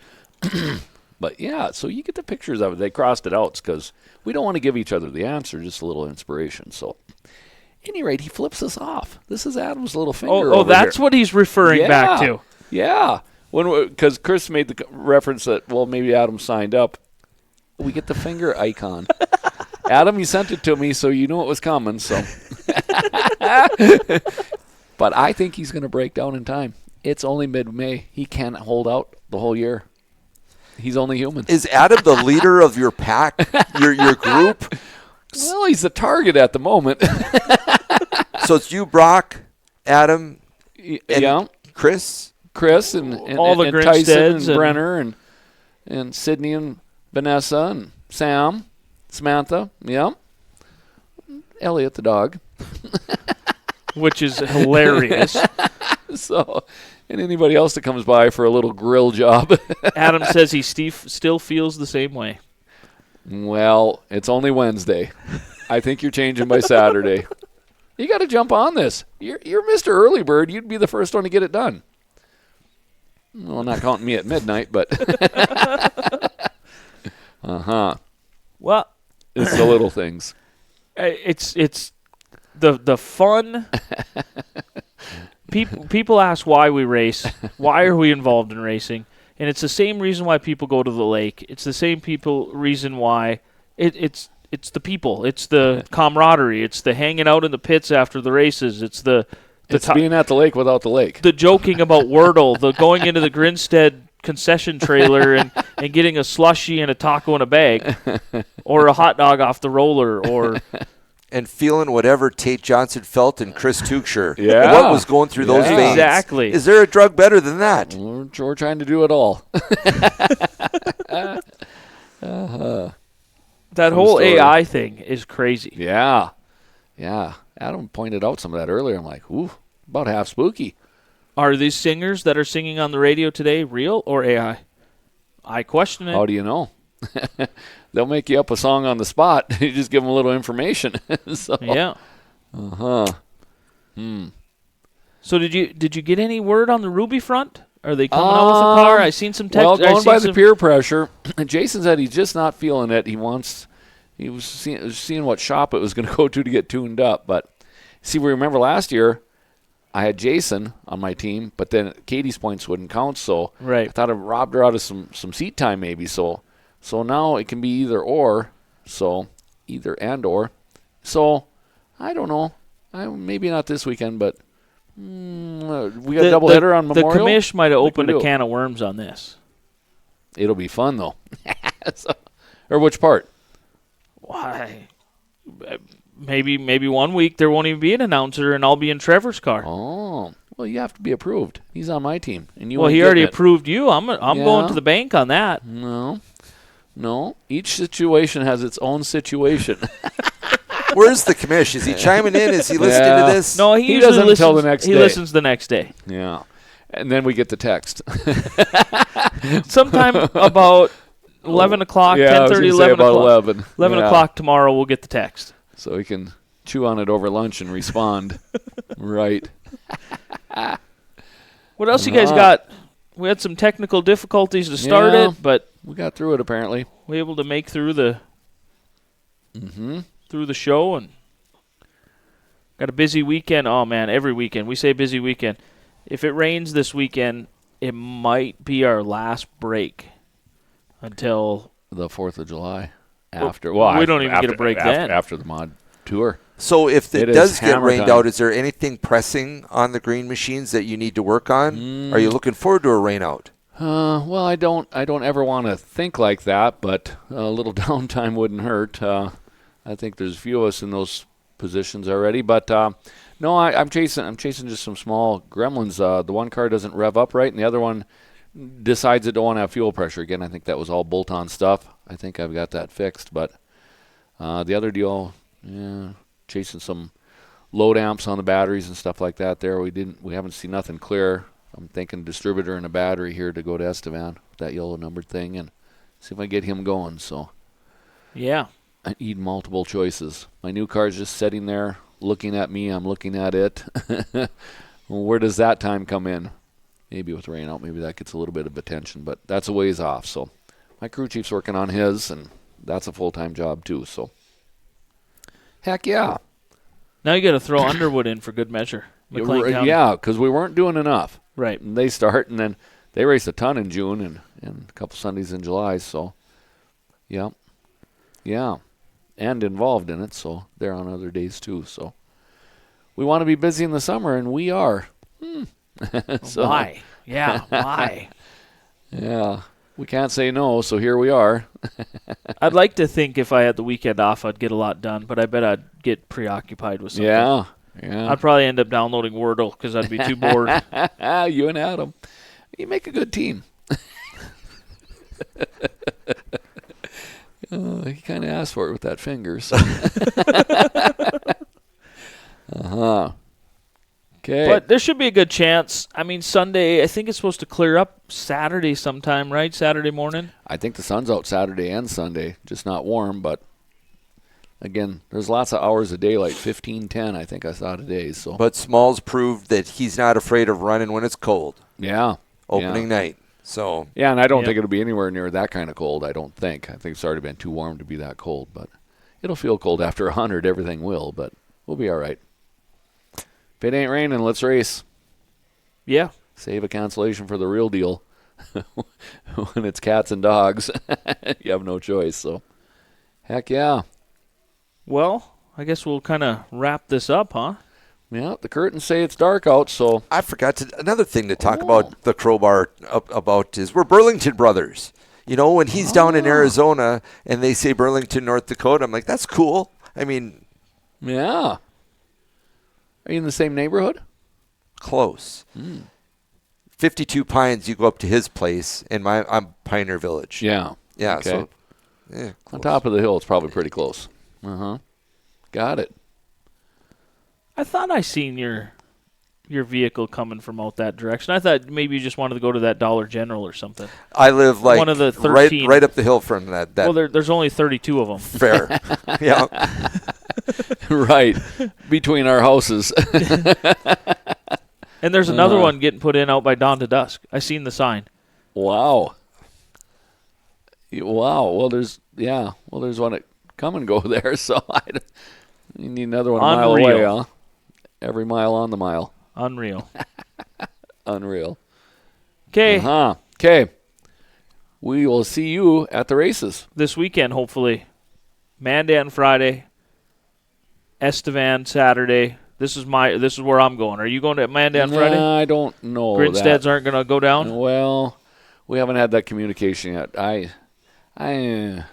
But, yeah, so you get the pictures of it. They crossed it out because we don't want to give each other the answer, just a little inspiration. So, at any rate, he flips us off. This is Adam's little finger over that's here. what he's referring back to. Yeah. Because Chris made the reference that, well, maybe Adam signed up. We get the finger icon. Adam, you sent it to me, so you knew it was coming. So, but I think he's going to break down in time. It's only mid-May. He can't hold out the whole year. He's only human. Is Adam the leader of your pack, your group? Well, he's the target at the moment. So it's you, Brock, Adam, and Chris? Chris and all the and Tyson and and Brenner and Sydney and Vanessa and Sam, Samantha, Elliot the dog. Which is hilarious. So, and anybody else that comes by for a little grill job. Adam says he still feels the same way. Well, it's only Wednesday. I think you're changing by Saturday. You got to jump on this. You're Mr. Early Bird. You'd be the first one to get it done. Well, not counting me at midnight, but Well, it's the little things. It's the fun. People ask why we race. Why are we involved in racing? And it's the same reason why people go to the lake. It's the same reason why it's the people. It's the camaraderie. It's the hanging out in the pits after the races. It's being at the lake without the lake. The joking about Wordle. The going into the Grinstead concession trailer and getting a slushie and a taco in a bag, or a hot dog off the roller, or. And feeling whatever Tate Johnson felt in Chris Tuchscher. Yeah. What was going through those veins. Exactly. Is there a drug better than that? We're trying to do it all. That whole story. AI thing is crazy. Yeah. Adam pointed out some of that earlier. I'm like, ooh, about half spooky. Are these singers that are singing on the radio today real or AI? I question it. How do you know? They'll make you up a song on the spot. You just give them a little information. So, yeah. So did you get any word on the Ruby front? Are they coming out with a car? I seen some text. Well, going by the peer pressure, Jason said he's just not feeling it. He was seeing what shop it was going to go to get tuned up. But see, we remember last year I had Jason on my team, but then Katie's points wouldn't count. So right. I thought it robbed her out of some seat time maybe. So now it can be either or. So either and or. So I don't know. Maybe not this weekend, but we got a doubleheader on Memorial. The commish might have opened a can of worms on this. It'll be fun though. Or which part? Why? Maybe 1 week there won't even be an announcer, and I'll be in Trevor's car. Oh, well, you have to be approved. He's on my team, and you. Well, he already approved you. I'm going to the bank on that. No. Each situation has its own situation. Where's the commish? Is he chiming in? Is he listening to this? No, he usually doesn't listens until the next He day. listens the next day. Yeah. And then we get the text. Sometime about 11 o'clock, Yeah, I was 10:30, gonna say 11 about o'clock. 11. 11 Yeah. o'clock tomorrow, we'll get the text. So he can chew on it over lunch and respond. Right. What else you guys got? We had some technical difficulties to start Yeah. it, but We got through it apparently. we were able to make through the through the show and got a busy weekend. Oh man, every weekend we say busy weekend. If it rains this weekend, it might be our last break until The 4th of July. we don't even get a break then. After the mod tour. So if it It is does get hammer rained time. out, is there anything pressing on the green machines that you need to work on? Are you looking forward to a rain out? Well, I don't ever want to think like that, but a little downtime wouldn't hurt. I think there's a few of us in those positions already, but no, I'm chasing just some small gremlins. The one car doesn't rev up right, and the other one decides it don't want to have fuel pressure again. I think that was all bolt-on stuff. I think I've got that fixed, but the other deal, chasing some load amps on the batteries and stuff like that. There, we haven't seen nothing clear. I'm thinking distributor and a battery here to go to Estevan, that yellow numbered thing, and see if I get him going. So yeah. I need multiple choices. My new car's just sitting there looking at me. I'm looking at it. Where does that time come in? Maybe with rain out, maybe that gets a little bit of attention, but that's a ways off. So my crew chief's working on his, and that's a full-time job too. So heck yeah. Now you got to throw Underwood in for good measure. McLean County. Yeah, because we weren't doing enough. Right. And they start, and then they race a ton in June and a couple Sundays in July. So, yeah, and involved in it. So they're on other days too. So we want to be busy in the summer, and we are. So, Why? Yeah, why? Yeah, we can't say no. So here we are. I'd like to think if I had the weekend off, I'd get a lot done, but I bet I'd get preoccupied with something. Yeah. I'd probably end up downloading Wordle because I'd be too bored. You and Adam, you make a good team. He kind of asked for it with that finger. So. Okay. But there should be a good chance. I mean, Sunday, I think it's supposed to clear up Saturday sometime, right? Saturday morning? I think the sun's out Saturday and Sunday, just not warm. But again, there's lots of hours of daylight, 15-10 I think I saw today. So. But Smalls proved that he's not afraid of running when it's cold. Yeah. Opening night. So. Yeah, and I don't think it'll be anywhere near that kind of cold, I don't think. I think it's already been too warm to be that cold. But it'll feel cold after 100. Everything will, but we'll be all right. If it ain't raining, let's race. Yeah. Save a cancellation for the real deal. When it's cats and dogs, you have no choice. So, heck yeah. Well, I guess we'll kind of wrap this up, huh? Yeah, the curtains say it's dark out, so. I forgot another thing to talk about the Crowbar about is we're Burlington brothers. You know, when he's down in Arizona and they say Burlington, North Dakota, I'm like, that's cool. I mean. Yeah. Are you in the same neighborhood? Close. 52 Pines, you go up to his place, and I'm Pioneer Village. Yeah. Yeah, Okay. so. Yeah, On top of the hill, it's probably pretty close. Got it. I thought I seen your vehicle coming from out that direction. I thought maybe you just wanted to go to that Dollar General or something. I live like one of the 13. right up the hill from that. Well, there's only 32 of them. Fair. Yeah. Right. Between our houses. And there's another one getting put in out by Dawn to Dusk. I seen the sign. Wow. Well, there's one at Come and Go there, so you need another one a mile Unreal. away, huh? Every mile on the mile. Unreal. Unreal. Okay. Okay. We will see you at the races. This weekend, hopefully. Mandan Friday. Estevan Saturday. This is where I'm going. Are you going to Mandan Friday? I don't know. Grinsteads aren't going to go down? Well, we haven't had that communication yet. I'm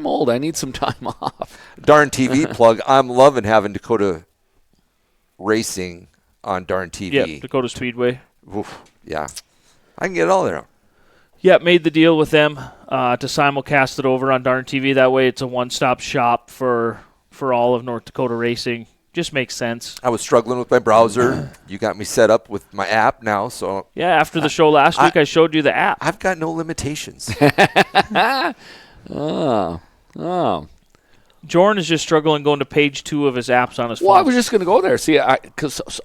old. I need some time off. Darn TV plug. I'm loving having Dakota racing on Darn TV. Yeah, Dakota Speedway. Oof, yeah. I can get it all there. Yeah, made the deal with them to simulcast it over on Darn TV. That way it's a one-stop shop for for all of North Dakota racing. Just makes sense. I was struggling with my browser. You got me set up with my app now, so Yeah, after the show last week, I showed you the app. I've got no limitations. Oh. Jordan is just struggling going to page 2 of his apps on his phone. Well, I was just going to go there. See,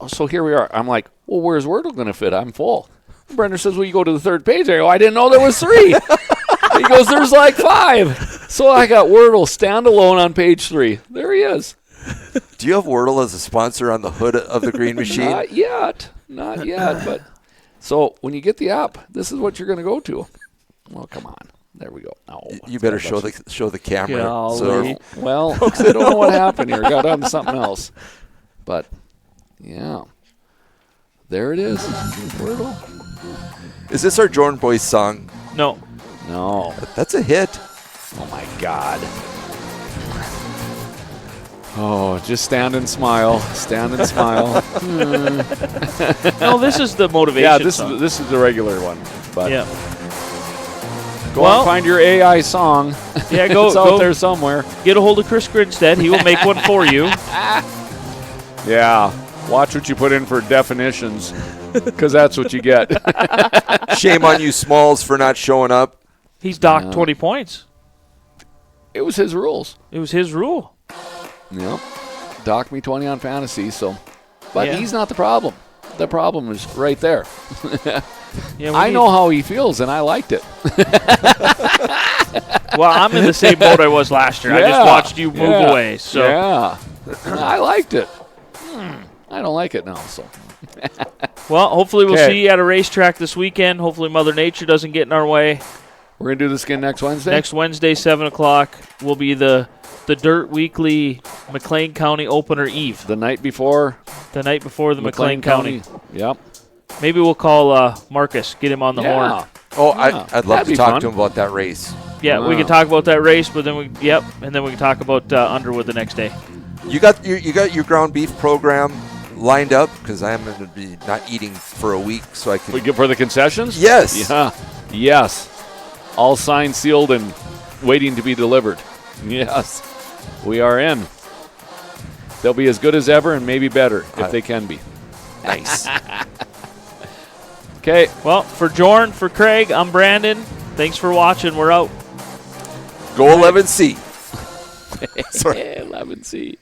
so here we are. I'm like, well, where's Wordle going to fit? I'm full. Brendan says, well, you go to the third page. I go, I didn't know there was 3. He goes, there's like 5. So I got Wordle standalone on page 3. There he is. Do you have Wordle as a sponsor on the hood of the Green Machine? Not yet. But so when you get the app, this is what you're going to go to. Well, come on. There we go. Oh, You better show the camera. Golly. Well, folks, I don't know what happened here. Got on to something else. But, yeah. There it is. Wordle. Is this our Jordan Boys song? No. No. That's a hit. Oh, my God. Oh, just stand and smile. Stand and smile. No, this is the motivation Yeah, this song. is the regular one. But Yeah. go and find your AI song. Yeah, go, It's out there somewhere. Get a hold of Chris Grinstead. He will make one for you. Yeah. Watch what you put in for definitions, because that's what you get. Shame on you, Smalls, for not showing up. He's docked 20 points. It was his rules. It was his rule. Yep. Dock me 20 on fantasy, so. But Yeah. he's not the problem. The problem is right there. Yeah, I know how he feels, and I liked it. Well, I'm in the same boat I was last year. I just watched you move away. So Yeah. I liked it. I don't like it now, so. Well, hopefully we'll 'Kay. see you at a racetrack this weekend. Hopefully Mother Nature doesn't get in our way. We're going to do this again next Wednesday? Next Wednesday, 7 o'clock, will be the Dirt Weekly McLean County Opener Eve. The night before. The night before the McLean County. Yep. Maybe we'll call Marcus, get him on the horn. Oh, Yeah, I'd love that'd to be talk fun. to him about that race. Yeah, we can talk about that race, but then and then we can talk about Underwood the next day. You got your ground beef program lined up, because I'm going to be not eating for a week, so I can. We get for the concessions? Yes. Yeah. Yes. All signed, sealed, and waiting to be delivered. Yes. We are in. They'll be as good as ever and maybe better if they can be. Nice. Okay. Well, for Jorn, for Craig, I'm Brandon. Thanks for watching. We're out. Go 11C. Sorry. 11C.